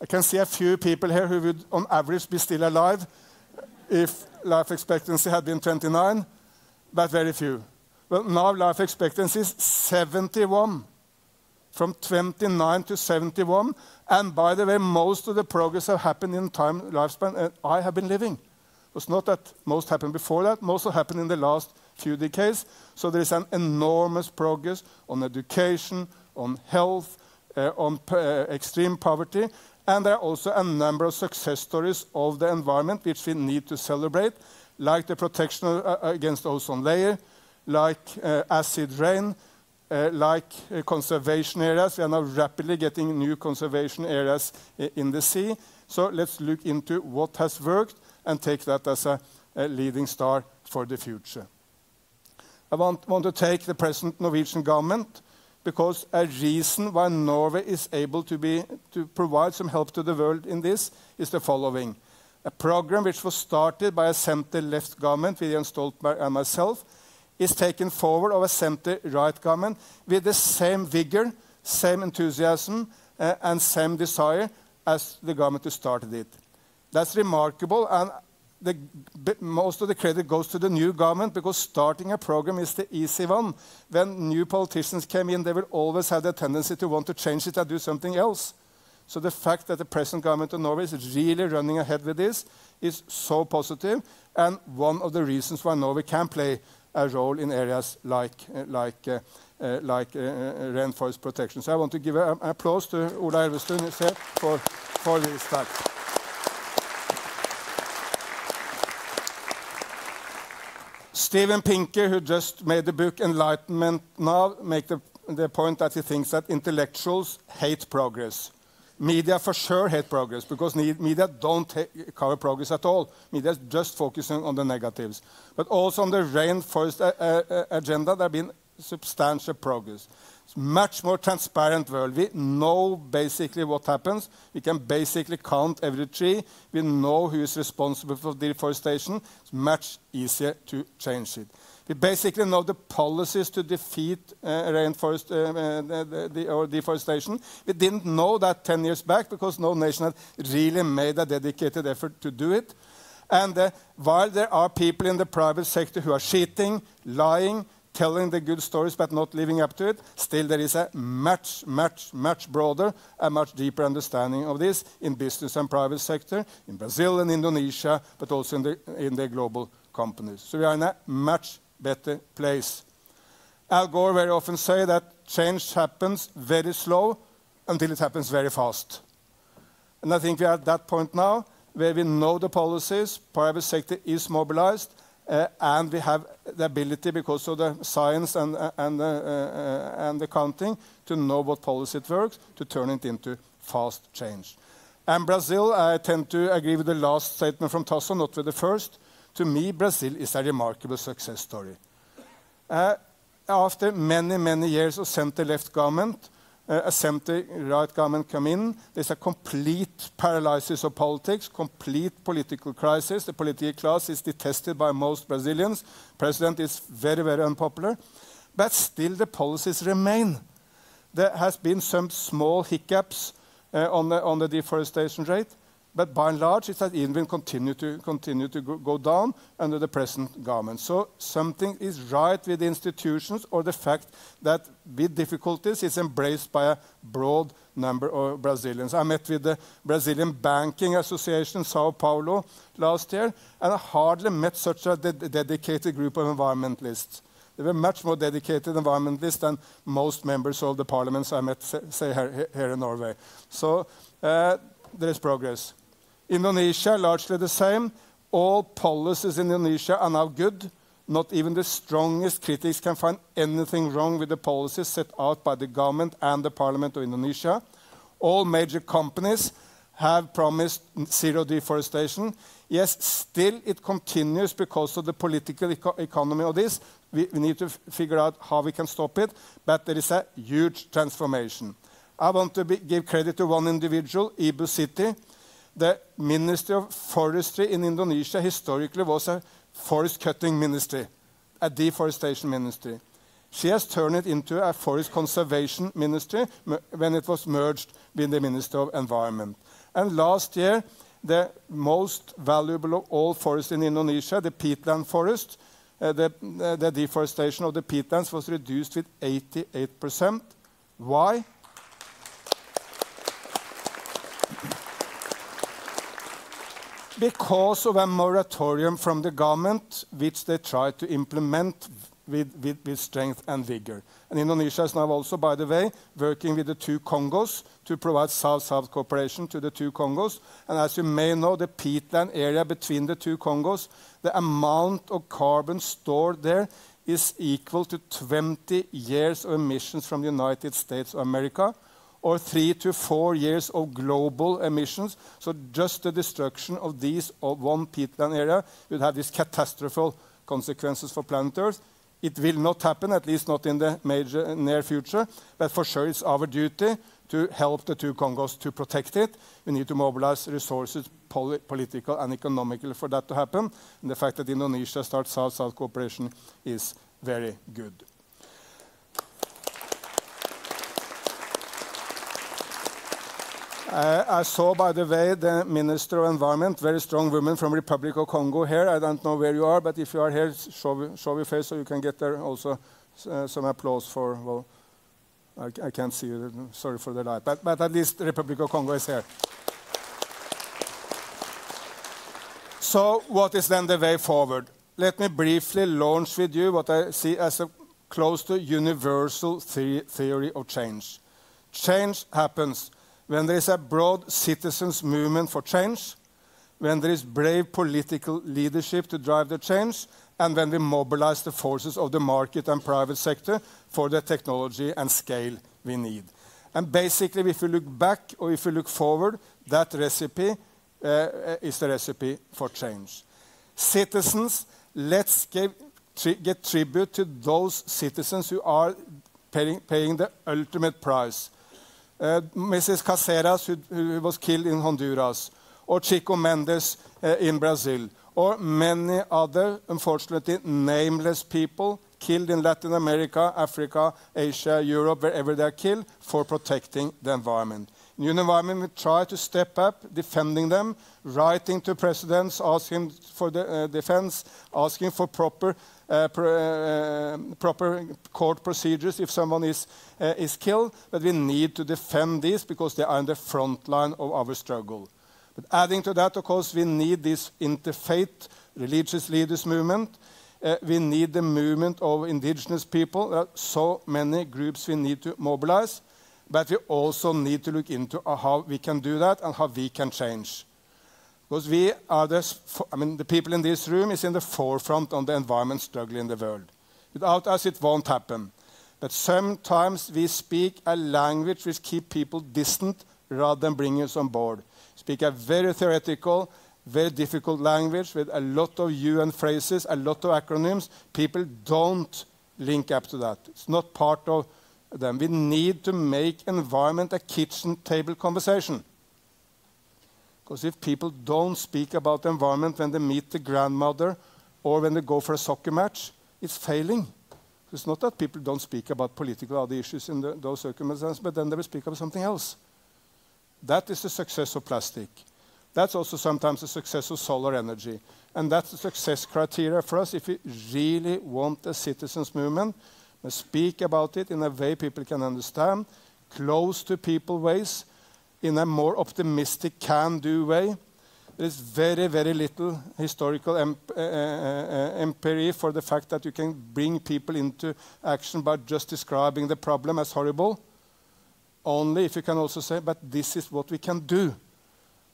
I can see a few people here who would, on average, be still alive if life expectancy had been 29, but very few. Well, now life expectancy is 71, from 29 to 71. And by the way, most of the progress have happened in lifespan I have been living. It was not that most happened before that. Most have happened in the last few decades. So there is an enormous progress on education, on health, on extreme poverty. And there are also a number of success stories of the environment which we need to celebrate, like the protection against ozone layer, like acid rain, like conservation areas. We are now rapidly getting new conservation areas in the sea. So let's look into what has worked and take that as a leading star for the future. I want to take the present Norwegian government, because a reason why Norway is able to provide some help to the world in this is the following. A program which was started by a center-left government with Jens Stoltenberg and myself is taken forward of a center-right government with the same vigor, same enthusiasm, and same desire as the government who started it. That's remarkable, and most of the credit goes to the new government, because starting a program is the easy one. When new politicians came in, they will always have the tendency to want to change it and do something else. So the fact that the present government of Norway is really running ahead with this is so positive, and one of the reasons why Norway can play a role in areas like rainforest protection. So I want to give an applause to Ola Elvestuen for this fact. Steven Pinker, who just made the book Enlightenment Now, make the point that he thinks that intellectuals hate progress. Media for sure hate progress, because media don't cover progress at all. Media is just focusing on the negatives. But also on the rainforest agenda, there have been substantial progress. It's much more transparent world. We know basically what happens. We can basically count every tree. We know who is responsible for deforestation. It's much easier to change it. We basically know the policies to defeat rainforest or deforestation. We didn't know that 10 years back, because no nation had really made a dedicated effort to do it. And while there are people in the private sector who are cheating, lying, telling the good stories but not living up to it, still there is a much broader and much deeper understanding of this in business and private sector, in Brazil and Indonesia, but also in the global companies. So we are in a much better place. Al Gore very often say that change happens very slow until it happens very fast. And I think we are at that point now where we know the policies, private sector is mobilized, and we have the ability, because of the science and the counting, to know what policy it works, to turn it into fast change. And Brazil, I tend to agree with the last statement from Tasso, not with the first. To me, Brazil is a remarkable success story. After many years of center-left government, a center-right government come in. There's a complete paralysis of politics, complete political crisis. The political class is detested by most Brazilians. President is very unpopular. But still the policies remain. There has been some small hiccups on the deforestation rate, but by and large it has even continue to go down under the present government. So something is right with the institutions, or the fact that with difficulties it's embraced by a broad number of Brazilians. I met with the Brazilian Banking Association in Sao Paulo last year, and I hardly met such a dedicated group of environmentalists. They were much more dedicated environmentalists than most members of the parliaments I met, say, here in Norway. So there is progress. Indonesia, largely the same. All policies in Indonesia are now good. Not even the strongest critics can find anything wrong with the policies set out by the government and the parliament of Indonesia. All major companies have promised zero deforestation. Yes, still it continues because of the political economy of this. We need to figure out how we can stop it, but there is a huge transformation. I want to give credit to one individual, Ibu Siti. The Ministry of Forestry in Indonesia historically was a forest cutting ministry, a deforestation ministry. She has turned it into a forest conservation ministry when it was merged with the Ministry of Environment. And last year, the most valuable of all forests in Indonesia, the peatland forest, the deforestation of the peatlands was reduced with 88%. Why? Because of a moratorium from the government, which they tried to implement with strength and vigor. And Indonesia is now also, by the way, working with the two Congos to provide South-South cooperation to the two Congos. And as you may know, the peatland area between the two Congos, the amount of carbon stored there is equal to 20 years of emissions from the United States of America, or 3 to 4 years of global emissions. So just the destruction of these of one peatland area would have these catastrophic consequences for planet Earth. It will not happen, at least not in the near future, but for sure it's our duty to help the two Congos to protect it. We need to mobilize resources, political and economical, for that to happen. And the fact that Indonesia starts South-South cooperation is very good. I saw, by the way, the Minister of Environment, very strong woman from Republic of Congo here. I don't know where you are, but if you are here, show your face so you can get there also some applause for, well, I can't see you, sorry for the light, but at least the Republic of Congo is here. So what is then the way forward? Let me briefly launch with you what I see as a close to universal theory of change. Change happens when there is a broad citizens' movement for change, when there is brave political leadership to drive the change, and when we mobilize the forces of the market and private sector for the technology and scale we need. And basically, if you look back or if you look forward, that recipe is the recipe for change. Citizens, let's get tribute to those citizens who are paying the ultimate price. Mrs. Caceres, who was killed in Honduras, or Chico Mendes in Brazil, or many other, unfortunately, nameless people killed in Latin America, Africa, Asia, Europe, wherever they are killed, for protecting the environment. In the environment, we try to step up, defending them, writing to presidents, asking for the defense, asking for proper court procedures if someone is killed. But we need to defend these because they are in the front line of our struggle. But adding to that, of course, we need this interfaith religious leaders movement. We need the movement of indigenous people. There are so many groups we need to mobilize. But we also need to look into how we can do that and how we can change. Because we are the people in this room is in the forefront on the environment struggle in the world. Without us, it won't happen. But sometimes we speak a language which keeps people distant rather than bringing us on board. Speak a very theoretical, very difficult language with a lot of UN phrases, a lot of acronyms. People don't link up to that. It's not part of them. We need to make environment a kitchen table conversation. Because if people don't speak about the environment when they meet the grandmother or when they go for a soccer match, it's failing. It's not that people don't speak about political other issues in those circumstances, but then they will speak about something else. That is the success of plastic. That's also sometimes the success of solar energy. And that's the success criteria for us if we really want a citizens' movement. We speak about it in a way people can understand, close to people ways, in a more optimistic can-do way. There is very, very little historical empiric for the fact that you can bring people into action by just describing the problem as horrible. Only if you can also say, but this is what we can do.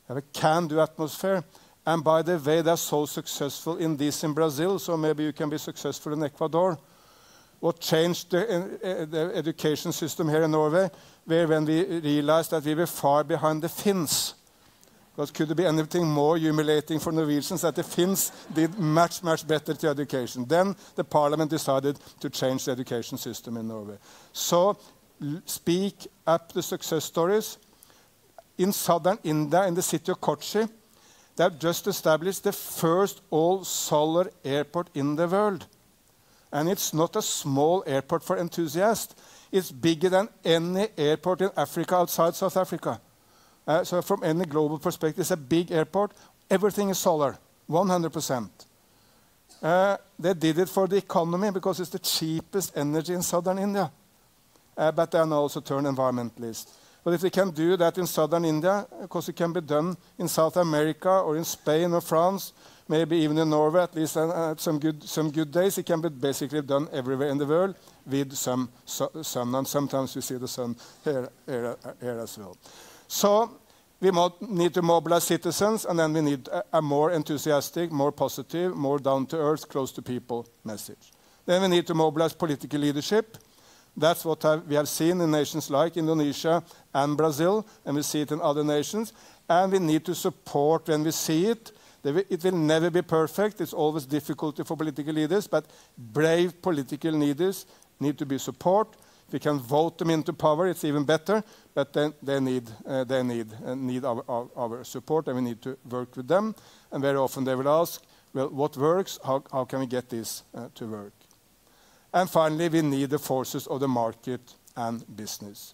Have a can-do atmosphere. And by the way, they're so successful in this in Brazil, so maybe you can be successful in Ecuador. What changed the education system here in Norway, where when we realized that we were far behind the Finns. Because could there be anything more humiliating for Norwegians that the Finns did much, much better to education? Then the parliament decided to change the education system in Norway. So speak up the success stories. In southern India, in the city of Kochi, they have just established the first all-solar airport in the world. And it's not a small airport for enthusiasts. It's bigger than any airport in Africa outside South Africa. So from any global perspective, it's a big airport. Everything is solar, 100%. They did it for the economy because it's the cheapest energy in southern India. But they are now also turned environmentalists. But if they can do that in southern India, of course it can be done in South America or in Spain or France, maybe even in Norway, at least at some good days, it can be basically done everywhere in the world with some sun, and sometimes we see the sun here as well. So we need to mobilize citizens, and then we need a more enthusiastic, more positive, more down-to-earth, close-to-people message. Then we need to mobilize political leadership. That's what we have seen in nations like Indonesia and Brazil, and we see it in other nations. And we need to support when we see it. It will never be perfect. It's always difficult for political leaders, but brave political leaders need to be supported. We can vote them into power, it's even better, but then they need our support, and we need to work with them. And very often they will ask, well, what works? How can we get this to work? And finally, we need the forces of the market and business.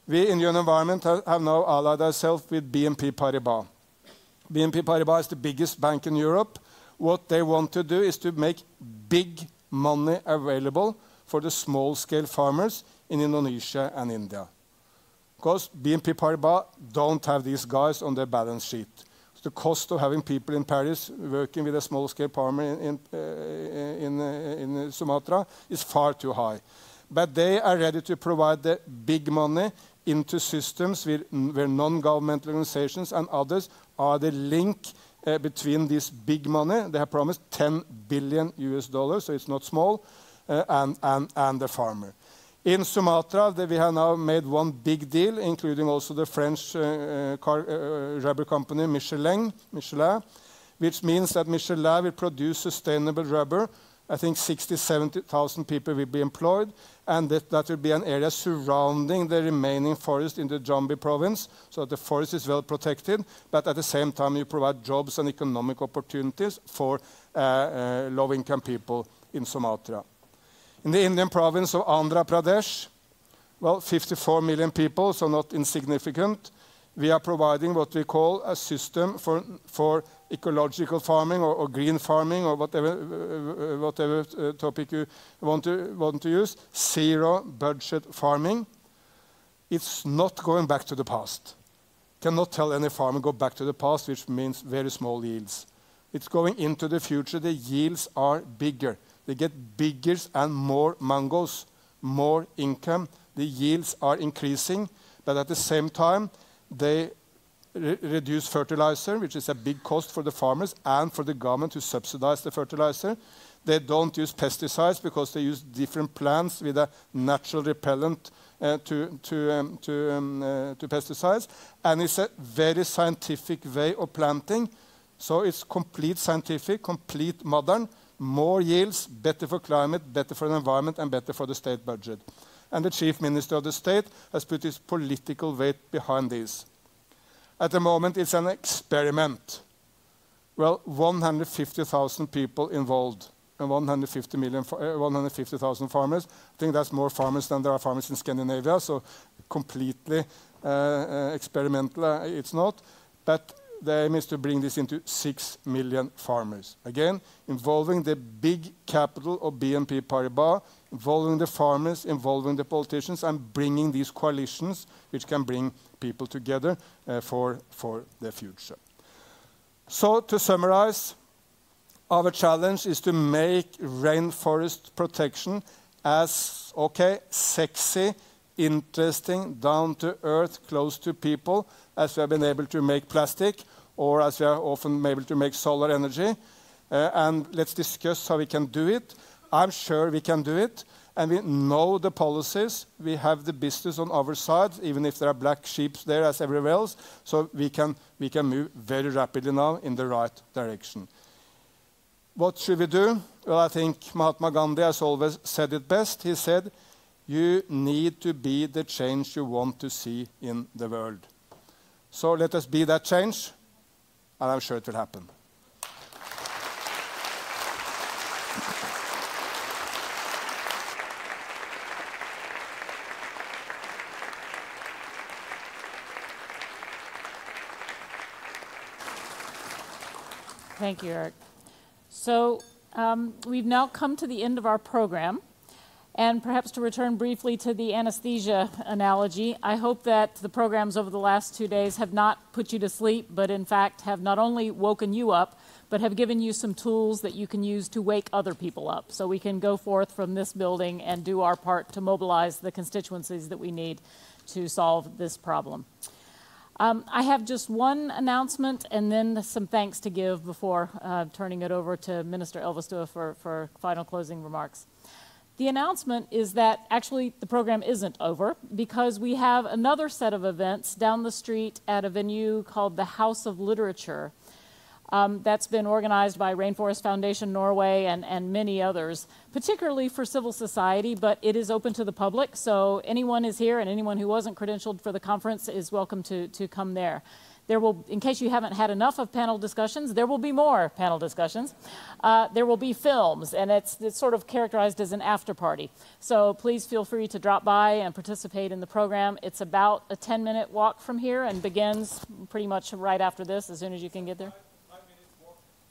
We in UN Environment have now allied ourselves with BNP Paribas. BNP Paribas is the biggest bank in Europe. What they want to do is to make big money available for the small-scale farmers in Indonesia and India. Because BNP Paribas don't have these guys on their balance sheet. The cost of having people in Paris working with a small-scale farmer in Sumatra is far too high. But they are ready to provide the big money into systems where non-governmental organizations and others are the link between this big money. They have promised $10 billion, so it's not small, and the farmer. In Sumatra, we have now made one big deal, including also the French rubber company Michelin, which means that Michelin will produce sustainable rubber. I think 60,000, 70,000 people will be employed, and that will be an area surrounding the remaining forest in the Jambi province, so that the forest is well protected, but at the same time you provide jobs and economic opportunities for low-income people in Sumatra. In the Indian province of Andhra Pradesh, well, 54 million people, so not insignificant. We are providing what we call a system for ecological farming or green farming or whatever topic you want to use, zero budget farming. It's not going back to the past. Cannot tell any farmer go back to the past, which means very small yields. It's going into the future. The yields are bigger. They get bigger and more mangoes, more income. The yields are increasing, but at the same time, they reduce fertilizer, which is a big cost for the farmers and for the government to subsidize the fertilizer. They don't use pesticides because they use different plants with a natural repellent to pesticides. And it's a very scientific way of planting. So it's complete scientific, complete modern. More yields, better for climate, better for the environment, and better for the state budget. And the chief minister of the state has put his political weight behind this. At the moment, it's an experiment. Well, 150,000 people involved, and 150,000 farmers. I think that's more farmers than there are farmers in Scandinavia, so completely experimental it's not. But the aim is to bring this into 6 million farmers. Again, involving the big capital of BNP Paribas, involving the farmers, involving the politicians, and bringing these coalitions which can bring people together for the future. So to summarize, our challenge is to make rainforest protection as, sexy, interesting, down to earth, close to people, as we have been able to make plastic, or as we are often able to make solar energy. And let's discuss how we can do it. I'm sure we can do it. And we know the policies. We have the business on our side, even if there are black sheep there as everywhere else. So we can move very rapidly now in the right direction. What should we do? Well, I think Mahatma Gandhi has always said it best. He said, you need to be the change you want to see in the world. So let us be that change, and I'm sure it will happen. Thank you, Erik. So we've now come to the end of our program. And perhaps to return briefly to the anesthesia analogy, I hope that the programs over the last 2 days have not put you to sleep, but in fact have not only woken you up, but have given you some tools that you can use to wake other people up. So we can go forth from this building and do our part to mobilize the constituencies that we need to solve this problem. I have just one announcement and then some thanks to give before turning it over to Minister Elvestuen for final closing remarks. The announcement is that actually the program isn't over because we have another set of events down the street at a venue called the House of Literature. That's been organized by Rainforest Foundation Norway and many others, particularly for civil society, but it is open to the public, so anyone is here and anyone who wasn't credentialed for the conference is welcome to come there. There will, in case you haven't had enough of panel discussions, there will be more panel discussions. There will be films, and it's sort of characterized as an after party. So please feel free to drop by and participate in the program. It's about a 10-minute walk from here and begins pretty much right after this, as soon as you can get there.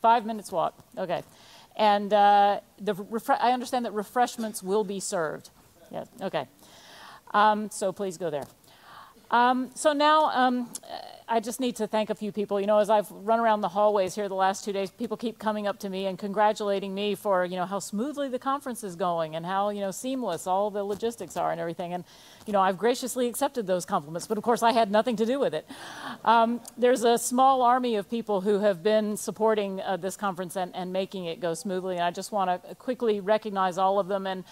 5 minutes walk, okay. And I understand that refreshments will be served. Yeah, okay. So please go there. So now I just need to thank a few people. You know, as I've run around the hallways here the last 2 days, people keep coming up to me and congratulating me for, you know, how smoothly the conference is going and how, you know, seamless all the logistics are and everything. And, you know, I've graciously accepted those compliments, but of course I had nothing to do with it. There's a small army of people who have been supporting this conference and making it go smoothly. And I just want to quickly recognize all of them. And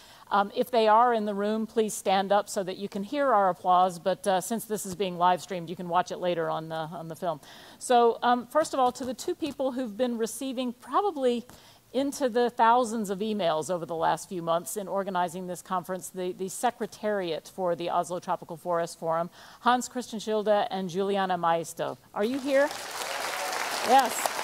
if they are in the room, please stand up so that you can hear our applause. But since this is being live streamed, you can watch it later on the film. So first of all, to the two people who've been receiving probably into the thousands of emails over the last few months in organizing this conference, the Secretariat for the Oslo Tropical Forest Forum, Hans Christian Schilde and Juliana Maisto. Are you here? Yes.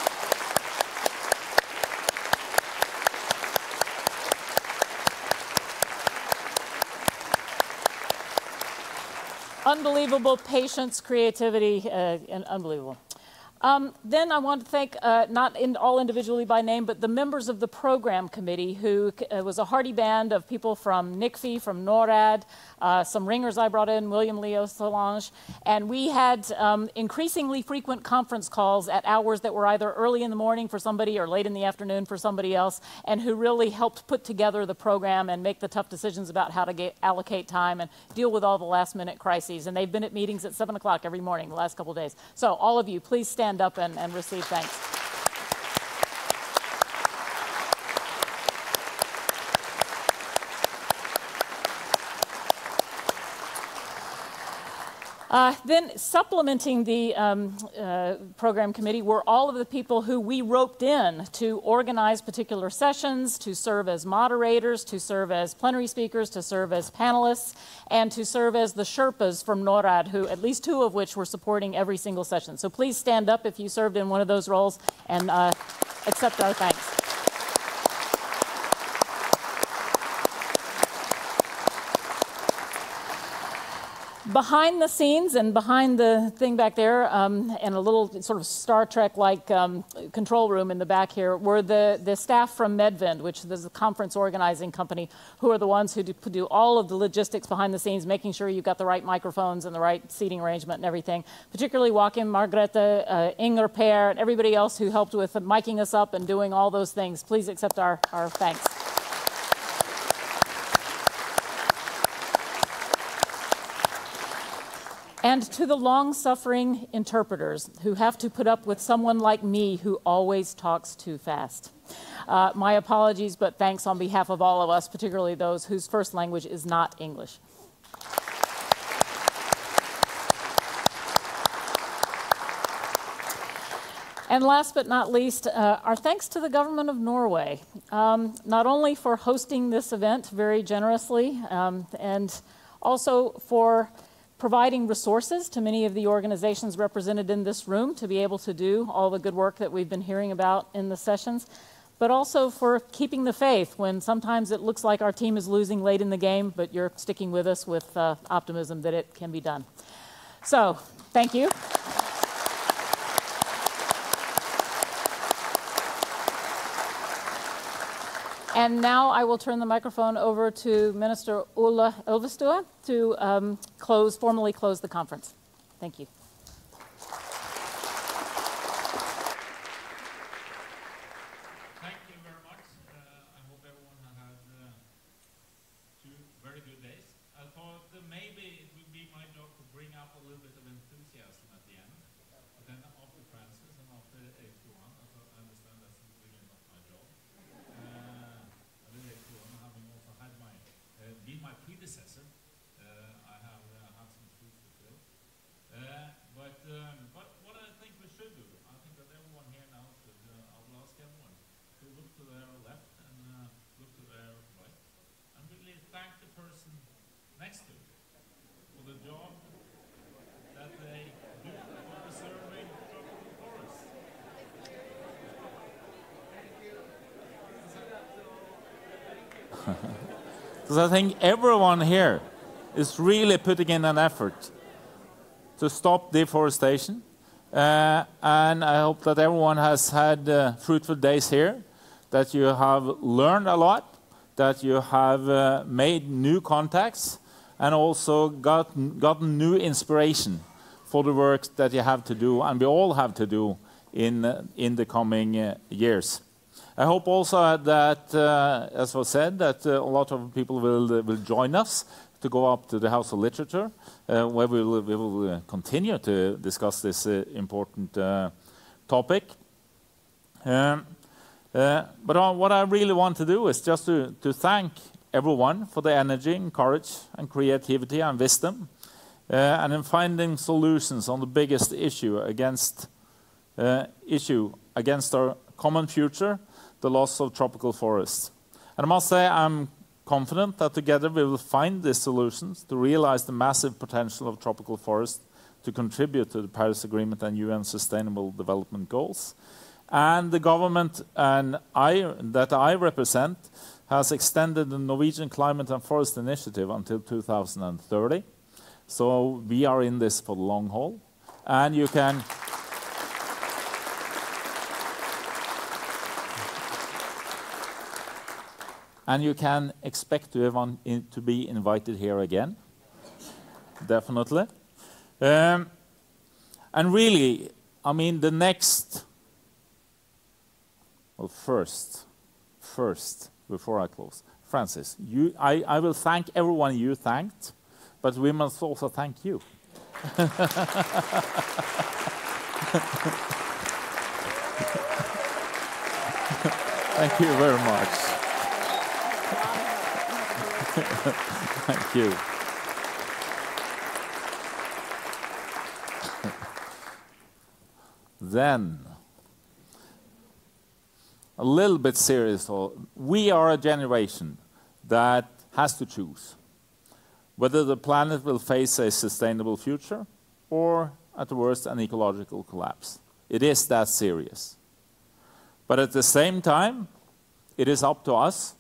Unbelievable patience, creativity, and unbelievable. Then I want to thank, not all individually by name, but the members of the program committee, who was a hearty band of people from NICFI, from NORAD, some ringers I brought in, William Leo Solange, and we had increasingly frequent conference calls at hours that were either early in the morning for somebody or late in the afternoon for somebody else, and who really helped put together the program and make the tough decisions about how to allocate time and deal with all the last-minute crises. And they've been at meetings at 7 o'clock every morning the last couple of days. So all of you, please stand up and receive thanks. Then supplementing the program committee were all of the people who we roped in to organize particular sessions, to serve as moderators, to serve as plenary speakers, to serve as panelists, and to serve as the Sherpas from NORAD, who at least 2 of which were supporting every single session. So please stand up if you served in one of those roles and accept our thanks. Behind the scenes and behind the thing back there, and a little sort of Star Trek-like control room in the back here, were the staff from Medvind, which is a conference organizing company, who are the ones who do all of the logistics behind the scenes, making sure you've got the right microphones and the right seating arrangement and everything. Particularly Joachim, Margrethe, Inger, Per, and everybody else who helped with miking us up and doing all those things. Please accept our thanks. And to the long-suffering interpreters who have to put up with someone like me who always talks too fast. My apologies, but thanks on behalf of all of us, particularly those whose first language is not English. And last but not least, our thanks to the government of Norway, not only for hosting this event very generously, and also for providing resources to many of the organizations represented in this room to be able to do all the good work that we've been hearing about in the sessions, but also for keeping the faith when sometimes it looks like our team is losing late in the game, but you're sticking with us with optimism that it can be done. So, thank you. And now I will turn the microphone over to Minister Ola Elvestuen to formally close the conference. Thank you. Thank you very much. I hope everyone has had 2 very good days. I thought that maybe it would be my job to bring up a little bit of enthusiasm at the end. But then after Francis and after Erik, I understand that's really not my job. Having also had been my predecessor, I have had some shoes to fill. But what I think we should do, I think that everyone here now should, I will ask everyone to look to their left and look to their right, and really thank the person next to you for the job that they do for preserving tropical forests. Because I think everyone here is really putting in an effort to stop deforestation. And I hope that everyone has had fruitful days here, that you have learned a lot, that you have made new contacts, and also gotten new inspiration for the work that you have to do, and we all have to do in the coming years. I hope also that, as was said, that a lot of people will join us to go up to the House of Literature, where we will continue to discuss this important topic. But what I really want to do is just to thank everyone for the energy and courage and creativity and wisdom, and in finding solutions on the biggest issue against our common future, the loss of tropical forests. And I must say I'm confident that together we will find these solutions to realize the massive potential of tropical forests to contribute to the Paris Agreement and UN Sustainable Development Goals. And the government that I represent has extended the Norwegian Climate and Forest Initiative until 2030. So we are in this for the long haul. And you can... And you can expect to be invited here again, definitely. And really, I mean, the next... Well, first, before I close, Francis, I will thank everyone you thanked, but we must also thank you. Thank you very much. Thank you. Then, a little bit serious. We are a generation that has to choose whether the planet will face a sustainable future or, at the worst, an ecological collapse. It is that serious. But at the same time, it is up to us,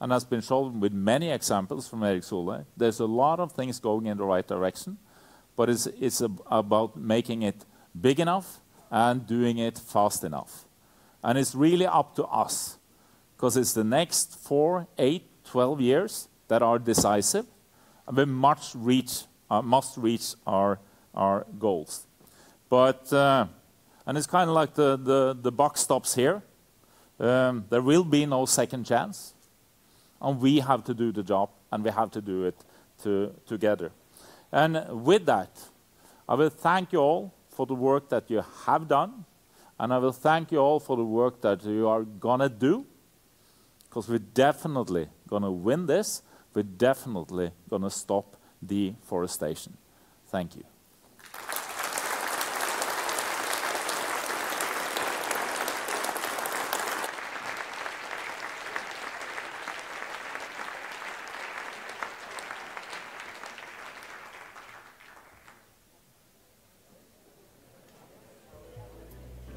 and has been shown with many examples from Erik Solheim. There's a lot of things going in the right direction, but it's about making it big enough and doing it fast enough. And it's really up to us, because it's the next 4, 8, 12 years that are decisive, and we must reach our goals. But, and it's kind of like the buck stops here. There will be no second chance. And we have to do the job, and we have to do it together. And with that, I will thank you all for the work that you have done, and I will thank you all for the work that you are going to do, because we're definitely going to win this. We're definitely going to stop deforestation. Thank you.